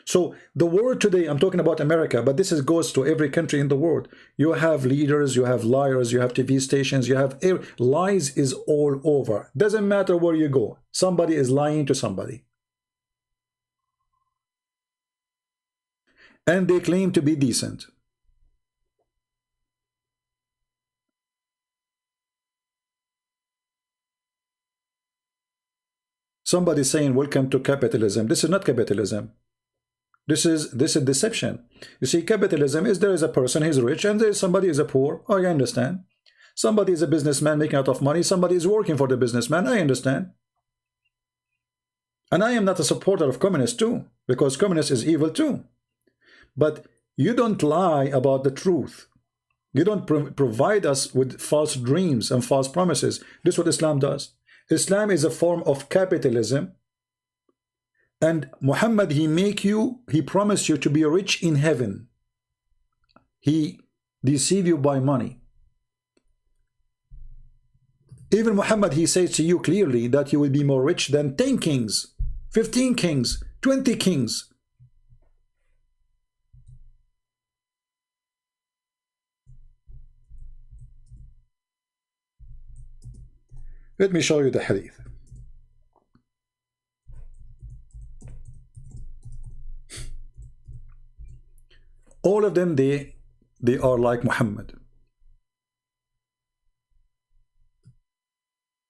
So the world today, I'm talking about America, but this goes to every country in the world. You have leaders, you have liars, you have TV stations, you have lies is all over. Doesn't matter where you go. Somebody is lying to somebody. And they claim to be decent. Somebody saying, welcome to capitalism. This is not capitalism. This is deception. You see, capitalism is there is a person, he's rich, and there is somebody is a poor. I understand. Somebody is a businessman making out of money. Somebody is working for the businessman. I understand. And I am not a supporter of communists too, because communist is evil too. But you don't lie about the truth. You don't provide us with false dreams and false promises. This is what Islam does. Islam is a form of capitalism. And Muhammad, he promised you to be rich in heaven. He deceived you by money. Even Muhammad, he says to you clearly that you will be more rich than 10 kings, 15 kings, 20 kings. Let me show you the hadith. All of them, they are like Muhammad.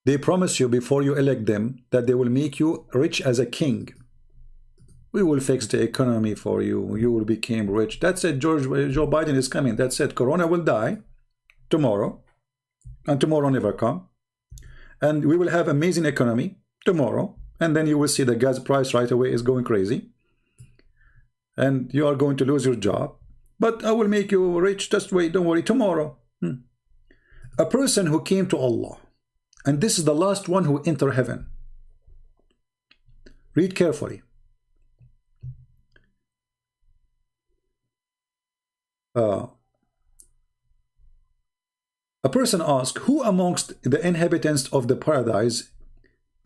They promise you before you elect them that they will make you rich as a king. We will fix the economy for you. You will become rich. That's it. Joe Biden is coming. That's it. Corona will die tomorrow. And tomorrow never come. And we will have amazing economy tomorrow. And then you will see the gas price right away is going crazy. And you are going to lose your job. But I will make you rich. Just wait. Don't worry. Tomorrow. A person who came to Allah. And this is the last one who enter heaven. Read carefully. A person asked, who amongst the inhabitants of the paradise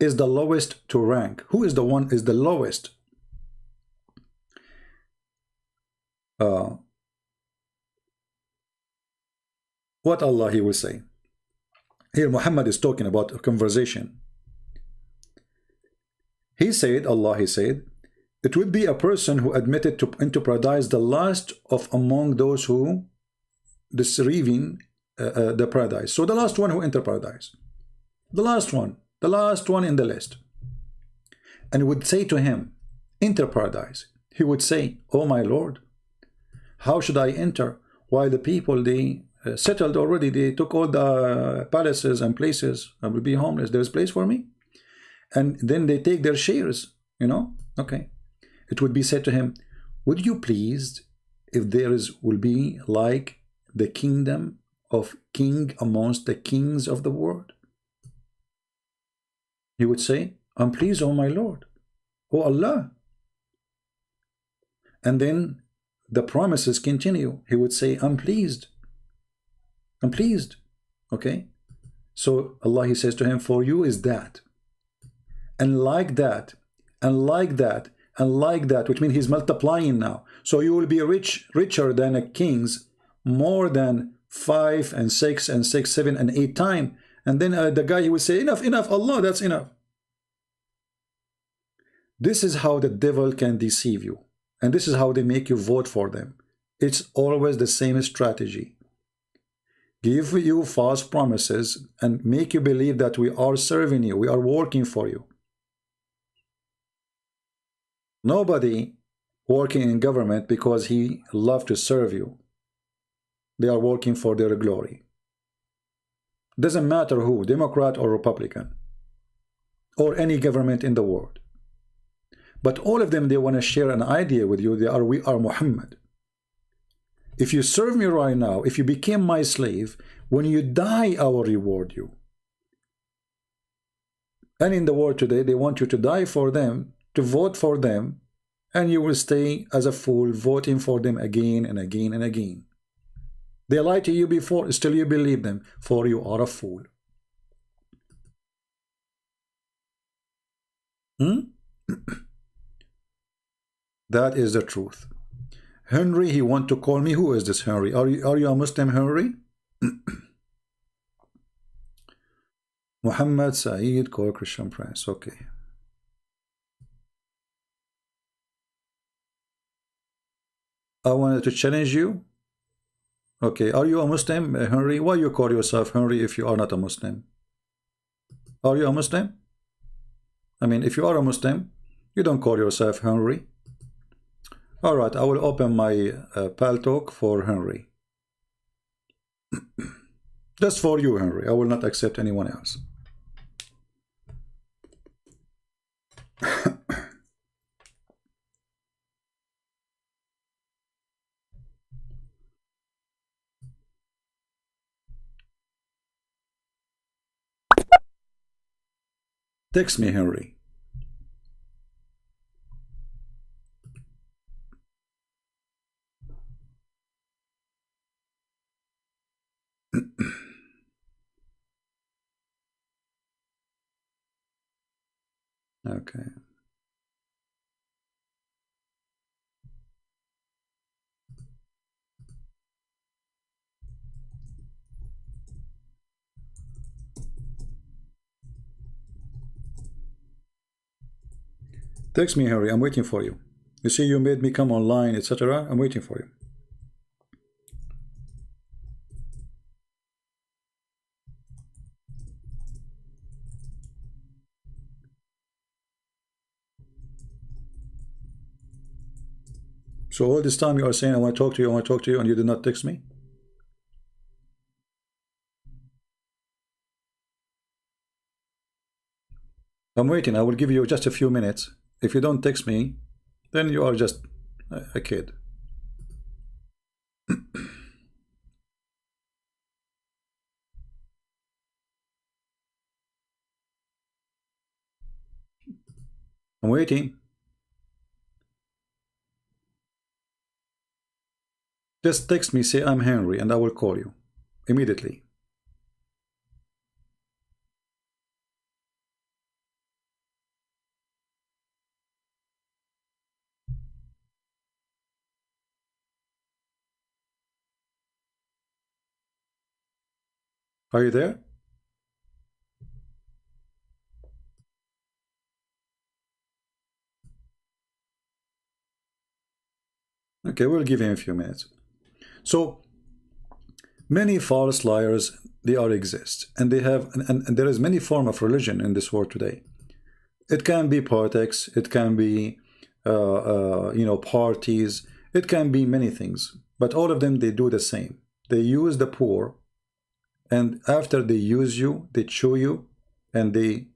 is the lowest to rank? Who is the one is the lowest? What Allah he will say? Here Muhammad is talking about a conversation. He said, Allah he said, it would be a person who admitted into paradise the last of among those who receiving the paradise. So the last one who enter paradise. The last one in the list. And would say to him, enter paradise. He would say, oh my Lord, how should I enter? While the people, they settled already, they took all the palaces and places. I will be homeless. There's place for me. And then they take their shares, you know. Okay. It would be said to him, would you please, if there will be like the kingdom of king amongst the kings of the world? He would say, I'm pleased, oh my Lord, oh Allah. And then the promises continue. He would say, I'm pleased. I'm pleased. Okay. So Allah, he says to him, for you is that. And like that, and like that, and like that, which means he's multiplying now. So you will be richer than a king's, more than 5 and 6 and 6, 7 and 8 times. And then the guy, he will say, enough, enough, Allah, that's enough. This is how the devil can deceive you. And this is how they make you vote for them. It's always the same strategy. Give you false promises and make you believe that we are serving you, we are working for you. Nobody working in government because he loves to serve you. They are working for their glory. Doesn't matter who, Democrat or Republican, or any government in the world. But all of them, they want to share an idea with you. We are Muhammad. If you serve me right now, if you became my slave, when you die, I will reward you. And in the world today, they want you to die for them, to vote for them, and you will stay as a fool voting for them again and again and again. They lied to you before, still you believe them, for you are a fool. That is the truth. Henry, he want to call me. Who is this Henry? Are you a Muslim, Henry? Muhammad Saeed, call Christian Prince. Okay. I wanted to challenge you. Okay, are you a Muslim, Henry? Why you call yourself Henry if you are not a Muslim? Are you a Muslim? I mean, if you are a Muslim, you don't call yourself Henry. All right, I will open my pal talk for Henry. Just for you, Henry. I will not accept anyone else. Text me, Henry. Okay. Text me, Henry. I'm waiting for you. You see, you made me come online, etc. I'm waiting for you. So all this time you are saying, I want to talk to you, I want to talk to you, and you did not text me? I'm waiting. I will give you just a few minutes. If you don't text me, then you are just a kid. I'm waiting. Just text me, say I'm Henry, and I will call you immediately. Are you there? Okay, we'll give him a few minutes. So many false liars, they are exist, and they have, and there is many form of religion in this world today. It can be politics, it can be you know, parties, it can be many things, but all of them, they do the same. They use the poor, and after they use you, they chew you, and they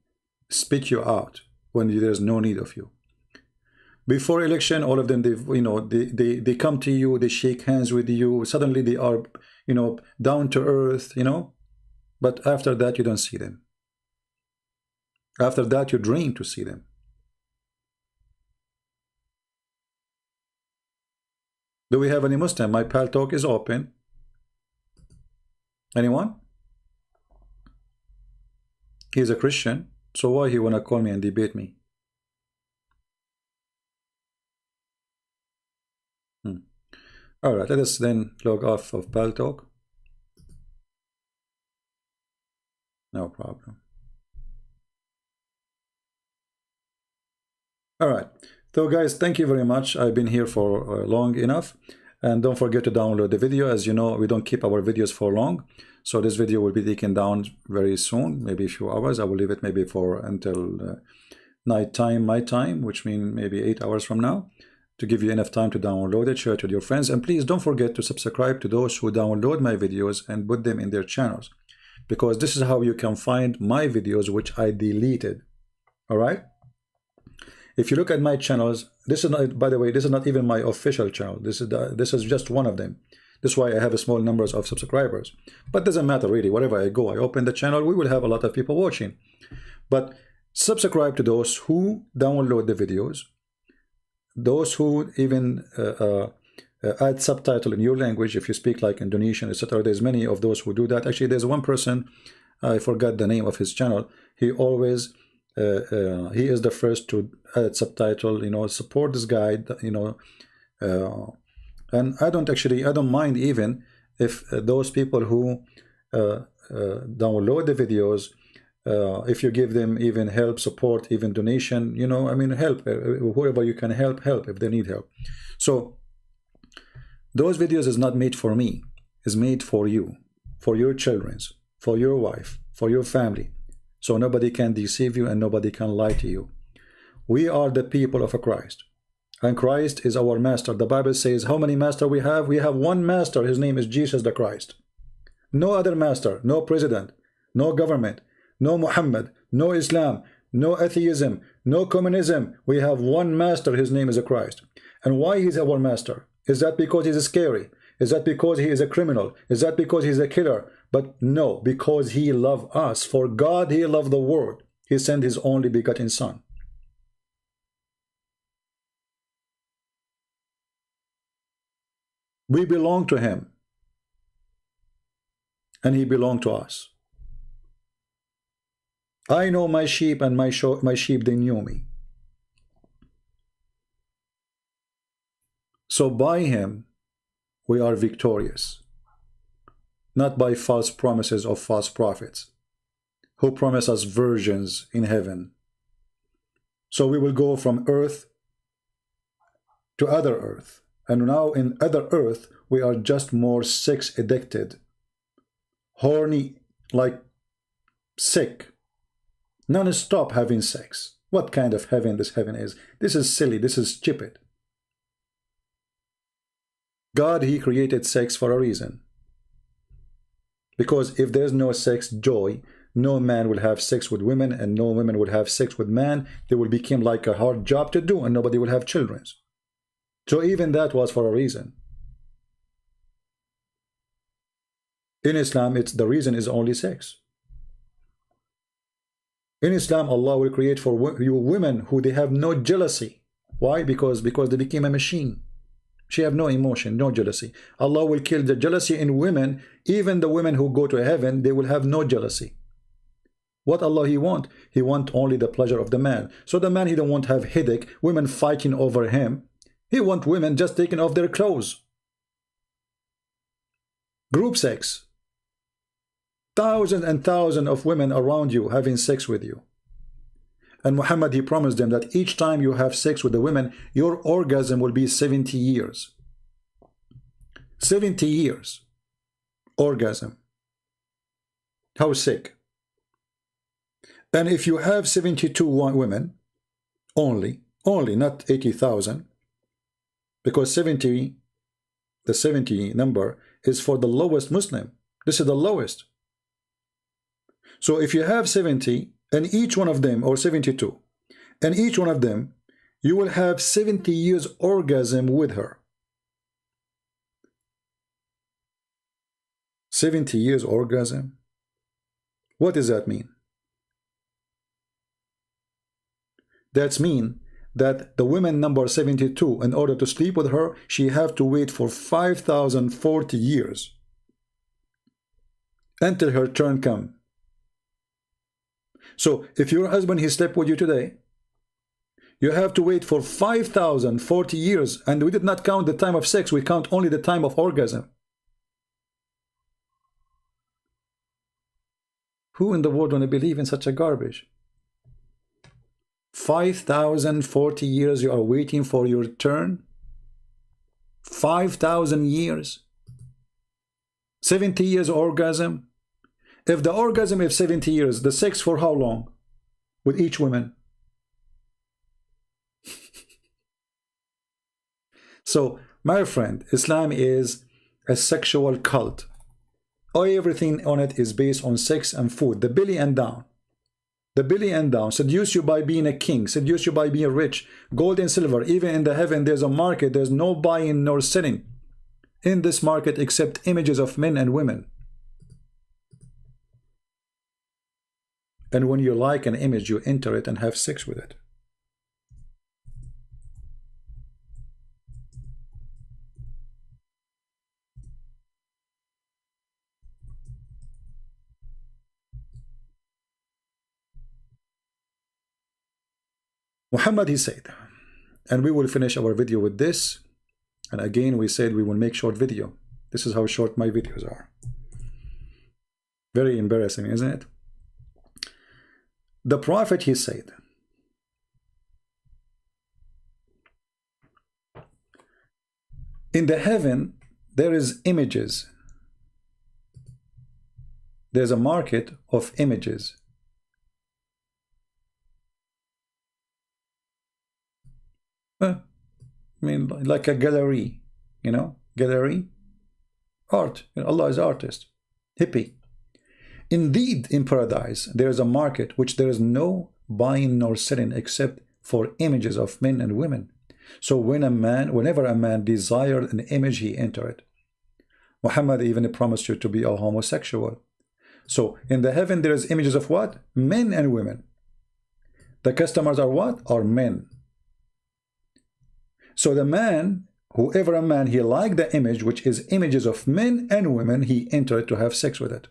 spit you out when there's no need of you. Before election, all of them, they come to you, they shake hands with you, suddenly they are, you know, down to earth, you know, but after that you don't see them. After that you dream to see them. Do we have any Muslim? My pal talk is open. Anyone? He's a Christian, so why he wanna call me and debate me? All right, let us then log off of pal talk. No problem. All right, so guys, thank you very much. I've been here for long enough, and don't forget to download the video. As you know, we don't keep our videos for long, so this video will be taken down very soon, maybe a few hours. I will leave it maybe for until night time, my time, which means maybe 8 hours from now, to give you enough time to download it, share it with your friends, and please don't forget to subscribe to those who download my videos and put them in their channels, because this is how you can find my videos which I deleted. All right, If you look at my channels, this is not, by the way, this is not even my official channel. This is just one of them. That's why I have a small numbers of subscribers. But doesn't matter really. Wherever I go, I open the channel, we will have a lot of people watching. But subscribe to those who download the videos, those who even add subtitle in your language if you speak like Indonesian, etc. There's many of those who do that. Actually, there's one person, I forgot the name of his channel. He always he is the first to add subtitle, you know, support this guy, you know. And I don't mind even if those people who download the videos, if you give them even help, support, even donation, you know, I mean, help, whoever you can help if they need help. So those videos is not made for me, is made for you, for your children, for your wife, for your family. So nobody can deceive you and nobody can lie to you. We are the people of Christ. And Christ is our master. The Bible says, how many masters we have? We have one master. His name is Jesus the Christ. No other master, no president, no government, no Muhammad, no Islam, no atheism, no communism. We have one master. His name is Christ. And why he's our master? Is that because he's scary? Is that because he is a criminal? Is that because he's a killer? But no, because he loved us. For God, he loved the world. He sent his only begotten son. We belong to him, and he belonged to us. I know my sheep, and my sheep, they knew me. So by him, we are victorious, not by false promises of false prophets, who promise us virgins in heaven. So we will go from earth to other earth. And now in other earth, we are just more sex addicted, horny, like sick, non-stop having sex. What kind of heaven this heaven is? This is silly, this is stupid. God, he created sex for a reason. Because if there's no sex joy, no man will have sex with women and no women will have sex with man. They will become like a hard job to do and nobody will have children. So even that was for a reason. In Islam, the reason is only sex. In Islam, Allah will create for you women who they have no jealousy. Why? Because they became a machine. She have no emotion, no jealousy. Allah will kill the jealousy in women. Even the women who go to heaven, they will have no jealousy. What Allah he want? He want only the pleasure of the man. So the man, he don't want to have headache, women fighting over him. He want women just taking off their clothes. Group sex. Thousands and thousands of women around you having sex with you. And Muhammad, he promised them that each time you have sex with the women, your orgasm will be 70 years. 70 years. Orgasm. How sick. And if you have 72 women, only, not 80,000, because 70, the 70 number is for the lowest Muslim. This is the lowest. So if you have 70, and each one of them, or 72, and each one of them, you will have 70 years orgasm with her. 70 years orgasm? What does that mean? That's mean that the woman number 72, in order to sleep with her, she have to wait for 5,040 years until her turn come. So if your husband, he slept with you today, you have to wait for 5,040 years, and we did not count the time of sex, we count only the time of orgasm. Who in the world want to believe in such a garbage? 5,040 years you are waiting for your turn? 5,000 years? 70 years orgasm? If the orgasm is 70 years, the sex for how long? With each woman? So, my friend, Islam is a sexual cult. Everything on it is based on sex and food, the belly and down. the belly and down, seduce you by being a king, seduce you by being rich, gold and silver. Even in the heaven there's a market, there's no buying nor selling in this market except images of men and women. And when you like an image, you enter it and have sex with it. Muhammad, he said, and we will finish our video with this. And again, we said we will make short video. This is how short my videos are. Very embarrassing, isn't it? The Prophet, he said, in the heaven, there is images. There's a market of images. I mean, like a gallery, you know, gallery, art. Allah is artist, hippie. Indeed, in paradise, there is a market which there is no buying nor selling except for images of men and women. So whenever a man desired an image, he entered it. Muhammad even promised you to be a homosexual. So in the heaven, there is images of what? Men and women. The customers are what? Are men. So the man, whoever a man, he liked the image, which is images of men and women, he entered to have sex with it.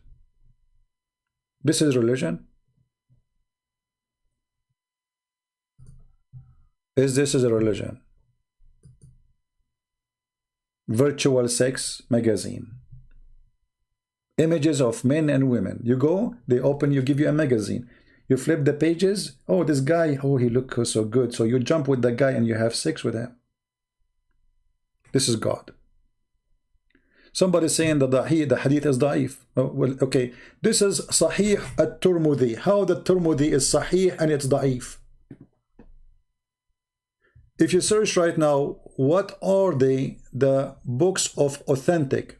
This is religion. This is a religion. Virtual sex magazine. Images of men and women. You go, they open, you give you a magazine. You flip the pages. Oh, this guy, oh, he looks so good. So you jump with the guy and you have sex with him. This is God. Somebody saying that the hadith is da'if. Oh, well, okay. This is Sahih at-Tirmidhi. How the Tirmidhi is Sahih and it's da'if. If you search right now, what are the books of authentic?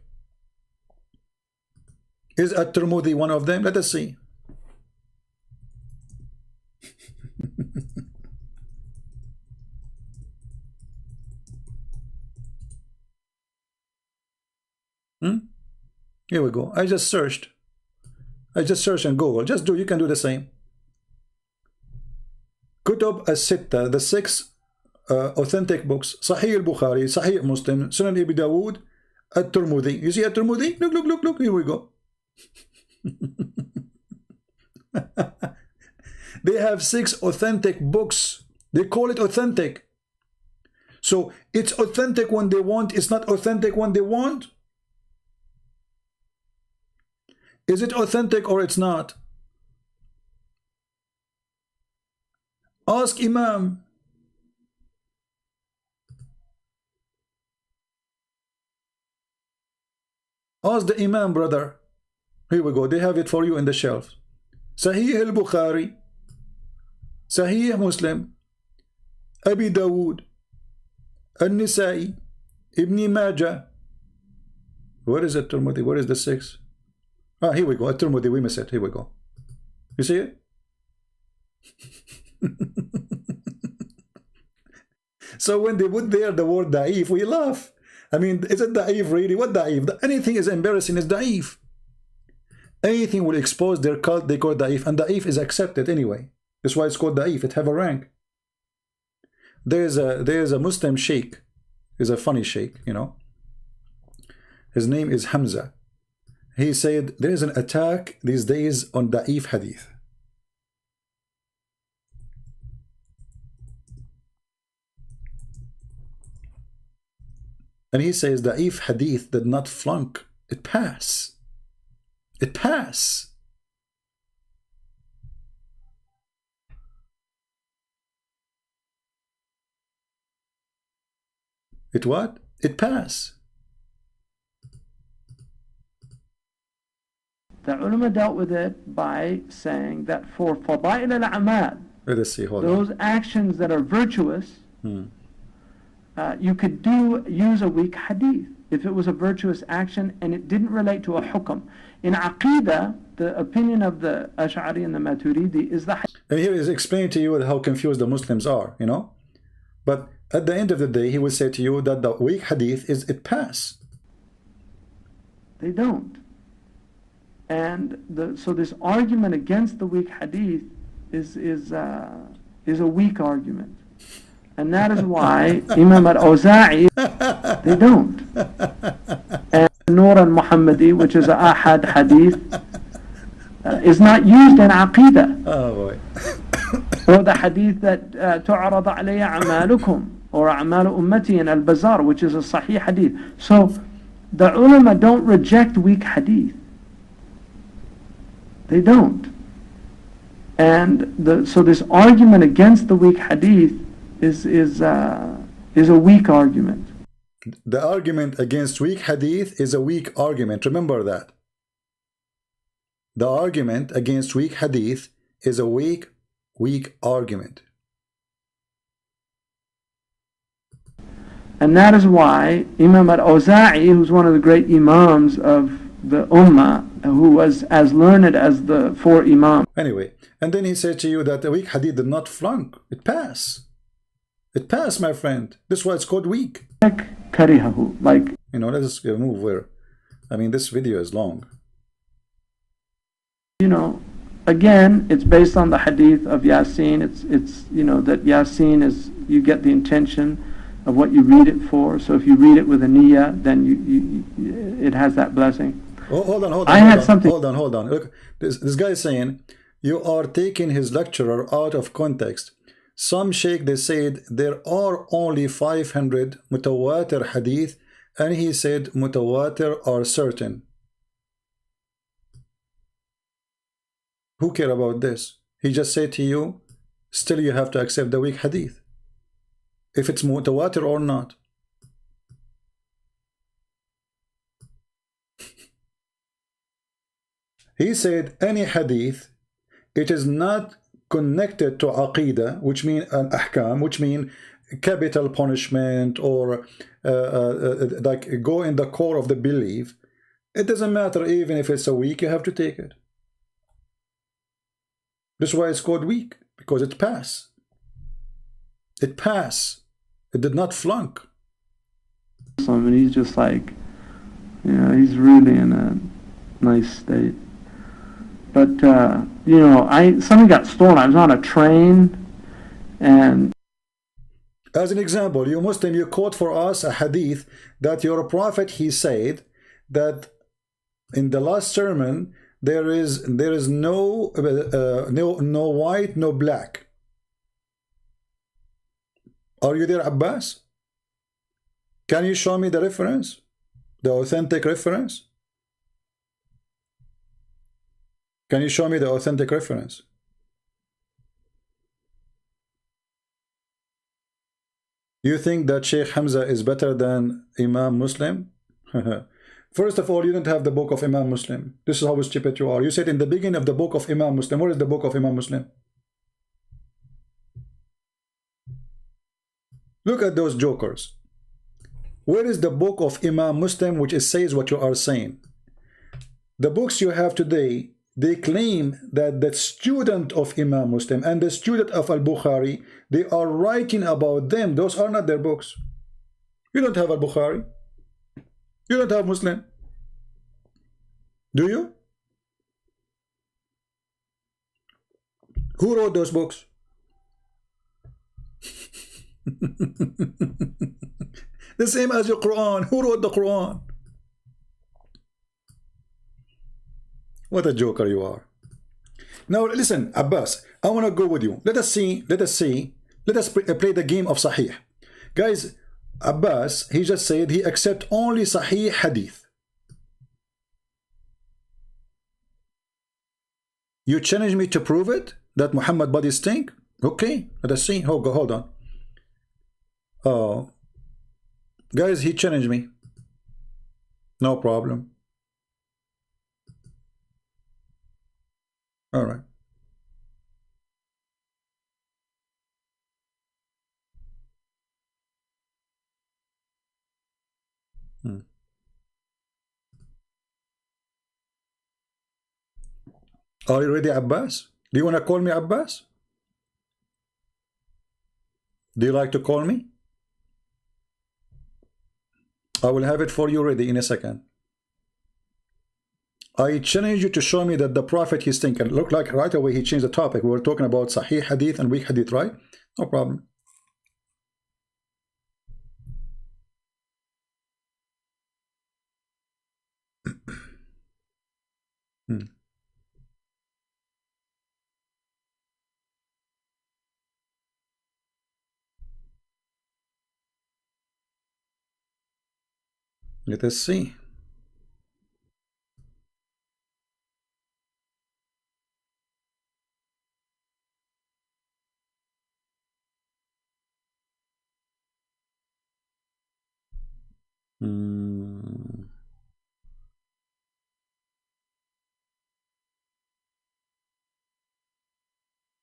Is at-Tirmidhi one of them? Let us see. Here we go. I just searched in Google. Just do, you can do the same. Kutub as-Sitta, the 6 authentic books. Sahih al-Bukhari, Sahih Muslim, Sunan Abi Dawood, at-Tirmidhi. You see at-Tirmidhi? Look. Here we go. They have 6 authentic books. They call it authentic. So it's authentic when they want. It's not authentic when they want. Is it authentic or it's not? Ask Imam. Ask the Imam, brother. Here we go. They have it for you in the shelf. Sahih al-Bukhari, Sahih Muslim, Abi Dawood, An-Nisa'i, Ibn Majah. Where is it, Tirmidhi? Where is the 6? Ah, here we go. At-Tirmidhi, we miss it. Here we go. You see it? So when they put there the word da'if, we laugh. I mean, is it da'if really? What da'if? Anything is embarrassing is da'if. Anything will expose their cult, they call it da'if. And da'if is accepted anyway. That's why it's called da'if. It have a rank. There's a Muslim sheikh. He's a funny sheikh, you know. His name is Hamza. He said there is an attack these days on da'if hadith. And he says da'if hadith did not flunk. It passed. It passed. It what? It passed. The ulama dealt with it by saying that for fada'il al-a'mal, Let us see, hold those on. actions that are virtuous, you could use a weak hadith if it was a virtuous action and it didn't relate to a hukm. In aqidah, the opinion of the Ash'ari and the Maturidi is the And here is explaining to you how confused the Muslims are, you know. But at the end of the day, he will say to you that the weak hadith is it pass. They don't. And so this argument against the weak hadith is a weak argument. And that is why Imam al-Awza'i, they don't. And Nur al-Muhammadi, which is a ahad hadith, is not used in Aqidah. Oh boy. Or the hadith that تُعْرَضَ عَلَيَّ أَعْمَالُكُمْ or أَعْمَالُ أُمَّتِي in al-Bazar, which is a sahih hadith. So the ulama don't reject weak hadith. They don't. And so this argument against the weak hadith is a weak argument. The argument against weak hadith is a weak argument. Remember that. The argument against weak hadith is a weak argument. And that is why Imam al-Awza'i, who's one of the great imams of the ummah, who was as learned as the four imams. Anyway, and then he said to you that the weak hadith did not flunk. It passed. It passed, my friend. This is why it's called weak. Karihahu, like, you know, let us move where. I mean, this video is long. You know, again, it's based on the hadith of Yasin. It's you know, that Yasin is, you get the intention of what you read it for. So if you read it with a niyyah, then it has that blessing. Oh, hold on. Hold on. Look, this guy is saying you are taking his lecturer out of context. Some sheikh, they said there are only 500 mutawatir hadith, and he said mutawatir are certain. Who care about this? He just said to you, still you have to accept the weak hadith, if it's mutawatir or not. He said any hadith, it is not connected to aqidah, which mean an ahkam, which mean capital punishment or like go in the core of the belief. It doesn't matter even if it's a weak, you have to take it. This is why it's called weak, because it passed. It passed. It did not flunk. And he's just like, you know, he's really in a nice state. But, you know, something got stolen. I was on a train, and... As an example, you Muslim, you quote for us a hadith that your prophet, he said that in the last sermon, there is no white, no black. Are you there, Abbas? Can you show me the reference? The authentic reference? Can you show me the authentic reference? You think that Sheikh Hamza is better than Imam Muslim? First of all, you don't have the book of Imam Muslim. This is how stupid you are. You said in the beginning of the book of Imam Muslim. Where is the book of Imam Muslim? Look at those jokers. Where is the book of Imam Muslim which says what you are saying? The books you have today, they claim that the student of Imam Muslim and the student of Al-Bukhari, they are writing about them. Those are not their books. You don't have Al-Bukhari. You don't have Muslim. Do you? Who wrote those books? The same as your Quran. Who wrote the Quran? What a joker you are. Now listen, Abbas, I want to go with you. Let us play the game of Sahih. Guys, Abbas, he just said he accepts only Sahih Hadith. You challenge me to prove it? That Muhammad body stink? Okay, let us see. Hold on. Oh, guys, he challenged me. No problem. All right. Are you ready, Abbas? Do you want to call me Abbas? Do you like to call me? I will have it for you ready in a second. I challenge you to show me that the Prophet he's thinking. Look like right away he changed the topic. We were talking about Sahih Hadith and weak Hadith, right? No problem. Let us see.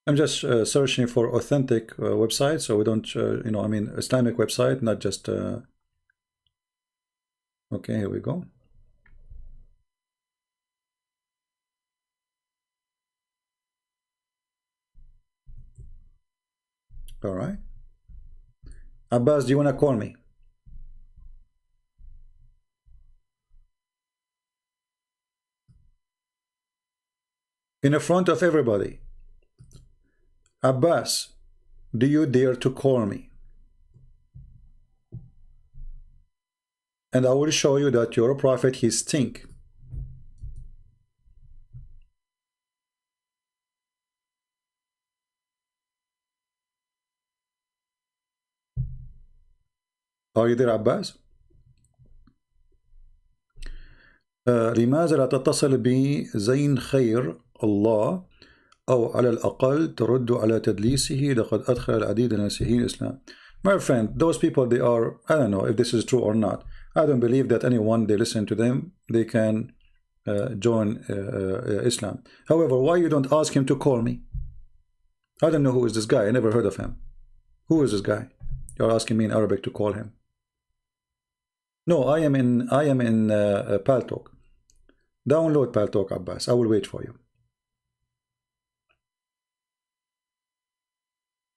I'm just searching for authentic websites, so we don't, you know, I mean, Islamic website, not just. Okay, here we go. All right. Abbas, do you want to call me? In the front of everybody. Abbas, do you dare to call me? And I will show you that your prophet, he stink. Are you there, Abbas? لماذا لا تتصل بزين خير الله أو على الأقل ترد على تدليسه لقد أدخل العديد من المسيحيين الإسلام. My friend, those people, they are, I don't know if this is true or not. I don't believe that anyone, they listen to them, they can join Islam. However, why you don't ask him to call me? I don't know who is this guy. I never heard of him. Who is this guy? You're asking me in Arabic to call him. No, I am in Paltalk. Download Paltalk, Abbas. I will wait for you.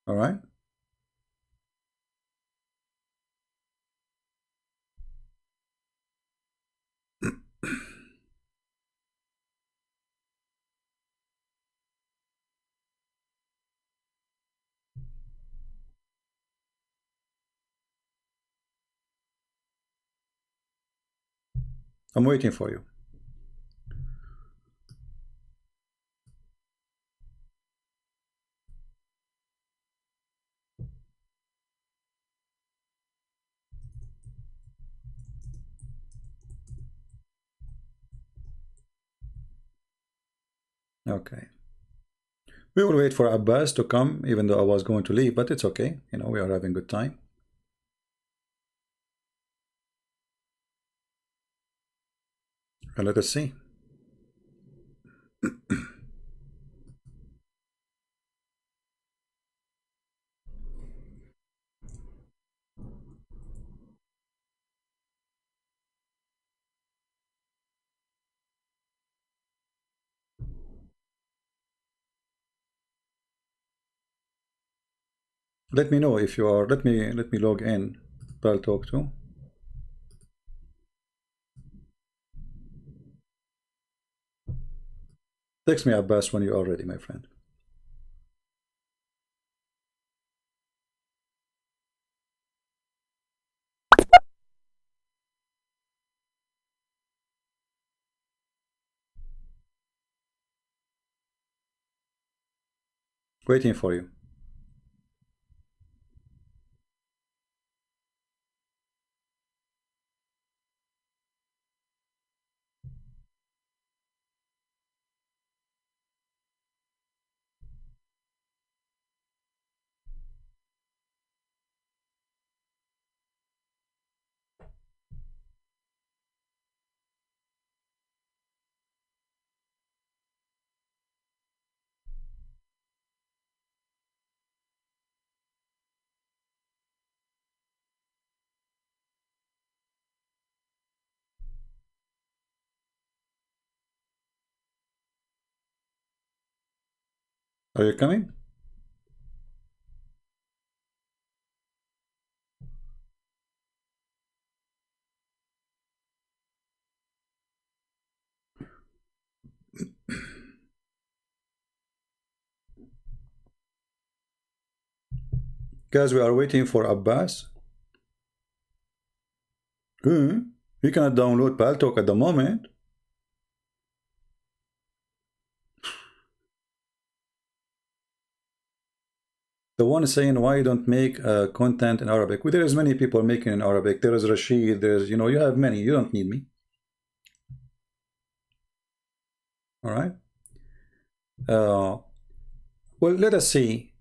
All right. I'm waiting for you. Okay. We will wait for Abbas to come, even though I was going to leave, but it's okay. You know, we are having good time. And let us see. Let me know if you are. Let me log in. I'll talk to. Text me, Abbas, when you are ready, my friend. Waiting for you. Are you coming? Guys, we are waiting for Abbas. You cannot download Paltalk at the moment. The one saying why you don't make content in Arabic. Well, there is many people making in Arabic. There is Rashid. There's, you know, you have many. You don't need me. All right. Well, let us see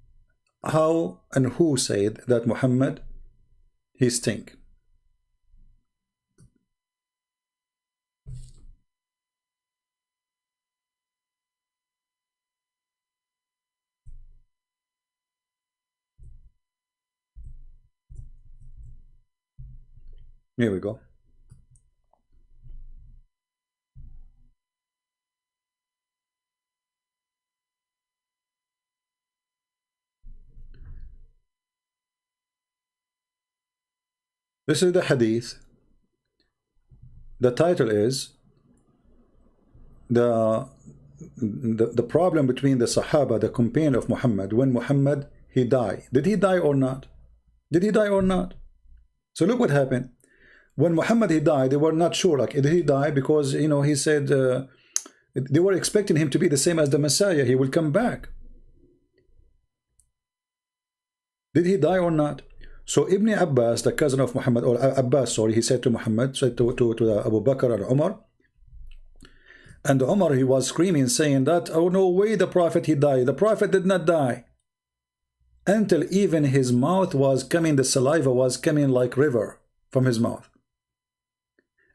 how and who said that Muhammad, he stink. Here we go. This is the hadith. The title is the problem between the Sahaba, the companion of Muhammad, when Muhammad, he died. Did he die or not? Did he die or not? So look what happened. When Muhammad, he died, they were not sure, like, did he die? Because, you know, he said, they were expecting him to be the same as the Messiah. He will come back. Did he die or not? So Ibn Abbas, the cousin of Muhammad, or Abbas, sorry, he said to Muhammad, said to Abu Bakr and Umar, and Umar, he was screaming, saying that, oh, no way, the Prophet, he died. The Prophet did not die. Until even his mouth was coming, the saliva was coming like river from his mouth.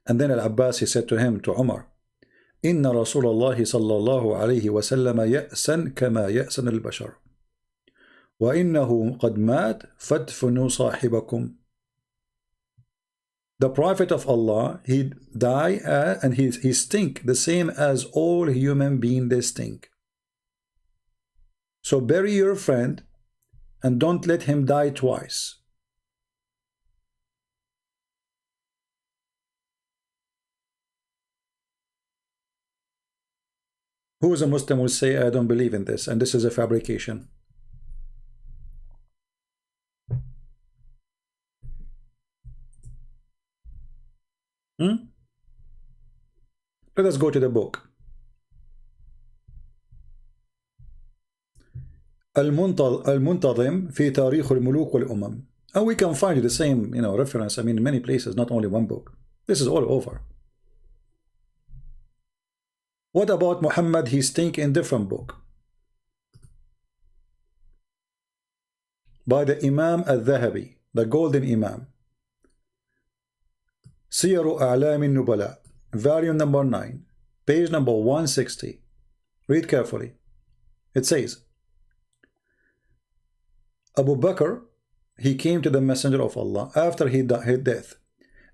And then Al-Abbas, he said to him, to Umar, Inna Rasulullah sallallahu alayhi wa sallam ya'san kama ya'san al-bashar. وَإِنَّهُ قَدْ مَاتْ فَادْفُنُوا صَاحِبَكُمْ. The Prophet of Allah, he died and he stink the same as all human beings, they stink. So bury your friend and don't let him die twice. Who is a Muslim will say, I don't believe in this, and this is a fabrication. Let us go to the book. المنتظم في تاريخ الملوك والأمم. And we can find the same, you know, reference, I mean, in many places, not only one book. This is all over. What about Muhammad? He stink in different book. By the Imam al-Dhahabi, the golden Imam. Siyaru A'lam al-Nubala, volume number 9, page number 160. Read carefully. It says, Abu Bakr, he came to the Messenger of Allah after his death,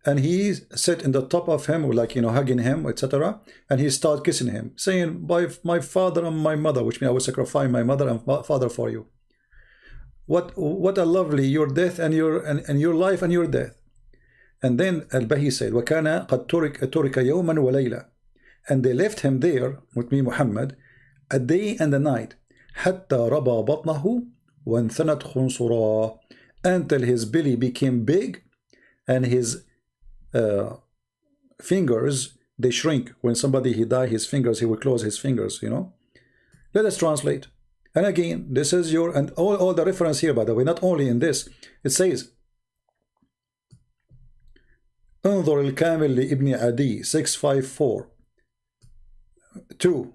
and he sat in the top of him, like, you know, hugging him, etc. And he started kissing him, saying, by my father and my mother, which means I will sacrifice my mother and father for you. What a lovely your death and your life and your death. And then Al-Bahi said, وَكَانَ قَدْ تُرِكَ يَوْمًا وَلَيْلًا. And they left him there, with me Muhammad, a day and a night, حَتَّى رَبَى بَطْنَهُ وَانْثَنَتْ خُنْصُرًا, until his belly became big and his fingers, they shrink. When somebody, he die, his fingers, he will close his fingers, you know. Let us translate. And again, this is your, and all the reference here, by the way, not only in this, it says, انظر الكامل لابن عدي 654. 2.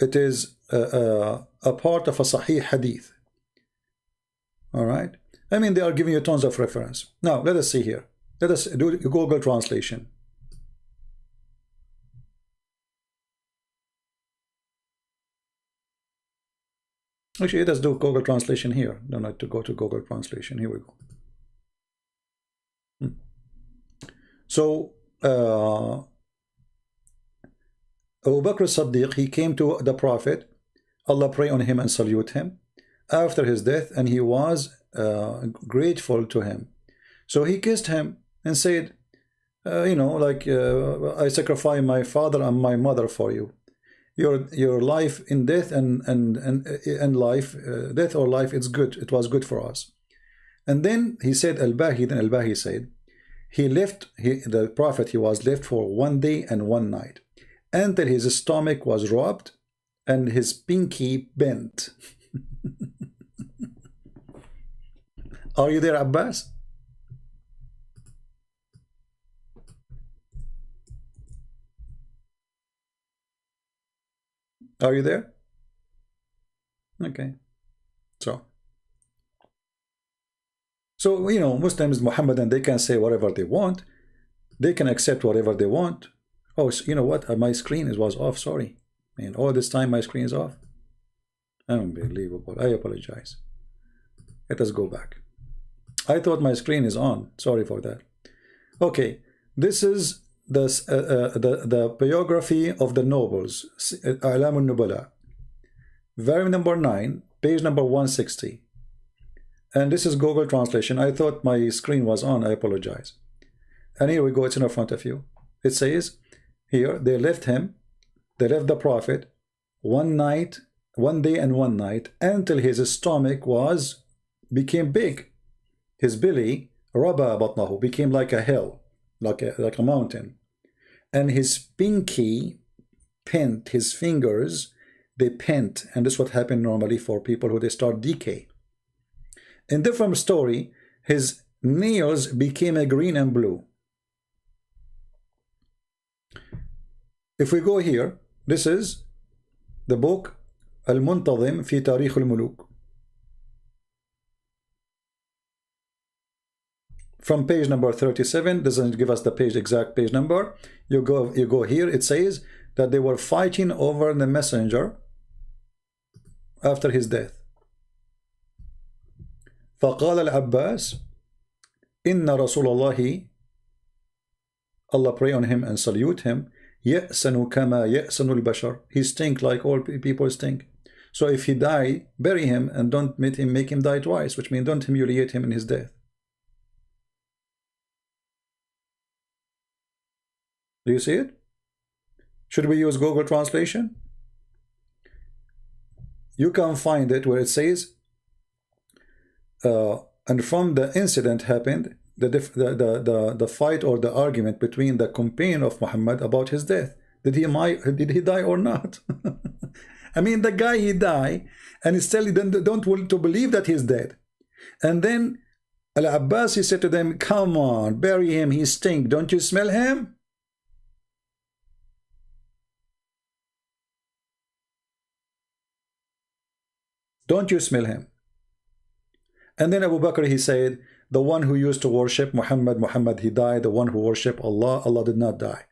It is a part of a Sahih hadith. All right. I mean, they are giving you tons of reference. Now, let us see here. Let us do Google translation. Actually, let us do Google translation here. Don't have to go to Google translation. Here we go. So, Abu Bakr as-Siddiq, he came to the Prophet Allah pray on him and salute him after his death, and he was grateful to him. So he kissed him and said, you know, like, I sacrifice my father and my mother for you. Your life in death and life, death or life, it's good. It was good for us. And then he said, Al-Bahi said, the Prophet, he was left for 1 day and 1 night until his stomach was rubbed and his pinky bent. Are you there, Abbas? Are you there? Okay. So, you know, Muslims, Muhammadan, they can say whatever they want. They can accept whatever they want. Oh, so you know what? My screen was off. Sorry. And all this time my screen is off. Unbelievable. I apologize. Let us go back. I thought my screen is on. Sorry for that. Okay. This is the biography of the nobles. A'lam al-Nubala. Volume number 9, page number 160. And this is Google translation. I thought my screen was on. I apologize. And here we go. It's in front of you. It says here, they left him, they left the Prophet 1 day and 1 night until his stomach became big. His belly, Rabba batnahu, became like a hill, like a mountain. And his pinky pent, his fingers, they pent. And this is what happened normally for people who they start decay. In different story, his nails became a green and blue. If we go here, this is the book Al-Muntazim fi Tarikh al-Muluk. From page number 37, doesn't give us the exact page number. You go here, it says that they were fighting over the messenger after his death. فقال العباس إن رسول الله, Allah pray on him and salute him, يأسن كما يأسن البشر. He stink like all people stink. So if he die, bury him and don't make him die twice, which means don't humiliate him in his death. Do you see it? Should we use Google translation? You can find it where it says and from the incident happened the fight or the argument between the companion of Muhammad about his death. Did he die or not? I mean, the guy, he died, and still don't want to believe that he's dead. And then Al-Abbas, he said to them, come on, bury him, he stink. Don't you smell him? Don't you smell him? And then Abu Bakr, he said, the one who used to worship Muhammad, he died. The one who worshiped Allah did not die.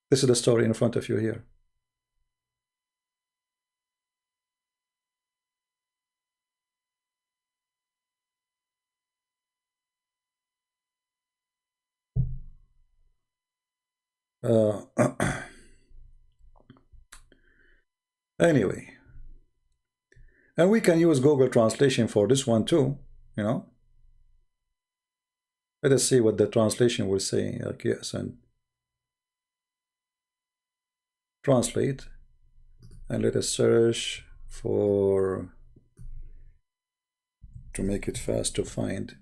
This is the story in front of you here. Anyway. And we can use Google translation for this one too, you know. Let us see what the translation will say. Like, yes, and translate, and let us search for, to make it fast to find.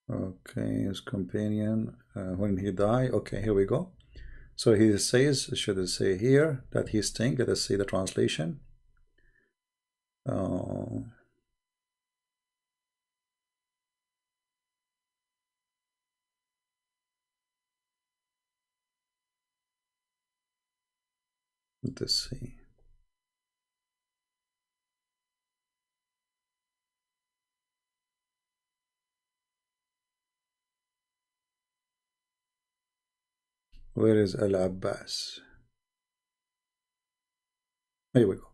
Okay, his companion, when he died. Okay, here we go. So he says, should I say here, that he stink? Let us see the translation. Let us see. Where is Al-Abbas? Here we go.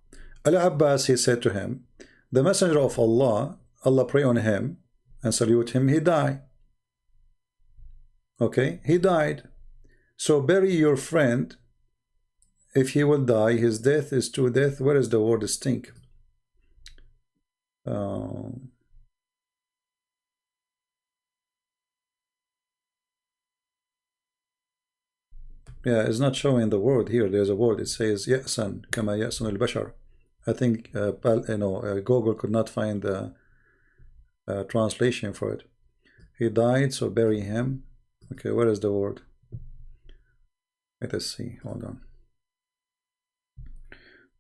Al-Abbas, he said to him, the messenger of Allah, Allah pray on him and salute him, he died. Okay, he died. So bury your friend. If he will die, his death is to death. Where is the word stink? Yeah, it's not showing the word here. There's a word. It says ya'san, kama ya'san al-bashar. I think Google could not find the translation for it. He died, so bury him. Okay, where is the word? Let us see. Hold on.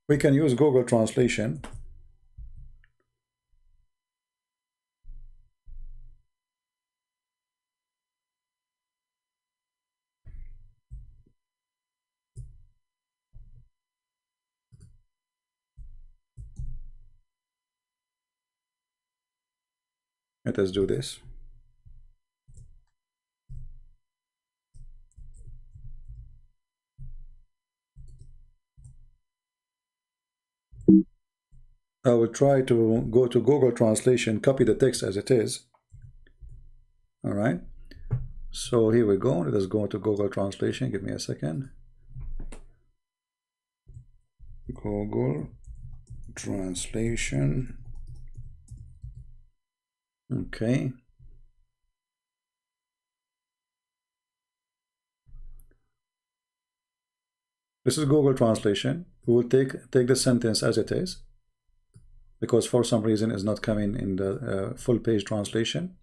We can use Google translation. Let us do this. I will try to go to Google Translation, copy the text as it is. All right. So here we go. Let us go to Google Translation. Give me a second. Google Translation. Okay. This is Google Translation. We will take the sentence as it is, because for some reason it's not coming in the full page translation.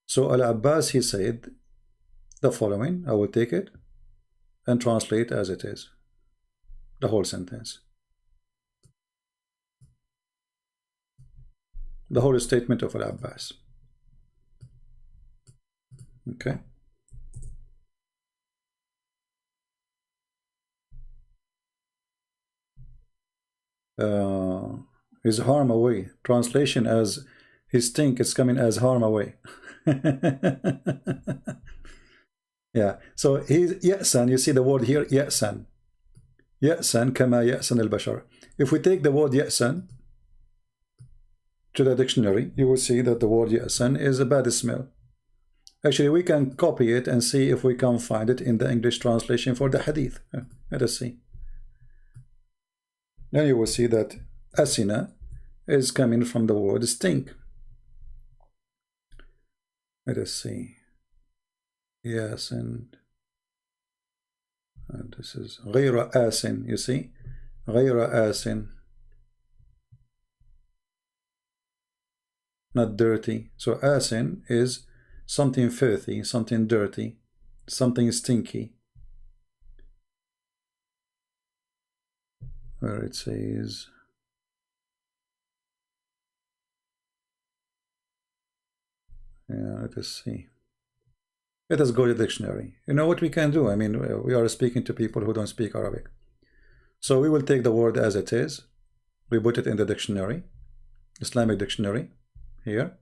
So Al-Abbas, he said the following. I will take it and translate as it is, the whole sentence, the whole statement of Al-Abbas. Okay. His harm away. Translation as his stink is coming as harm away. Yeah. So he's ya'san. You see the word here, ya'san. Ya'san kama ya'san al-bashar. If we take the word ya'san to the dictionary, you will see that the word ya'san is a bad smell. Actually, we can copy it and see if we can find it in the English translation for the hadith. Let us see. Then you will see that asina is coming from the word stink. Let us see. Yes, and this is غير asin. You see, غير asin, not dirty. So asin is something filthy, something dirty, something stinky. Where it says, yeah, let us see. Let us go to the dictionary. You know what we can do? I mean, we are speaking to people who don't speak Arabic. So we will take the word as it is. We put it in the dictionary, Islamic dictionary, here.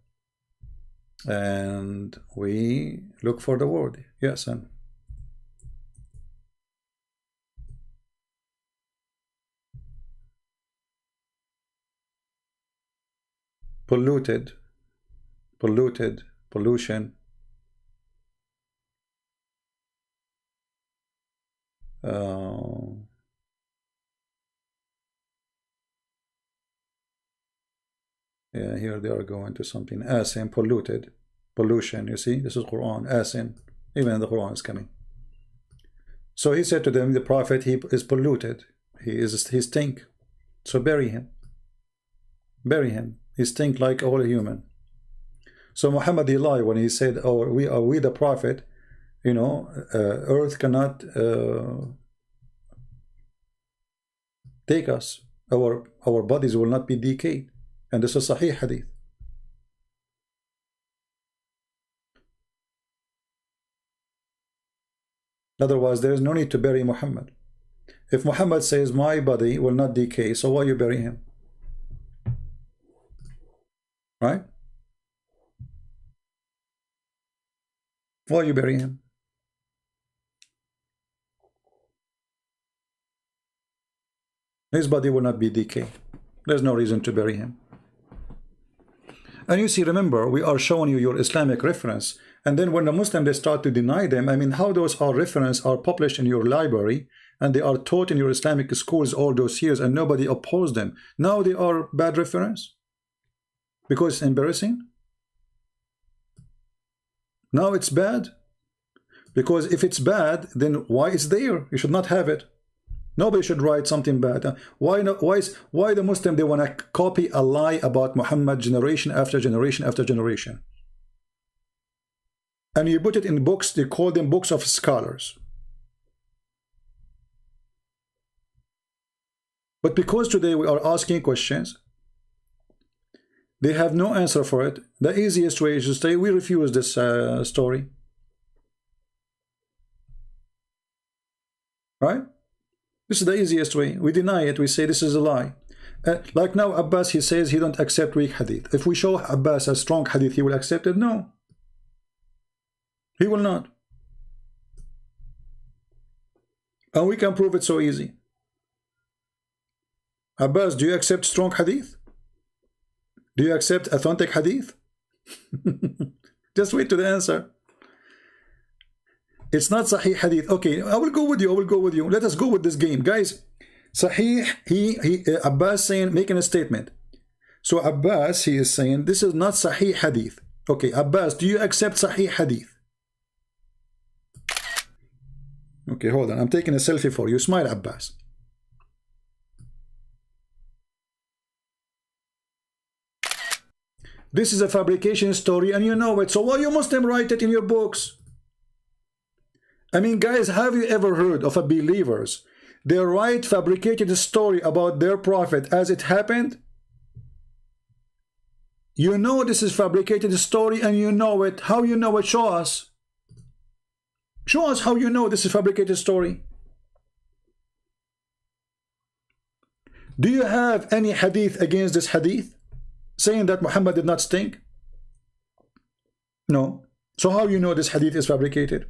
And we look for the word. Yes, and polluted, pollution. Yeah, here they are going to something. Asin, polluted, pollution. You see, this is Quran. Asin, even the Quran is coming. So he said to them, the prophet, he is polluted. He stink. So bury him. Bury him. He stink like all human. So Muhammad, he lied when he said, "Oh, we the prophet." You know, earth cannot take us. Our bodies will not be decayed. And this is Sahih Hadith. Otherwise, there is no need to bury Muhammad. If Muhammad says, my body will not decay, so why you bury him? Right? Why you bury him? His body will not be decayed. There's no reason to bury him. And you see, remember, we are showing you your Islamic reference. And then when the Muslims, they start to deny them, I mean, how those are references are published in your library and they are taught in your Islamic schools all those years and nobody opposed them. Now they are bad reference? Because it's embarrassing? Now it's bad? Because if it's bad, then why is there? You should not have it. Nobody should write something bad. Why the Muslim, they want to copy a lie about Muhammad generation after generation after generation? And you put it in books, they call them books of scholars. But because today we are asking questions, they have no answer for it. The easiest way is to say, we refuse this story. Right? This is the easiest way. We deny it. We say this is a lie. Like now Abbas, he says he don't accept weak hadith. If we show Abbas a strong hadith, he will accept it? No. He will not. And we can prove it so easy. Abbas, do you accept strong hadith? Do you accept authentic hadith? Just wait to the answer. It's not Sahih hadith. Okay, I will go with you. I will go with you. Let us go with this game, guys. Sahih, Abbas saying, making a statement. So Abbas, he is saying this is not Sahih hadith. Okay, Abbas, do you accept Sahih hadith? Okay, hold on. I'm taking a selfie for you. Smile, Abbas. This is a fabrication story and you know it. So why you Muslim write it in your books? I mean, guys, have you ever heard of a believers? They write fabricated story about their prophet as it happened? You know this is fabricated story and you know it. How you know it? Show us. Show us how you know this is fabricated story. Do you have any hadith against this hadith? Saying that Muhammad did not stink? No. So how you know this hadith is fabricated?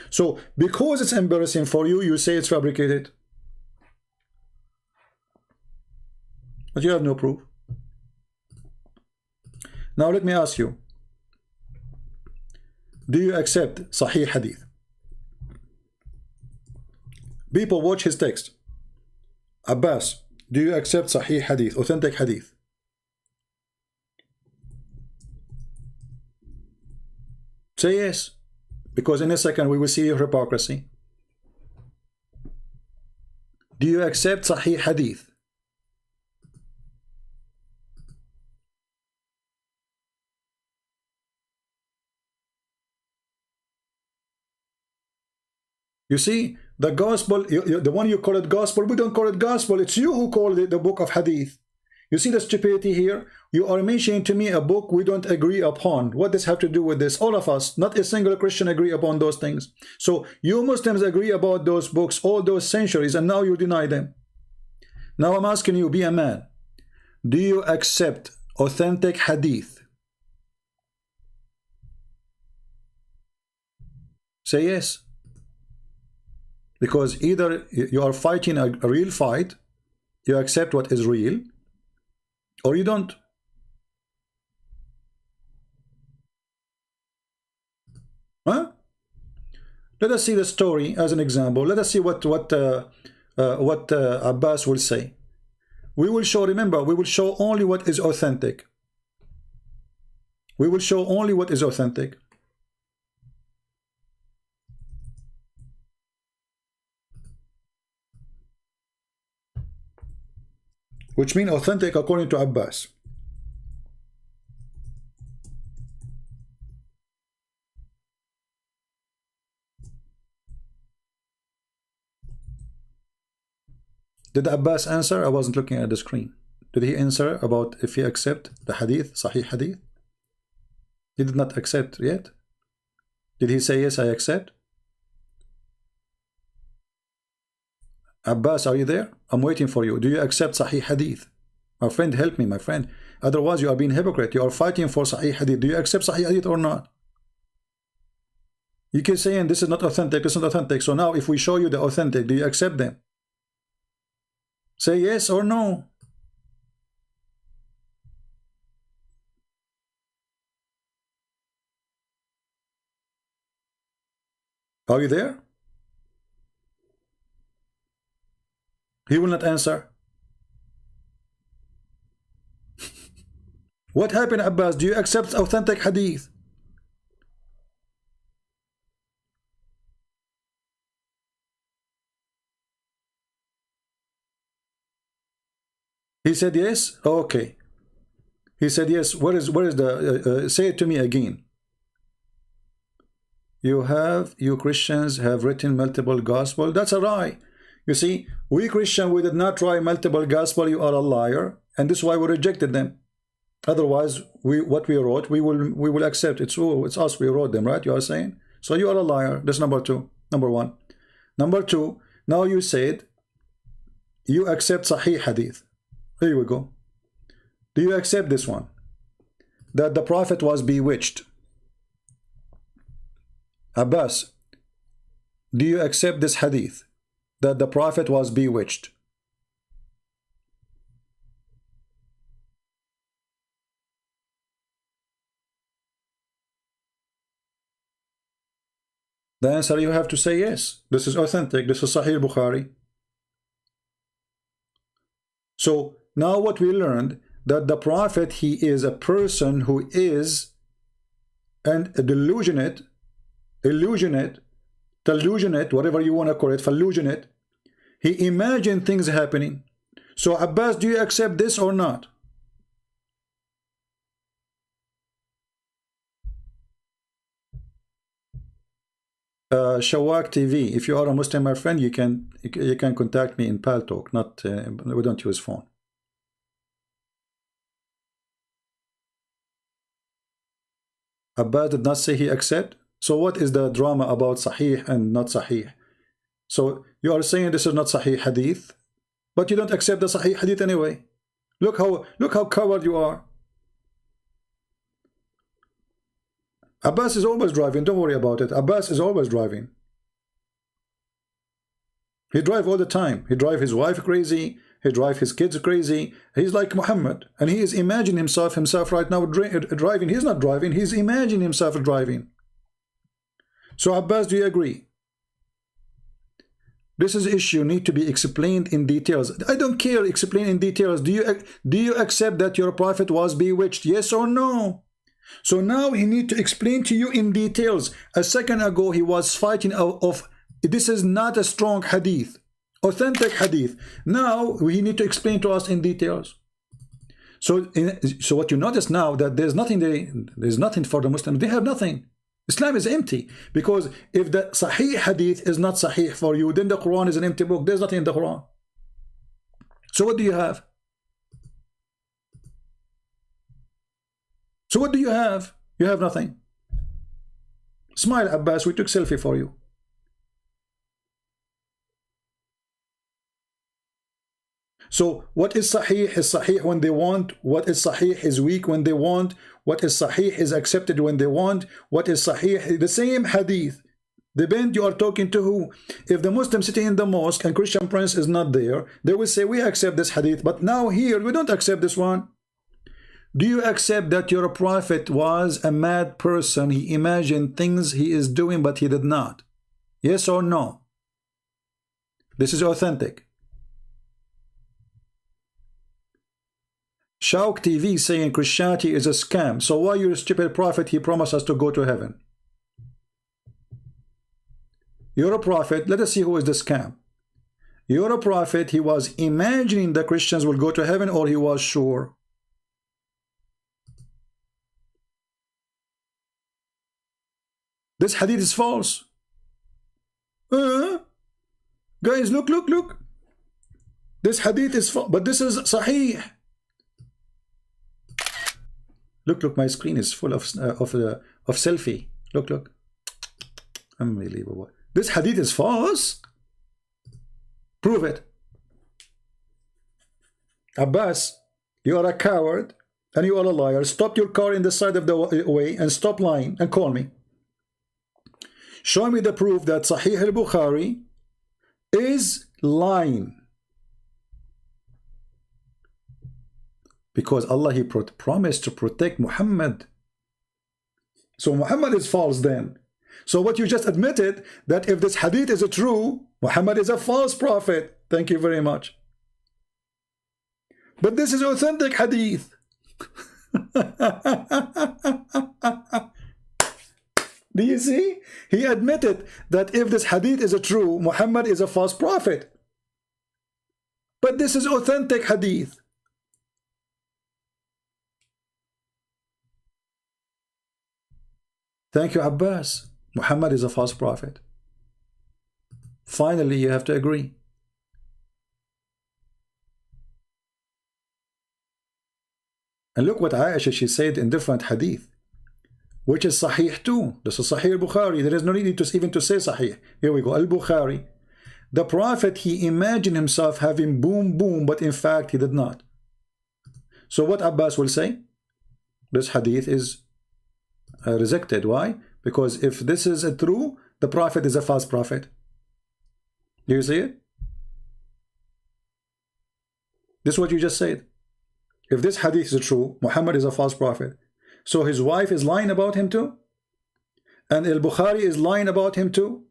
So because it's embarrassing for you, you say it's fabricated. But you have no proof. Now let me ask you. Do you accept Sahih hadith? People, watch his text. Abbas, do you accept Sahih hadith, authentic hadith? Say yes, because in a second we will see your hypocrisy. Do you accept Sahih hadith? You see, the gospel, the one you call it gospel, we don't call it gospel. It's you who call it the book of hadith. You see the stupidity here? You are mentioning to me a book we don't agree upon. What does have to do with this? All of us, not a single Christian, agree upon those things. So you Muslims agree about those books all those centuries and now you deny them. Now I'm asking you, be a man. Do you accept authentic hadith? Say yes. Because either you are fighting a real fight, you accept what is real, or you don't. Huh? Let us see the story as an example. Let us see what Abbas will say. We will show, remember, we will show only what is authentic. We will show only what is authentic. Which means authentic according to Abbas. Did Abbas answer? I wasn't looking at the screen. Did he answer about if he accept the hadith, Sahih hadith? He did not accept yet. Did he say yes, I accept? Abbas, are you there? I'm waiting for you. Do you accept Sahih hadith? My friend, help me, my friend. Otherwise you are being hypocrite. You are fighting for Sahih hadith. Do you accept Sahih hadith or not? You keep saying this is not authentic, this is not authentic. So now if we show you the authentic, do you accept them? Say yes or no. Are you there? He will not answer. What happened, Abbas? Do you accept authentic hadith? He said yes. Okay. He said yes. Where is the? Say it to me again. You Christians have written multiple gospel. That's a lie. You see, we Christian, we did not try multiple gospel. You are a liar, and this is why we rejected them. Otherwise, what we wrote, we will accept. It's us. We wrote them, right? You are saying. So you are a liar. That's number two. Number one. Number two. Now you said you accept Sahih Hadith. Here we go. Do you accept this one? That the Prophet was bewitched. Abbas, do you accept this hadith? That the Prophet was bewitched? The answer, you have to say yes. This is authentic. This is Sahih Bukhari. So now what we learned, that the Prophet, he is a person who is an illusionate, whatever you want to call it, illusionate. He imagined things happening. So Abbas, do you accept this or not? Shawak TV, if you are a Muslim, my friend, you can contact me in Paltalk. Not we don't use phone. Abbas did not say he accept. So what is the drama about Sahih and not Sahih? So you are saying this is not Sahih Hadith, but you don't accept the Sahih Hadith anyway. Look how coward you are. Abbas is always driving. Don't worry about it. Abbas is always driving. He drives all the time. He drives his wife crazy. He drives his kids crazy. He's like Muhammad, and he is imagining himself right now driving. He's not driving. He's imagining himself driving. So Abbas, do you agree? This is issue need to be explained in details. I don't care. Explain in details. Do you accept that your Prophet was bewitched? Yes or no? So now he need to explain to you in details. A second ago he was fighting of this is not a strong hadith, authentic hadith. Now we need to explain to us in details. So what you notice now, that there's nothing for the Muslims. They have nothing. Islam is empty, because if the Sahih Hadith is not Sahih for you, then the Quran is an empty book. There's nothing in the Quran. So what do you have? So what do you have? You have nothing. Smile, Abbas, we took selfie for you. So what is Sahih when they want. What is Sahih is weak when they want. What is Sahih is accepted when they want. What is Sahih, the same hadith. Depend you are talking to who. If the Muslim sitting in the mosque and Christian prince is not there, they will say we accept this hadith, but now here we don't accept this one. Do you accept that your Prophet was a mad person? He imagined things he is doing, but he did not. Yes or no? This is authentic. Shauk TV saying Christianity is a scam. So why your stupid prophet, he promised us to go to heaven? You're a prophet. Let us see who is the scam. You're a prophet. He was imagining the Christians will go to heaven, or he was sure? This hadith is false. Guys, look. This hadith is false, but this is Sahih. Look, my screen is full of selfie. Look. Unbelievable. This hadith is false. Prove it. Abbas, you are a coward and you are a liar. Stop your car in the side of the way and stop lying and call me. Show me the proof that Sahih al-Bukhari is lying. Because Allah, He promised to protect Muhammad. So Muhammad is false then. So what you just admitted, that if this hadith is true, Muhammad is a false prophet. Thank you very much. But this is authentic hadith. Do you see? He admitted that if this hadith is true, Muhammad is a false prophet. But this is authentic hadith. Thank you, Abbas. Muhammad is a false prophet. Finally, you have to agree. And look what Aisha, she said in different hadith, which is Sahih too. This is Sahih al-Bukhari. There is no need to even to say Sahih. Here we go. Al-Bukhari. The Prophet, he imagined himself having boom, boom, but in fact he did not. So what Abbas will say? This hadith is rejected. Why? Because if this is true, the Prophet is a false prophet. Do you see it? This is what you just said. If this hadith is true, Muhammad is a false prophet. So his wife is lying about him too? And al-Bukhari is lying about him too?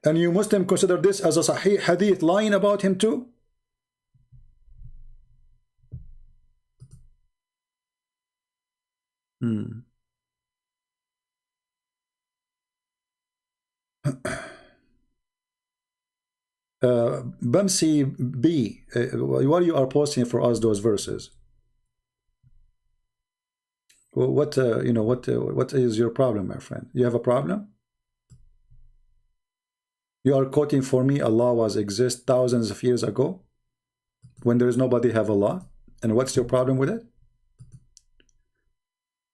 And you Muslim consider this as a Sahih hadith, lying about him too? Bamsi B, why you are posting for us those verses? Well, what what is your problem, my friend? You have a problem? You are quoting for me Allah was exist thousands of years ago when there is nobody have Allah, and what's your problem with it?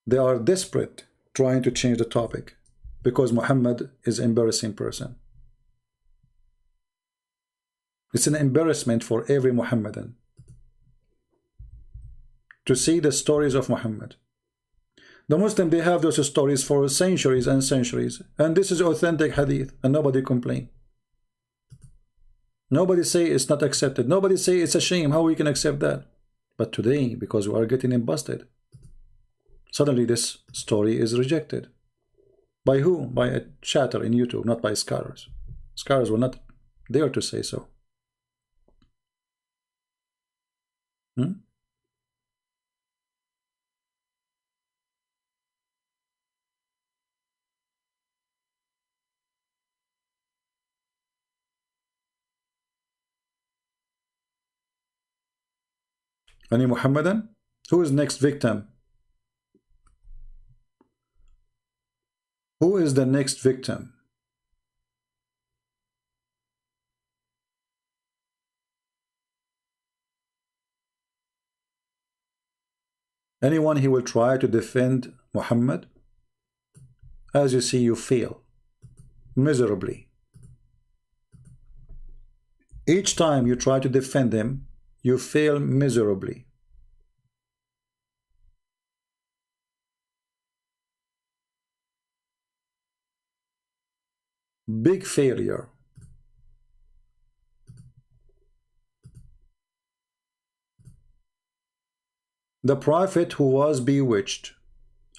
They are desperate trying to change the topic because Muhammad is an embarrassing person. It's an embarrassment for every Muhammadan to see the stories of Muhammad. The Muslim, they have those stories for centuries and centuries, and this is authentic hadith, and nobody complain. Nobody say it's not accepted. Nobody say it's a shame how we can accept that. But today, because we are getting busted, suddenly this story is rejected. By who? By a chatter in YouTube, not by scholars. Scholars will not dare to say so. Any Muhammadan? Who is next victim? Who is the next victim? Anyone who will try to defend Muhammad? As you see, you fail miserably. Each time you try to defend him, you fail miserably. Big failure. The prophet who was bewitched,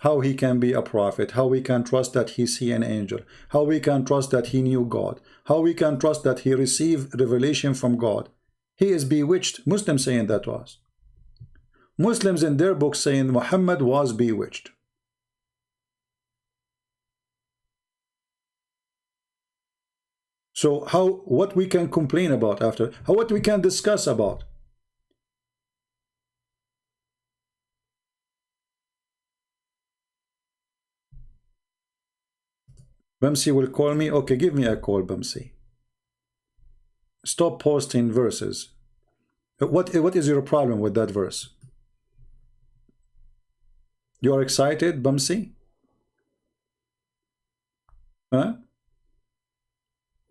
how he can be a prophet, how we can trust that he see an angel, how we can trust that he knew God, how we can trust that he received revelation from God. He is bewitched. Muslims saying that was. Muslims in their books saying Muhammad was bewitched. So what we can complain about after, what we can discuss about? Bamsi will call me. Okay, give me a call, Bamsi. Stop posting verses. What is your problem with that verse? You are excited, Bamsi? Huh?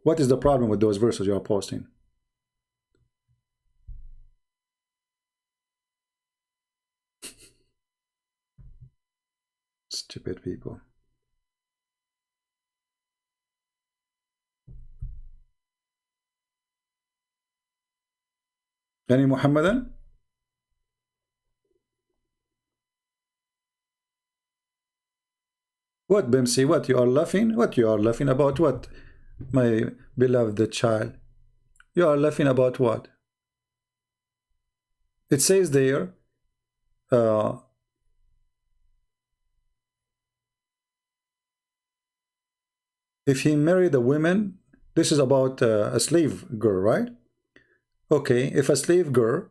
What is the problem with those verses you are posting? Stupid people. Any Muhammadan? What, Bimsi? What, you are laughing? What, you are laughing about? What, my beloved child? You are laughing about what? It says there, if he married a woman, this is about a slave girl, right? Okay, if a slave girl,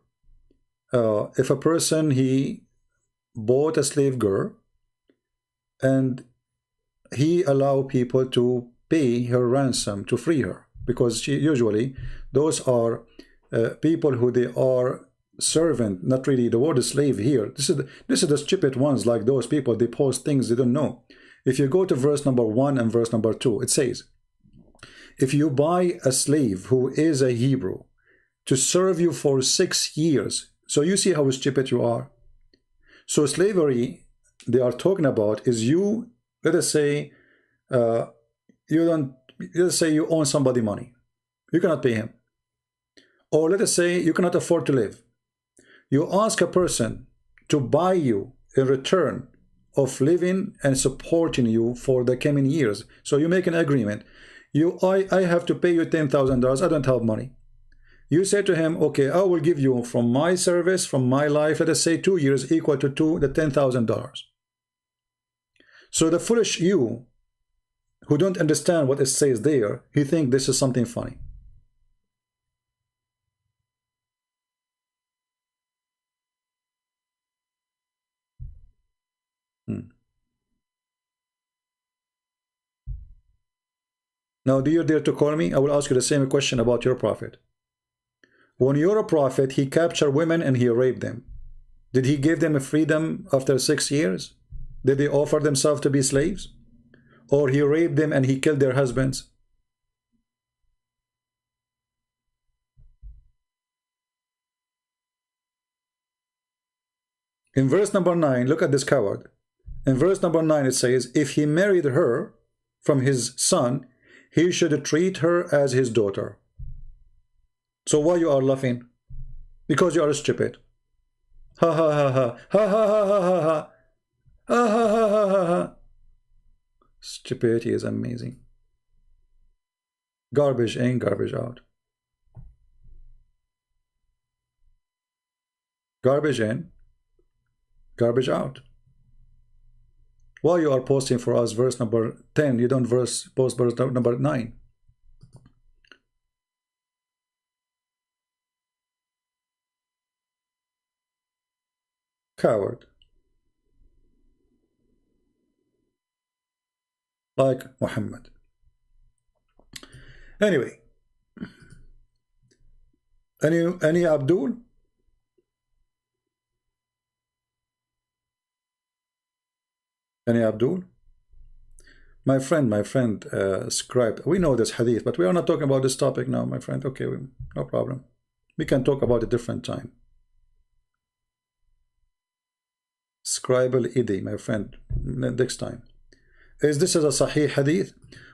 if a person, he bought a slave girl and he allow people to pay her ransom to free her, because she usually, those are people who they are servant, not really the word is slave here. This is the stupid ones, like those people, they post things they don't know. If you go to verse number 1 and verse number 2, it says, if you buy a slave who is a Hebrew to serve you for 6 years, so you see how stupid you are. So slavery they are talking about is you, let us say, let's say you own somebody money, you cannot pay him, or let us say you cannot afford to live. You ask a person to buy you in return of living and supporting you for the coming years. So you make an agreement. I have to pay you $10,000. I don't have money. You say to him, okay, I will give you from my service, from my life, let us say 2 years equal to the $10,000. So the foolish you who don't understand what it says there, he think this is something funny. Now, do you dare to call me? I will ask you the same question about your prophet. When you're a prophet, he captured women and he raped them. Did he give them a freedom after 6 years? Did they offer themselves to be slaves? Or he raped them and he killed their husbands? In verse number 9, look at this coward. In verse number 9 it says, if he married her from his son, he should treat her as his daughter. So why you are laughing? Because you are stupid. Ha ha ha ha ha ha ha ha ha ha ha ha ha ha ha. Stupidity is amazing. Garbage in, garbage out. Garbage in, garbage out. Why you are posting for us verse number 10? You don't post verse number 9. Coward. Like Muhammad. Anyway. Any Abdul? Any Abdul? My friend, scribe. We know this hadith, but we are not talking about this topic now, my friend. Okay, no problem. We can talk about it different time. Scribal Idi, my friend, next time. Is this a Sahih hadith?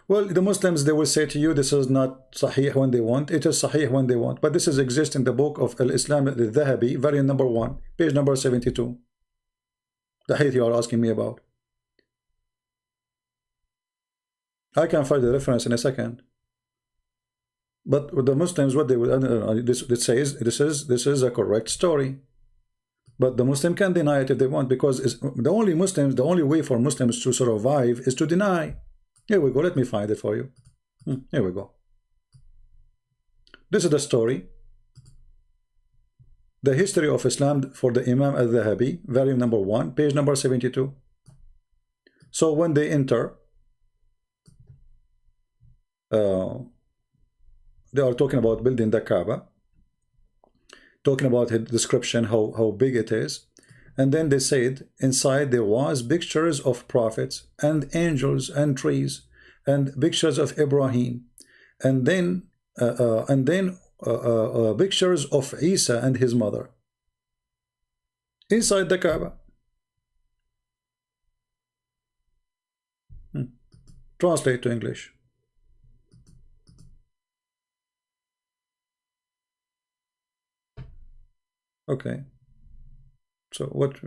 Well, the Muslims, they will say to you, this is not Sahih when they want. It is Sahih when they want. But this is exist in the book of Al-Islam al-Dhahabi, volume number 1, page number 72. The hadith you are asking me about. I can find the reference in a second. But with the Muslims, what they will this says this is a correct story. But the Muslim can deny it if they want, because the only way for Muslims to survive is to deny. Here we go. Let me find it for you. Here we go. This is the story. The History of Islam for the Imam al-Dhahabi, volume number 1, page number 72. So when they enter, they are talking about building the Kaaba, talking about the description, how big it is. And then they said inside there was pictures of prophets and angels and trees and pictures of Ibrahim, and then pictures of Isa and his mother inside the Kaaba. Translate to English. Okay. So what,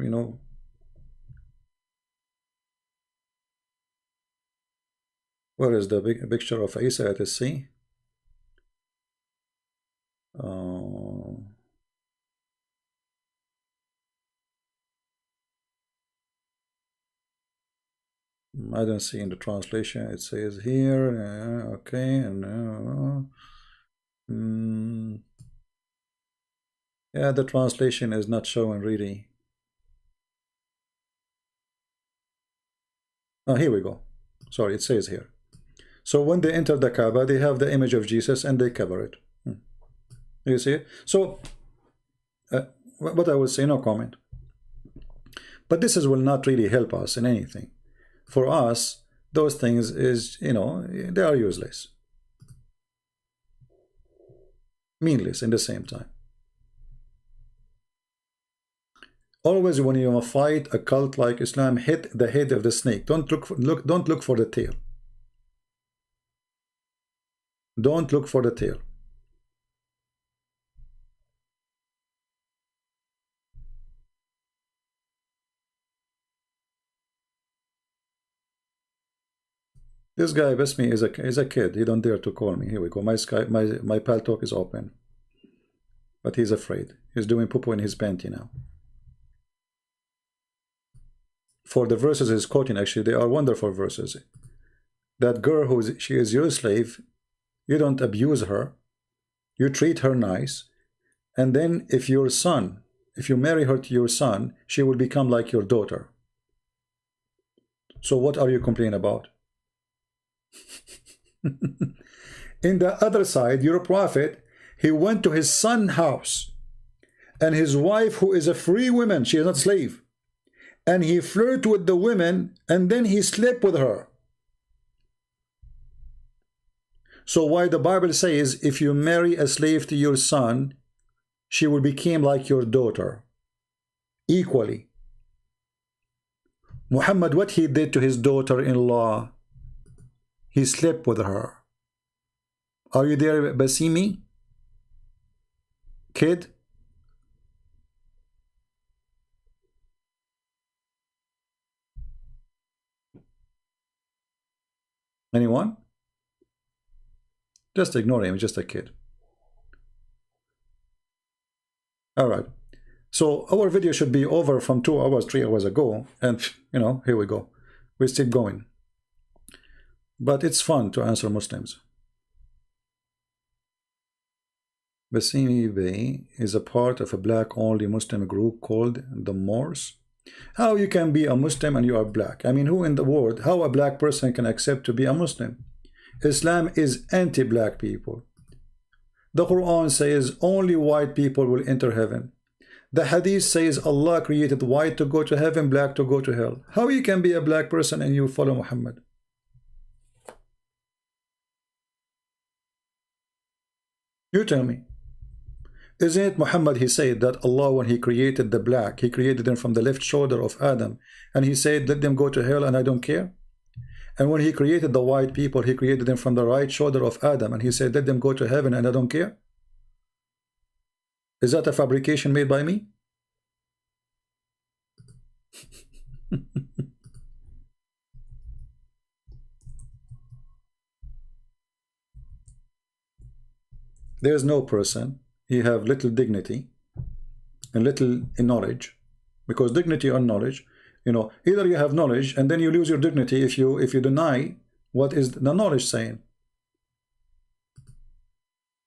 Where is the big picture of Isa at the sea? I don't see in the translation. It says here, okay, and yeah, the translation is not showing really. Oh, here we go. Sorry, it says here. So when they enter the Kaaba, they have the image of Jesus and they cover it. You see it? So, what I will say, no comment. But this will not really help us in anything. For us, those things is, you know, they are useless. Meaningless in the same time. Always when you fight a cult like Islam, hit the head of the snake. Don't look for the tail. Don't look for the tail. This guy Besmi is a kid. He don't dare to call me. Here we go. My pal talk is open, but he's afraid. He's doing poo-poo in his panty now. For the verses he's quoting, actually, they are wonderful verses. That girl she is your slave. You don't abuse her. You treat her nice, and then if you marry her to your son, she will become like your daughter. So what are you complaining about? In the other side, your prophet, he went to his son's house and his wife, who is a free woman, she is not a slave, and he flirted with the women and then he slept with her. So why the Bible says if you marry a slave to your son, she will become like your daughter equally. Muhammad, what he did to his daughter-in-law, he slept with her. Are you there, Basimi? Kid? Anyone? Just ignore him, just a kid. All right. So our video should be over from 2 hours, 3 hours ago. And, you know, here we go. We still going. But it's fun to answer Muslims. Basimi Bey is a part of a black-only Muslim group called the Moors. How you can be a Muslim and you are black? I mean, who in the world, how a black person can accept to be a Muslim? Islam is anti-black people. The Quran says only white people will enter heaven. The Hadith says Allah created white to go to heaven, black to go to hell. How you can be a black person and you follow Muhammad? You tell me. Isn't it Muhammad, he said that Allah, when he created the black, he created them from the left shoulder of Adam, and he said let them go to hell and I don't care? And when he created the white people, he created them from the right shoulder of Adam, and he said let them go to heaven and I don't care? Is that a fabrication made by me? There's no person, he have little dignity and little knowledge, because dignity or knowledge, you know, either you have knowledge and then you lose your dignity if you deny what is the knowledge saying.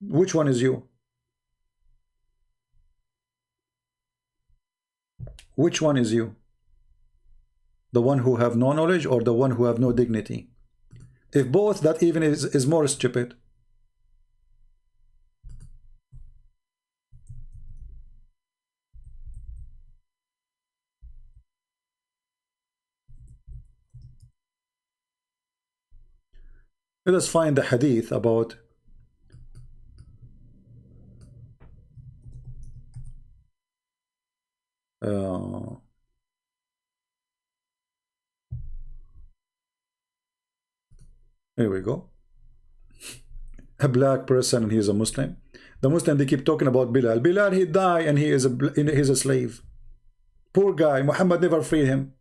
Which one is you? Which one is you? The one who have no knowledge or the one who have no dignity? If both, that even is more stupid. Let us find the hadith about here we go. A black person and he is a Muslim. The Muslim, they keep talking about Bilal. Bilal, he died and he's a slave. Poor guy. Muhammad never freed him.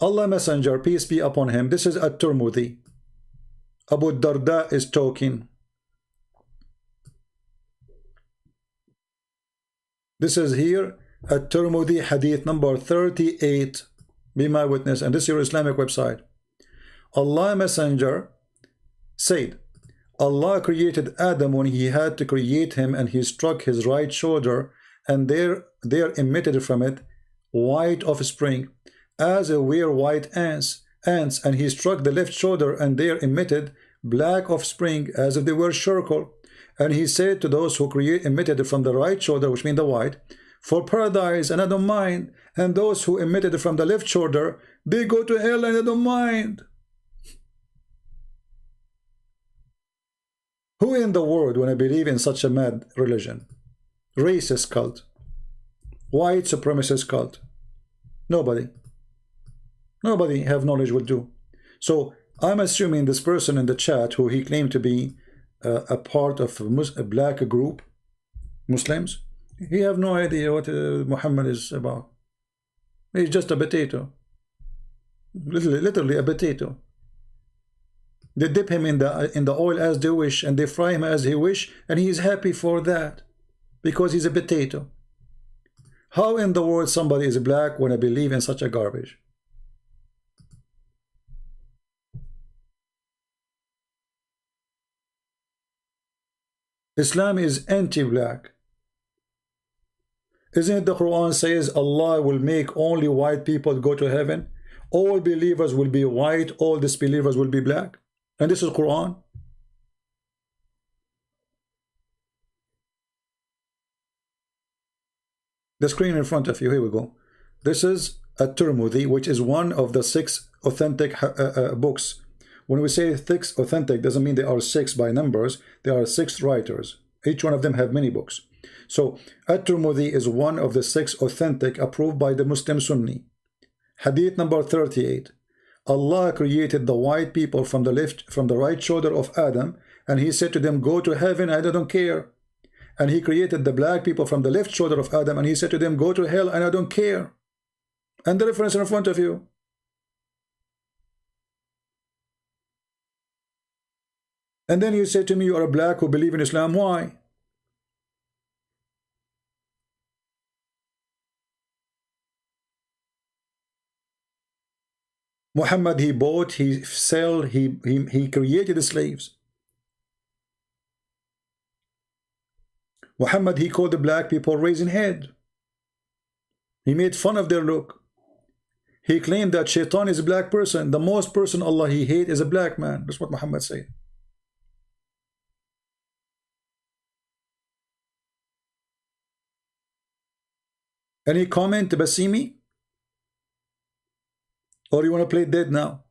Allah Messenger, peace be upon him, this is at-Tirmidhi. Abu Darda is talking. This is here at-Tirmidhi hadith number 38. Be my witness, and this is your Islamic website. Allah Messenger said, Allah created Adam when he had to create him, and he struck his right shoulder, and there emitted from it white offspring, as were white ants, and he struck the left shoulder, and there emitted black offspring, as if they were charcoal. And he said to those who emitted from the right shoulder, which means the white, for paradise, and I don't mind. And those who emitted from the left shoulder, they go to hell, and I don't mind. Who in the world want to believe in such a mad religion? Racist cult, white supremacist cult. Nobody have knowledge will do. So I'm assuming this person in the chat, who he claimed to be a part of a black group, Muslims, he have no idea what Muhammad is about. He's just a potato, literally a potato. They dip him in the oil as they wish, and they fry him as he wish, and he is happy for that because he's a potato. How in the world somebody is black when I believe in such a garbage? Islam is anti-black. Isn't it the Quran says Allah will make only white people go to heaven? All believers will be white, all disbelievers will be black. And this is Quran. The screen in front of you, here we go. This is at-Tirmidhi, which is one of the 6 authentic books. When we say 6 authentic, doesn't mean they are 6 by numbers. There are 6 writers. Each one of them have many books. So at-Tirmidhi is one of the 6 authentic approved by the Muslim Sunni. Hadith number 38. Allah created the white people from the right shoulder of Adam, and he said to them, go to heaven, and I don't care. And he created the black people from the left shoulder of Adam, and he said to them, go to hell, and I don't care. And the reference in front of you. And then you say to me, you are a black who believe in Islam. Why? Muhammad, he bought, he sell, he created the slaves. Muhammad, he called the black people raising head. He made fun of their look. He claimed that Shaitan is a black person. The most person Allah he hate is a black man. That's what Muhammad said. Any comment, Basimi? Or you want to play dead now?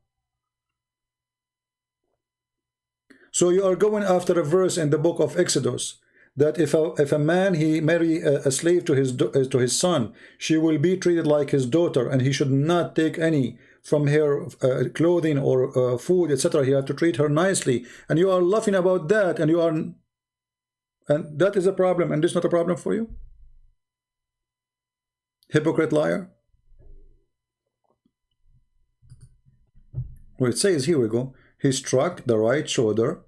So you are going after a verse in the book of Exodus that if a man he marry a slave to his son, she will be treated like his daughter, and he should not take any from her clothing or food, etc. He had to treat her nicely, and you are laughing about that, and that is a problem, and this is not a problem for you? Hypocrite, liar. Well, it says, here we go, he struck the right shoulder,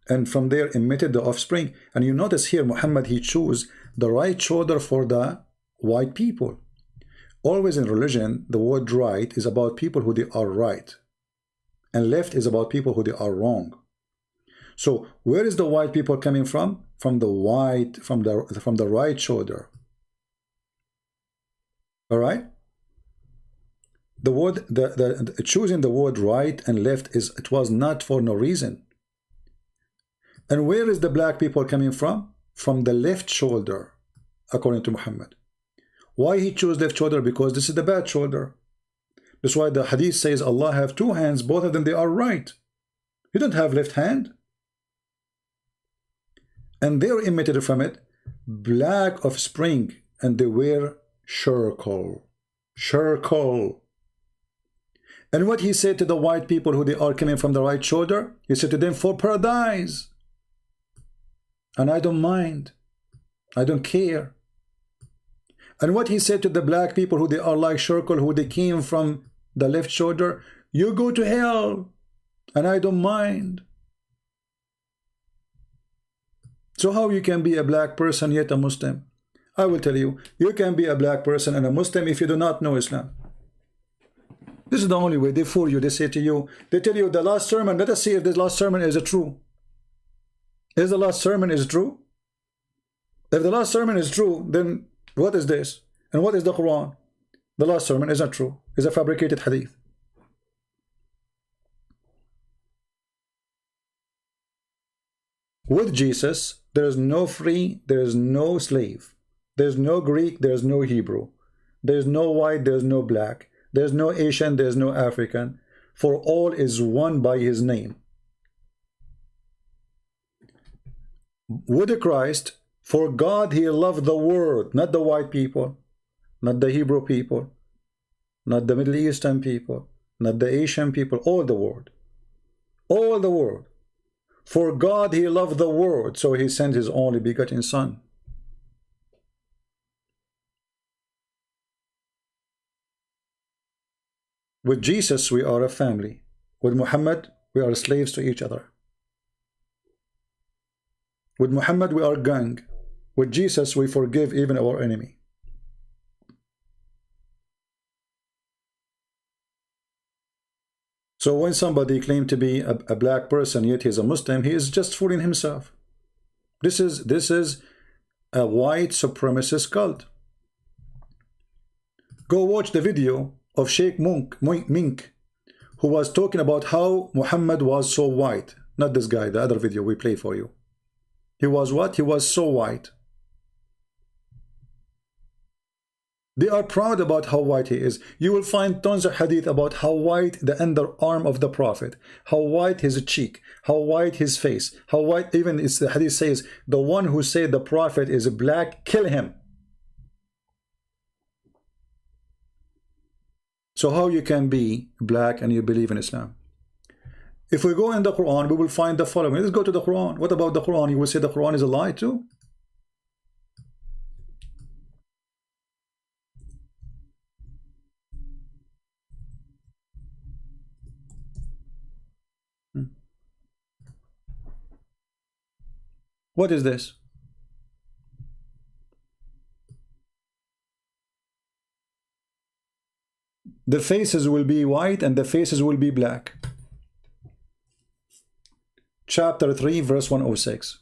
and from there emitted the offspring. And you notice here Muhammad, he chose the right shoulder for the white people. Always in religion, the word right is about people who they are right, and left is about people who they are wrong. So where is the white people coming from? From the right shoulder. All right. The word, choosing the word right and left it was not for no reason. And where is the black people coming from? From the left shoulder, according to Muhammad. Why he chose left shoulder? Because this is the bad shoulder. That's why the hadith says Allah have 2 hands, both of them they are right. You don't have left hand. And they were emitted from it black offspring, and they were charcoal. Charcoal. And what he said to the white people who they are coming from the right shoulder, he said to them, for paradise. And I don't mind. I don't care. And what he said to the black people who they are like charcoal, who they came from the left shoulder, you go to hell, and I don't mind. So how you can be a black person yet a Muslim? I will tell you, you can be a black person and a Muslim if you do not know Islam. This is the only way. They fool you. They say to you, they tell you the last sermon, let us see if the last sermon is true. Is the last sermon is true? If the last sermon is true, then what is this? And what is the Quran? The last sermon is not true. It's a fabricated hadith. With Jesus, there is no free, there is no slave. There is no Greek, there is no Hebrew. There is no white, there is no black. There is no Asian, there is no African. For all is one by his name. With Christ, for God he loved the world, not the white people, not the Hebrew people, not the Middle Eastern people, not the Asian people, all the world. All the world. For God he loved the world, so he sent his only begotten Son. With Jesus we are a family. With Muhammad we are slaves to each other. With Muhammad we are gang. With Jesus we forgive even our enemy. So when somebody claims to be a black person yet he's a Muslim, he is just fooling himself. This is a white supremacist cult. Go watch the video of Sheikh Mink, who was talking about how Muhammad was so white. Not this guy, the other video we play for you. He was what? He was so white. They are proud about how white he is. You will find tons of hadith about how white the underarm of the Prophet, how white his cheek, how white his face, how white, even it's the hadith says, the one who said the Prophet is black, kill him. So how you can be black and you believe in Islam? If we go in the Quran, we will find the following. Let's go to the Quran. What about the Quran? You will say the Quran is a lie too? What is this? The faces will be white and the faces will be black. Chapter 3, verse 106.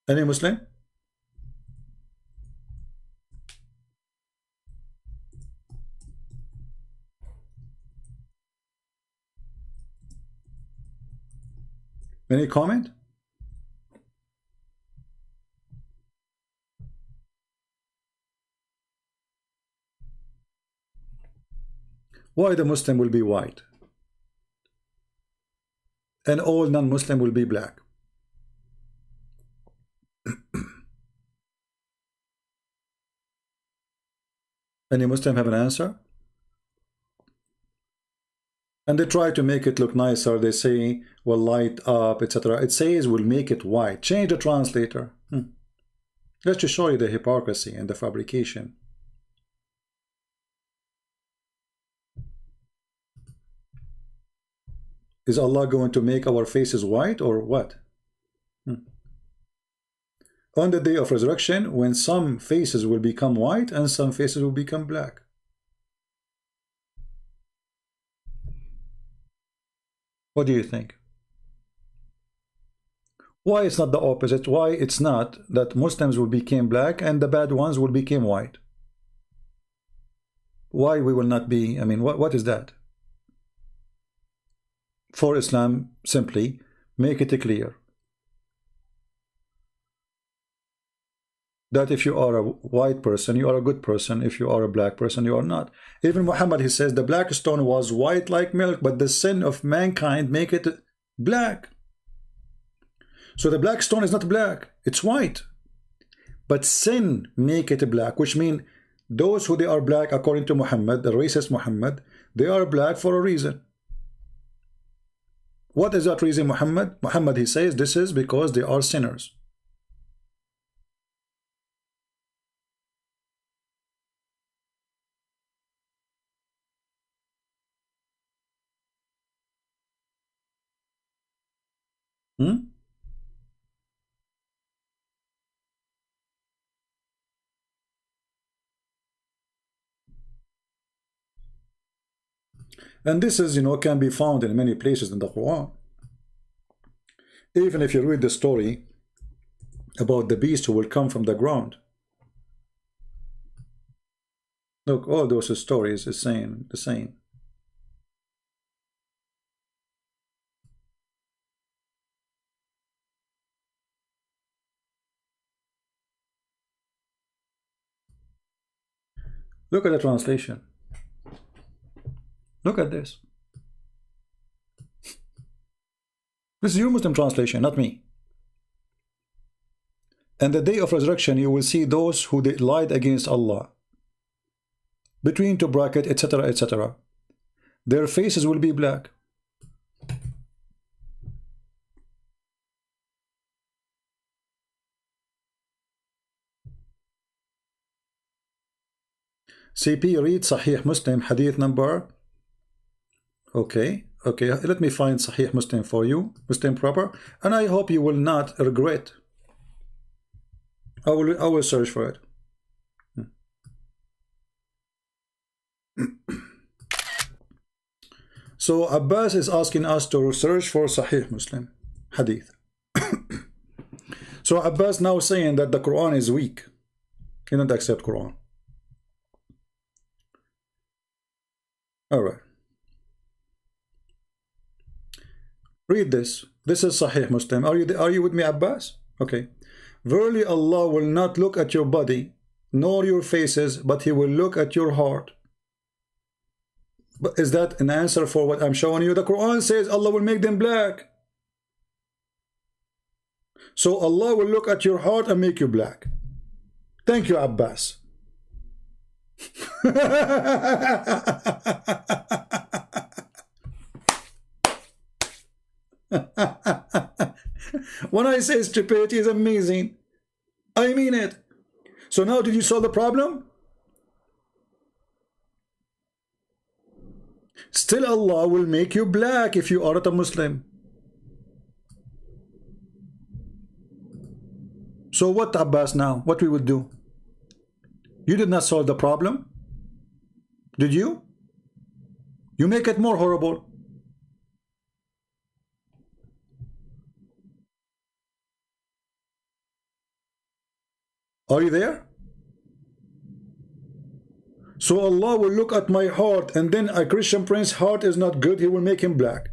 Any Muslim? Any comment? Why the Muslim will be white and all non-Muslim will be black? Any Muslim have an answer? And they try to make it look nicer. They say, well, light up, etc. It says we'll make it white. Change the translator. Let's just show you the hypocrisy and the fabrication. Is Allah going to make our faces white or what? On the day of resurrection, when some faces will become white and some faces will become black. What do you think? Why it's not the opposite? Why it's not that Muslims will become black and the bad ones will become white? Why we will not be? I mean, what is that? For Islam, simply make it clear that if you are a white person, you are a good person. If you are a black person, you are not. Even Muhammad, he says, the black stone was white like milk, but the sin of mankind make it black. So the black stone is not black, it's white. But sin make it black, which means those who they are black, according to Muhammad, the racist Muhammad, they are black for a reason. What is that reason, Muhammad? Muhammad, he says, this is because they are sinners. Hmm? And this is, can be found in many places in the Quran. Even if you read the story about the beast who will come from the ground. Look, all those stories is saying the same. Look at the translation. Look at this. This is your Muslim translation, not me. And the day of resurrection, you will see those who lied against Allah. Between two brackets, etc., etc. Their faces will be black. CP, read Sahih Muslim, hadith number. Okay, let me find Sahih Muslim for you, Muslim proper, and I hope you will not regret. I will search for it. So Abbas is asking us to search for Sahih Muslim hadith. So Abbas now saying that the Quran is weak. He don't accept Quran. All right. Read this. This is Sahih Muslim. Are you with me, Abbas? Okay. Verily Allah will not look at your body nor your faces, but He will look at your heart. But is that an answer for what I'm showing you? The Quran says Allah will make them black. So Allah will look at your heart and make you black. Thank you, Abbas. When I say stupidity is amazing, I mean it. So now did you solve the problem? Still Allah will make you black if you are not a Muslim. So what, Abbas, now? What we would do? You did not solve the problem. Did you? You make it more horrible. Are you there? So Allah will look at my heart, and then a Christian prince's heart is not good, He will make him black.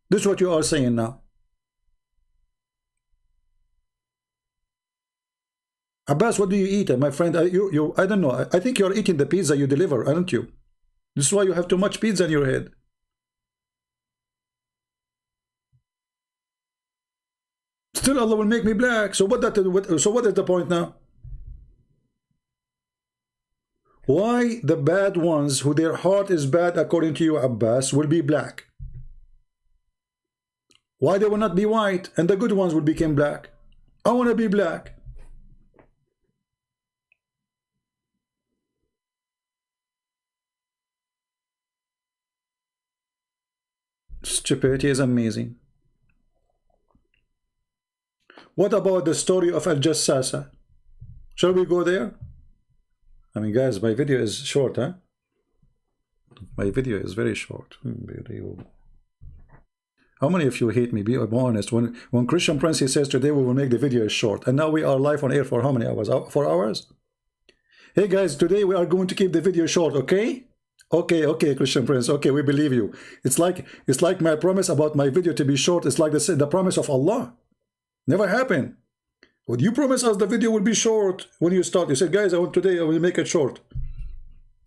This is what you are saying now. Abbas, what do you eat, my friend? I don't know. I think you are eating the pizza you deliver, aren't you? This is why you have too much pizza in your head. Still Allah will make me black. So what is the point now? Why the bad ones who their heart is bad according to you, Abbas, will be black? Why they will not be white and the good ones will become black? I want to be black. Stupidity is amazing. What about the story of Al-Jassasa? Shall we go there? I mean, guys, my video is short, huh? My video is very short. How many of you hate me? Be honest. When Christian Prince says today we will make the video short, and now we are live on air for how many hours? 4 hours? Hey guys, today we are going to keep the video short, okay? Okay, Christian Prince. Okay, we believe you. It's like my promise about my video to be short. It's like the promise of Allah. Never happened. Would you promise us the video will be short when you start? You said, guys, I will make it short.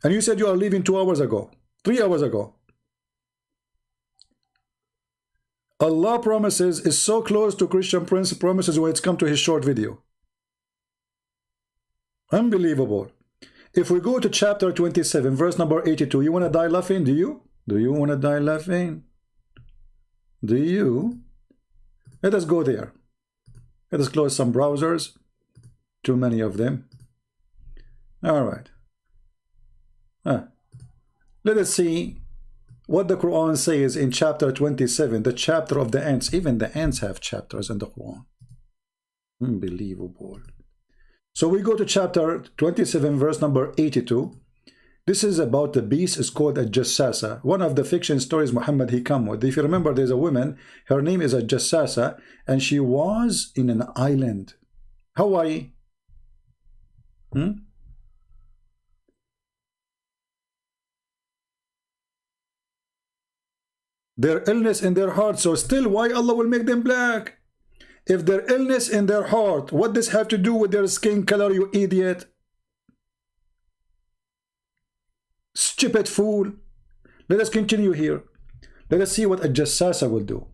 And you said you are leaving 2 hours ago, 3 hours ago. Allah promises is so close to Christian Prince promises when it's come to his short video. Unbelievable. If we go to chapter 27, verse number 82, you want to die laughing? Do you? Do you want to die laughing? Do you? Let us go there. Let us close some browsers. Too many of them. All right. Let us see what the Quran says in chapter 27, the chapter of the ants. Even the ants have chapters in the Quran. Unbelievable. So we go to chapter 27, verse number 82. This is about the beast. It's called a Jassasa. One of the fiction stories Muhammad he come with. If you remember, there's a woman. Her name is a Jassasa, and she was in an island, Hawaii. Their illness in their heart. So still, why Allah will make them black? If their illness in their heart, what does have to do with their skin color, you idiot? Stupid fool. Let us continue here. Let us see what a Jassasa will do.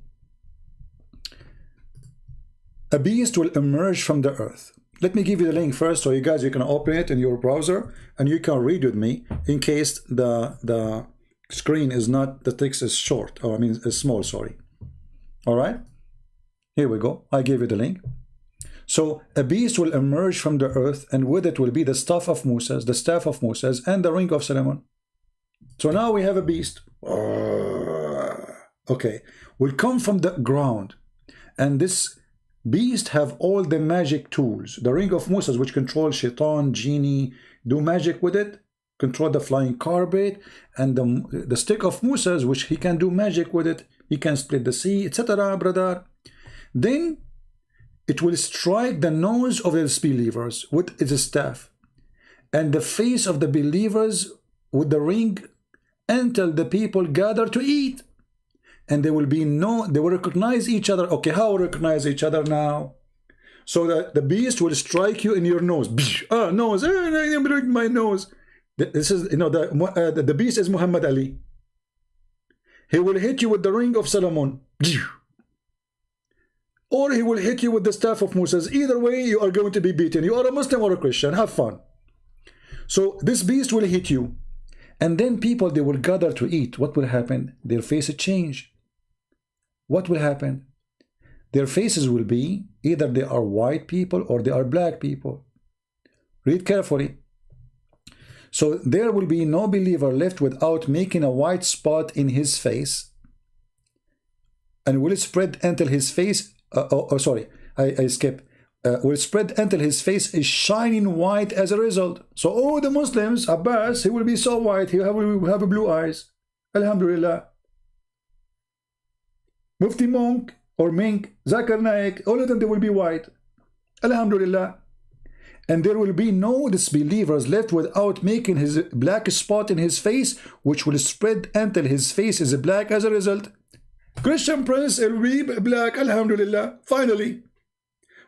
A beast will emerge from the earth. Let me give you the link first, so you guys, you can open it in your browser and you can read with me in case the screen is not, the text is short, or I mean is small, sorry. All right, here we go. I gave you the link. So a beast will emerge from the earth, and with it will be the staff of Moses, and the ring of Solomon. So now we have a beast. Okay, will come from the ground, and this beast have all the magic tools. The ring of Moses, which controls shaitan, genie, do magic with it, control the flying carpet, and the stick of Moses, which he can do magic with it. He can split the sea, etc., brother. Then it will strike the nose of the disbelievers with its staff, and the face of the believers with the ring, until the people gather to eat. And they will recognize each other. Okay, how recognize each other now? So that the beast will strike you in your nose. Nose, my nose. This is, you know, the beast is Muhammad Ali. He will hit you with the ring of Solomon, or he will hit you with the staff of Moses. Either way, you are going to be beaten. You are a Muslim or a Christian. Have fun. So this beast will hit you, and then people, they will gather to eat. What will happen? Their faces change. What will happen? Their faces will be either they are white people or they are black people. Read carefully. So there will be no believer left without making a white spot in his face, and will spread until his face, I skip. Will spread until his face is shining white as a result. So all the Muslims, Abbas, he will be so white, he will have blue eyes. Alhamdulillah. Mufti Monk or Mink, Zakir Naik, all of them, they will be white. Alhamdulillah. And there will be no disbelievers left without making his black spot in his face, which will spread until his face is black as a result. Christian Prince will be black. Alhamdulillah. Finally,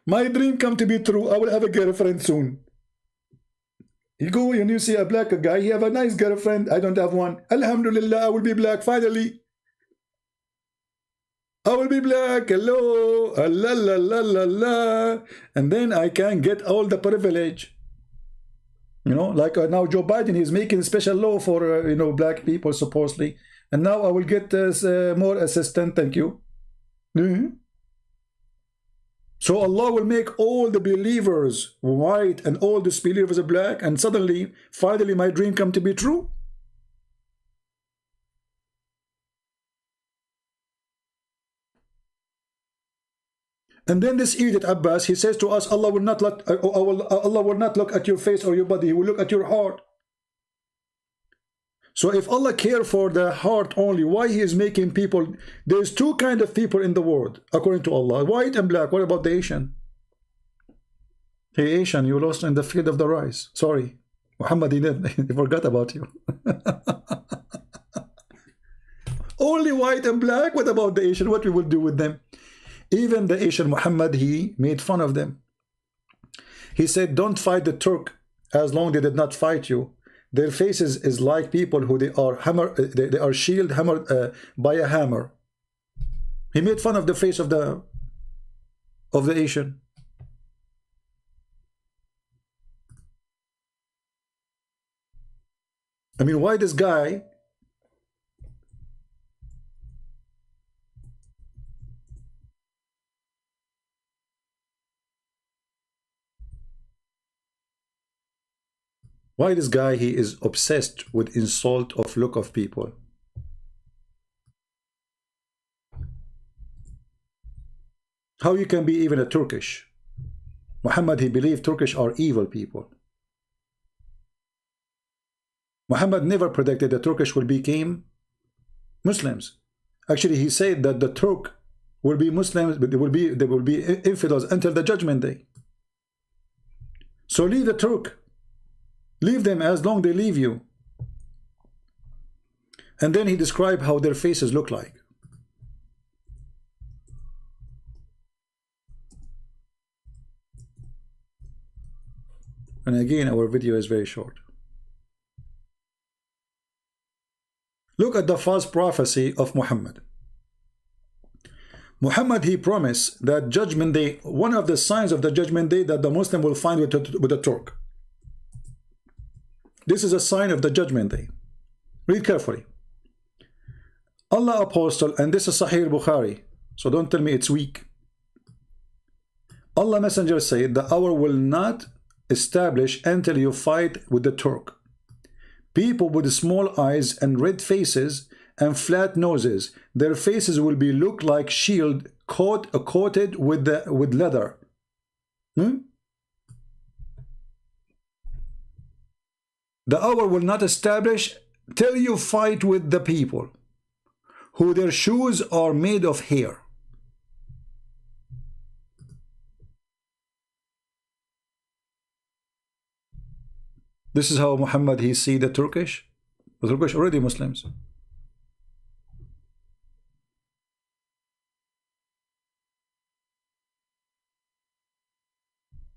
my dream come to be true. I will have a girlfriend soon. You go and you see a black guy, he have a nice girlfriend. I don't have one. Alhamdulillah, I will be black finally. I will be black. Hello. La la la la la. And then I can get all the privilege. You know, like now Joe Biden, he's making a special law for, you know, black people supposedly. And now I will get more assistance. Thank you. So Allah will make all the believers white and all disbelievers black, and suddenly, finally, my dream come to be true. And then this idiot Abbas, he says to us, Allah will not look at your face or your body. He will look at your heart. So if Allah care for the heart only, why he is making people? There's two kind of people in the world, according to Allah, white and black. What about the Asian? Hey Asian, you lost in the field of the rice. Sorry, Muhammad, he forgot about you. Only white and black. What about the Asian? What we will do with them? Even the Asian, Muhammad, he made fun of them. He said, don't fight the Turk as long they did not fight you. Their faces is like people who they are shield hammered by a hammer. He made fun of the face of the Asian. I mean, why this guy? Why this guy, he is obsessed with insult of look of people. How you can be even a Turkish? Muhammad, he believed Turkish are evil people. Muhammad never predicted the Turkish will become Muslims. Actually, he said that the Turk will be Muslims, but they will be infidels until the judgment day. So leave the Turk. Leave them as long they leave you. And then he described how their faces look like. And again, our video is very short. Look at the false prophecy of Muhammad. Muhammad, he promised that judgment day, one of the signs of the judgment day that the Muslim will find with the Turk. This is a sign of the judgment day. Read carefully. Allah Apostle, and this is Sahih Bukhari, so don't tell me it's weak. Allah Messenger said, the hour will not establish until you fight with the Turk. People with small eyes and red faces and flat noses, their faces will be look like shield coated with leather. The hour will not establish till you fight with the people who their shoes are made of hair. This is how Muhammad he see the Turkish. The Turkish already Muslims.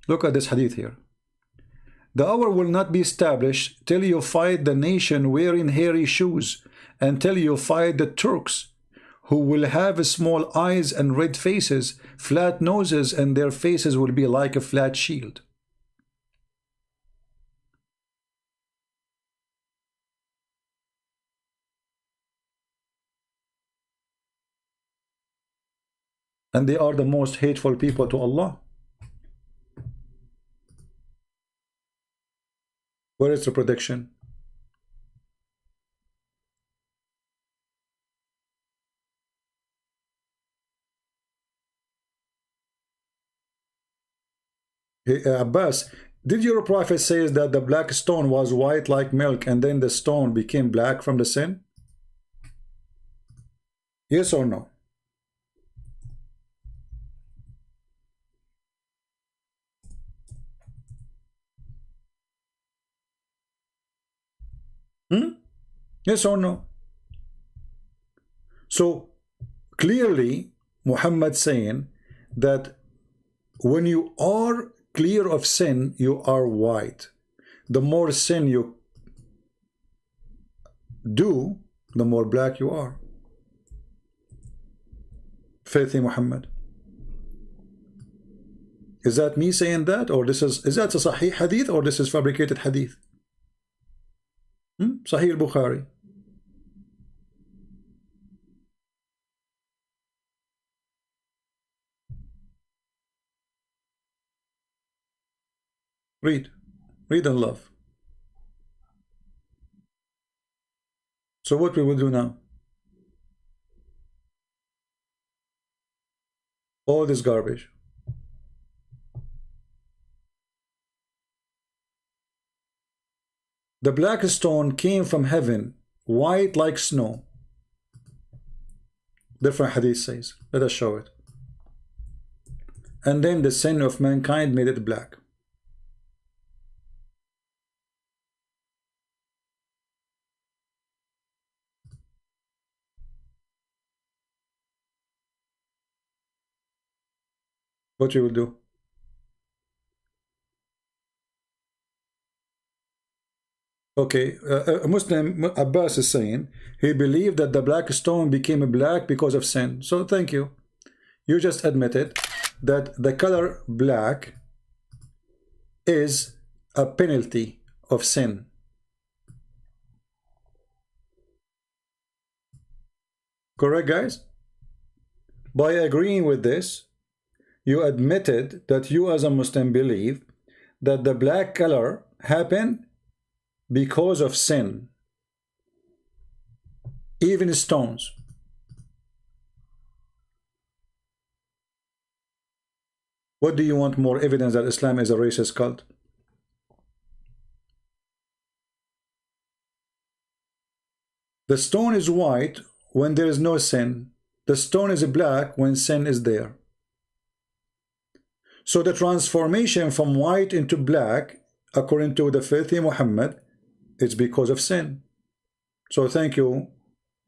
Look at this hadith here. The hour will not be established till you fight the nation wearing hairy shoes, until you fight the Turks, who will have small eyes and red faces, flat noses, and their faces will be like a flat shield. And they are the most hateful people to Allah. Where is the prediction? Hey, Abbas, did your prophet say that the black stone was white like milk and then the stone became black from the sin? Yes or no? Yes or no? So clearly Muhammad saying that when you are clear of sin, you are white. The more sin you do, the more black you are. Faithy Muhammad. Is that me saying that, or is that a Sahih hadith, or this is fabricated hadith? Sahih al-Bukhari. Read and love. So what we will do now? All this garbage. The black stone came from heaven, white like snow. Different hadith says. Let us show it. And then the sin of mankind made it black. What you will do? Okay, a Muslim, Abbas is saying, he believed that the black stone became black because of sin. So thank you. You just admitted that the color black is a penalty of sin. Correct, guys? By agreeing with this, you admitted that you as a Muslim believe that the black color happened because of sin. Even stones. What do you want more evidence that Islam is a racist cult? The stone is white when there is no sin. The stone is black when sin is there. So the transformation from white into black, according to the filthy Muhammad, is because of sin. So thank you,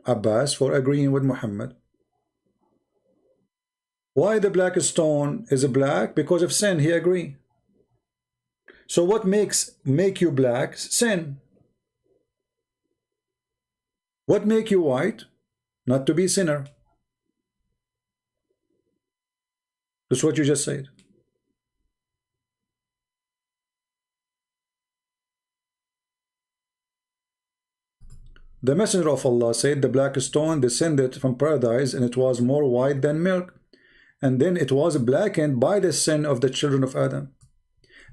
Abbas, for agreeing with Muhammad. Why the black stone is black? Because of sin, he agreed. So what make you black? Sin. What make you white? Not to be sinner. That's what you just said. The Messenger of Allah said the black stone descended from paradise and it was more white than milk. And then it was blackened by the sin of the children of Adam.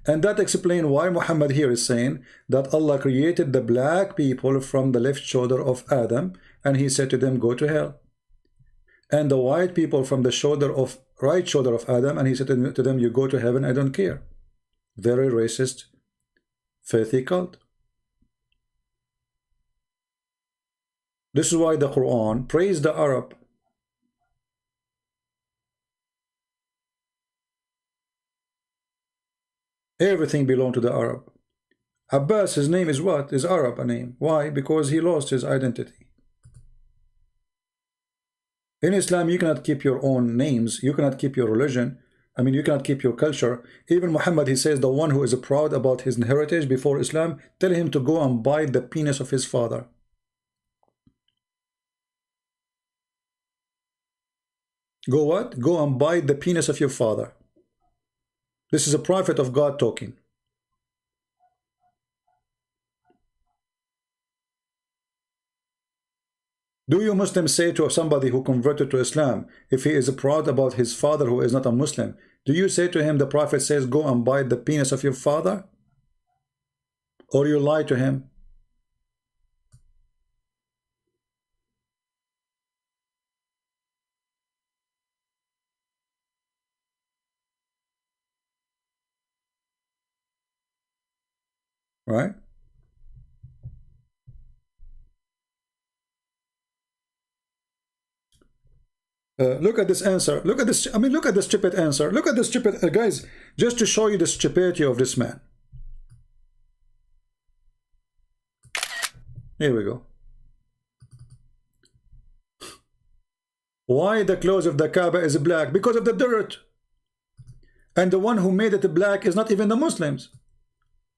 And that explains why Muhammad here is saying that Allah created the black people from the left shoulder of Adam, and he said to them, go to hell. And the white people from the right shoulder of Adam, and he said to them, you go to heaven, I don't care. Very racist, filthy cult. This is why the Quran praised the Arab. Everything belonged to the Arab. Abbas, his name is what? Is Arab a name. Why? Because he lost his identity. In Islam, you cannot keep your own names. You cannot keep your religion. I mean, you cannot keep your culture. Even Muhammad, he says, the one who is proud about his heritage before Islam, tell him to go and bite the penis of his father. Go what? Go and bite the penis of your father. This is a prophet of God talking. Do you Muslims say to somebody who converted to Islam, if he is proud about his father who is not a Muslim, do you say to him the prophet says go and bite the penis of your father? Or you lie to him? Right? Look at this answer. Look at this. I mean, look at the stupid answer. Look at the stupid guys. Just to show you the stupidity of this man. Here we go. Why the clothes of the Kaaba is black? Because of the dirt. And the one who made it black is not even the Muslims.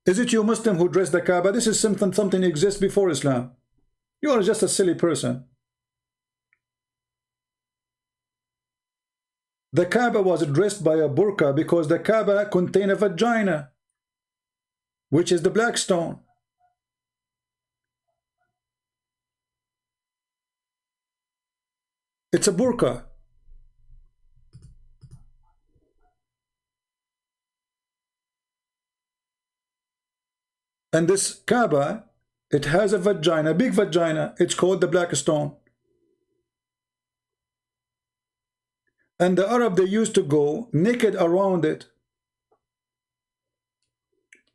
Is it you Muslim who dressed the Kaaba? This is something exists before Islam. You are just a silly person. The Kaaba was dressed by a burqa because the Kaaba contained a vagina, which is the black stone. It's a burqa. And this Kaaba, it has a vagina, big vagina. It's called the black stone. And the Arab, they used to go naked around it.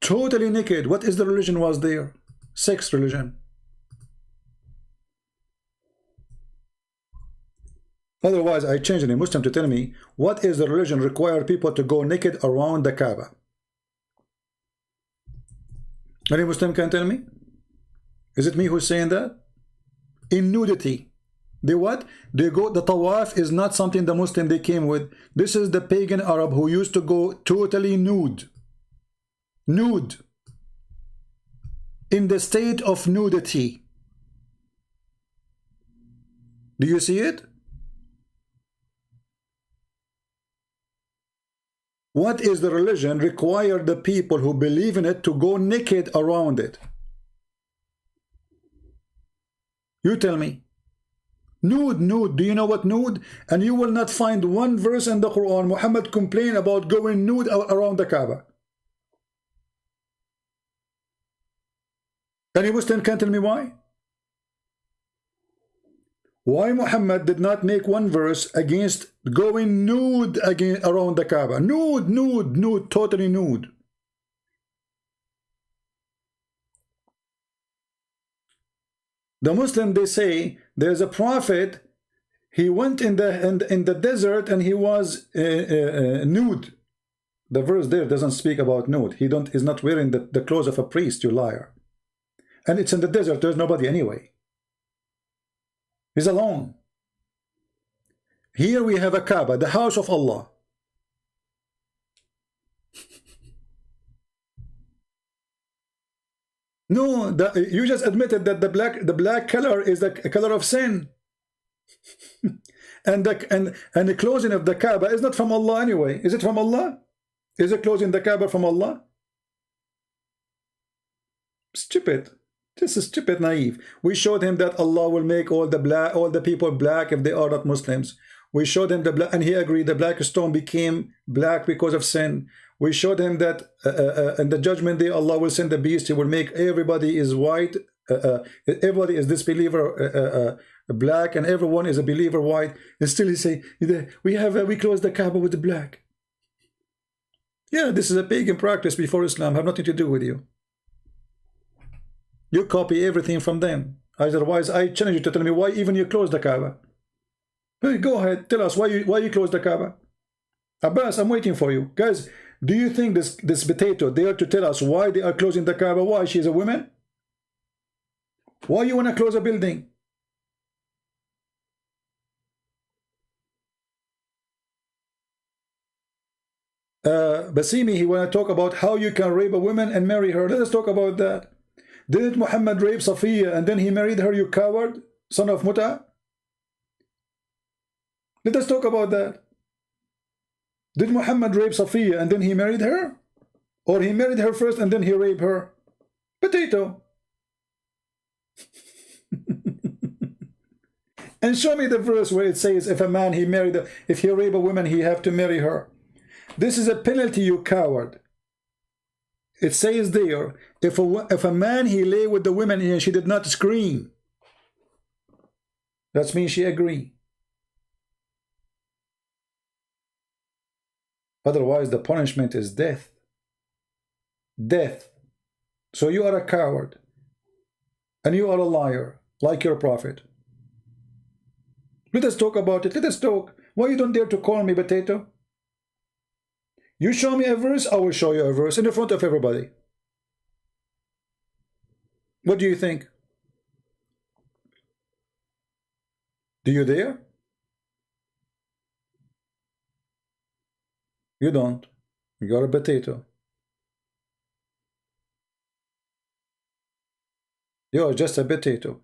Totally naked. What is the religion was there? Sex religion. Otherwise, I change any Muslim to tell me, what is the religion require people to go naked around the Kaaba? Any Muslim can tell me? Is it me who's saying that? In nudity. They what? They go, the tawaf is not something the Muslim they came with. This is the pagan Arab who used to go totally nude. Nude. In the state of nudity. Do you see it? What is the religion require the people who believe in it to go naked around it? You tell me. Nude, nude. Do you know what nude? And you will not find one verse in the Quran Muhammad complained about going nude around the Kaaba. Any Muslim can tell me why? Why Muhammad did not make one verse against going nude again around the Kaaba? Nude, nude, nude, totally nude. The Muslim, they say there's a prophet. He went in the desert and he was nude. The verse there doesn't speak about nude. He's not wearing the clothes of a priest, you liar. And it's in the desert. There's nobody anyway. He's alone. Here we have a Kaaba, the house of Allah. No, you just admitted that the black color is the color of sin. and the closing of the Kaaba is not from Allah anyway. Is it from Allah? Is it closing the Kaaba from Allah? Stupid. This is stupid, naive. We showed him that Allah will make all the people black if they are not Muslims. We showed him the black, and he agreed. The black stone became black because of sin. We showed him that in the judgment day, Allah will send the beast. He will make everybody is white. Everybody is disbeliever black, and everyone is a believer white. And still he say, we close the Kaaba with the black. Yeah, this is a pagan practice before Islam. Have nothing to do with you. You copy everything from them. Otherwise, I challenge you to tell me why even you close the Kaaba. Hey, go ahead, tell us why you close the Kaaba. Abbas, I'm waiting for you. Guys, do you think this potato dare to tell us why they are closing the Kaaba? Why? She's a woman? Why you want to close a building? Basimi, he want to talk about how you can rape a woman and marry her. Let us talk about that. Didn't Muhammad rape Safiya and then he married her, you coward, son of Muta? Let us talk about that. Did Muhammad rape Safiya and then he married her? Or he married her first and then he raped her? Potato. And show me the verse where it says if a man if he rape a woman, he have to marry her. This is a penalty, you coward. It says there, if a man he lay with the woman and she did not scream, that means she agree. Otherwise, the punishment is death. Death. So you are a coward. And you are a liar, like your prophet. Let us talk about it. Let us talk. Why you don't dare to call me potato? You show me a verse, I will show you a verse in the front of everybody. What do you think? Do you dare? You don't. You're a potato. You're just a potato.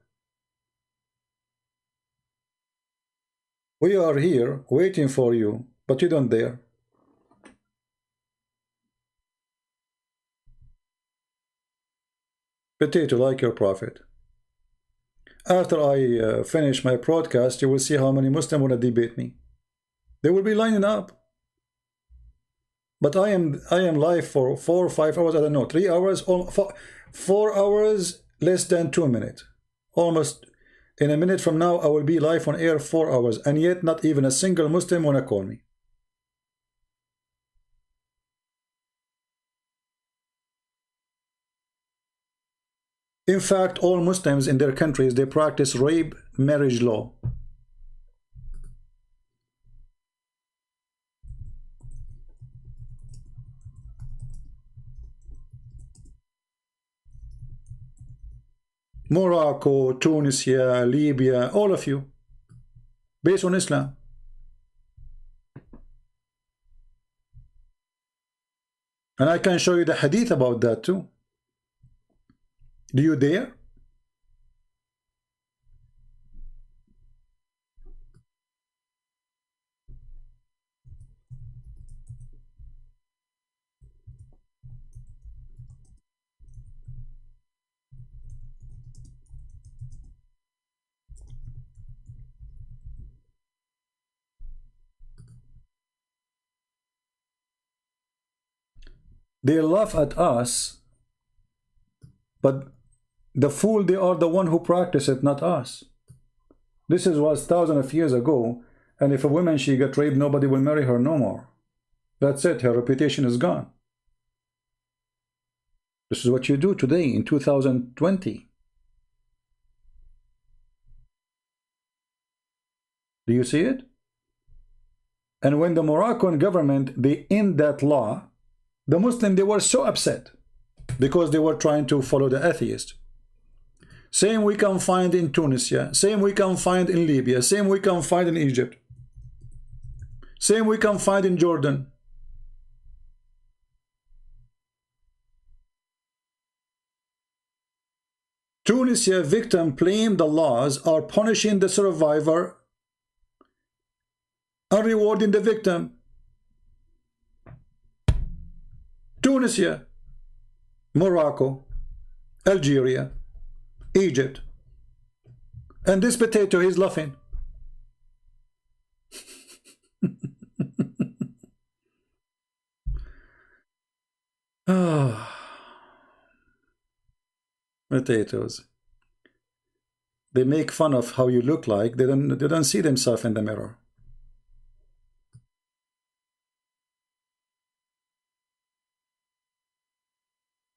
We are here waiting for you, but you don't dare. Potato, like your prophet. After I finish my broadcast, you will see how many Muslims want to debate me. They will be lining up. But I am live for 4 or 5 hours, I don't know, 3 hours, 4 hours, less than 2 minutes. Almost in a minute from now, I will be live on air 4 hours, and yet not even a single Muslim want to call me. In fact, all Muslims in their countries, they practice rape marriage law. Morocco, Tunisia, Libya, all of you, based on Islam. And I can show you the hadith about that too. Do you dare? They laugh at us, but the fool, they are the one who practice it, not us. This was thousands of years ago, and if a woman she got raped, nobody will marry her no more. That's it, her reputation is gone. This is what you do today in 2020. Do you see it? And when the Moroccan government, they end that law, the Muslims, they were so upset because they were trying to follow the atheist. Same we can find in Tunisia, same we can find in Libya, same we can find in Egypt, same we can find in Jordan. Tunisia victim claim the laws are punishing the survivor and rewarding the victim. Tunisia, Morocco, Algeria, Egypt, and this potato is laughing. Potatoes. They make fun of how you look like. They don't see themselves in the mirror.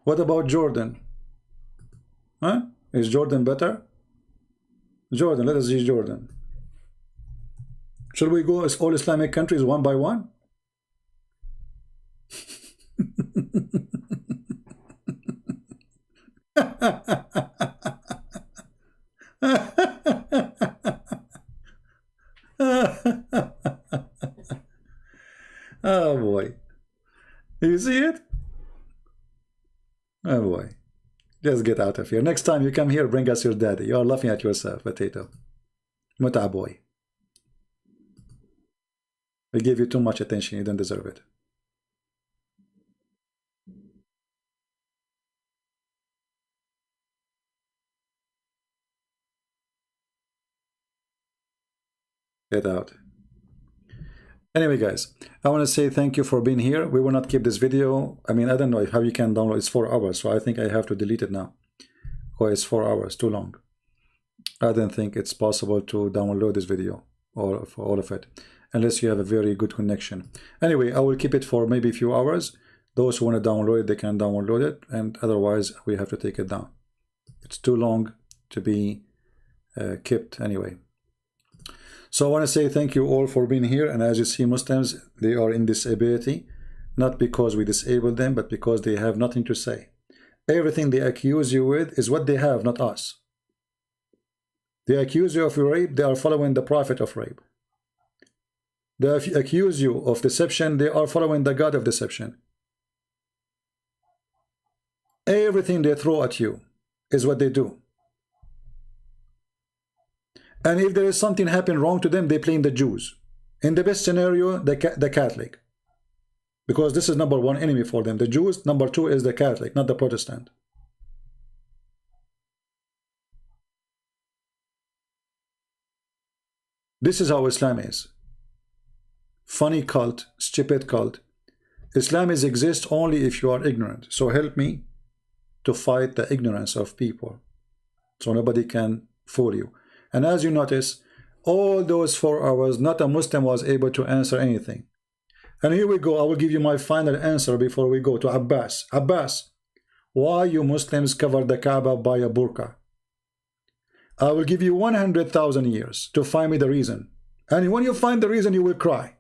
What about Jordan? Huh? Is Jordan better? Jordan, let us see Jordan. Shall we go as all Islamic countries one by one? Oh boy. You see it? Oh boy. Just get out of here. Next time you come here, bring us your daddy. You are laughing at yourself, potato. Muta boy. We gave you too much attention. You don't deserve it. Get out. Anyway, guys, I want to say thank you for being here. We will not keep this video. I mean, I don't know how you can download. It's 4 hours, so I think I have to delete it now. Oh, it's 4 hours, too long. I don't think it's possible to download this video, or for all of it, unless you have a very good connection. Anyway, I will keep it for maybe a few hours. Those who want to download it, they can download it, and otherwise we have to take it down. It's too long to be kept anyway. So I want to say thank you all for being here. And as you see, Muslims, they are in disability, not because we disabled them, but because they have nothing to say. Everything they accuse you with is what they have, not us. They accuse you of rape, they are following the prophet of rape. They accuse you of deception, they are following the God of deception. Everything they throw at you is what they do. And if there is something happen wrong to them, they blame the Jews. In the best scenario, the Catholic. Because this is number one enemy for them. The Jews, number two is the Catholic, not the Protestant. This is how Islam is. Funny cult, stupid cult. Islam exists only if you are ignorant. So help me to fight the ignorance of people, so nobody can fool you. And as you notice, all those 4 hours, not a Muslim was able to answer anything. And here we go. I will give you my final answer before we go to Abbas. Abbas, why you Muslims cover the Kaaba by a burqa? I will give you 100,000 years to find me the reason. And when you find the reason, you will cry.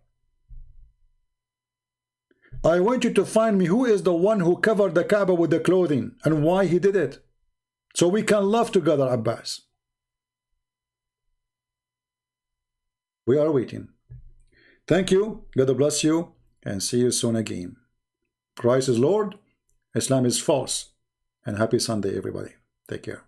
I want you to find me who is the one who covered the Kaaba with the clothing and why he did it. So we can laugh together, Abbas. We are waiting. Thank you. God bless you. And see you soon again. Christ is Lord. Islam is false. And happy Sunday, everybody. Take care.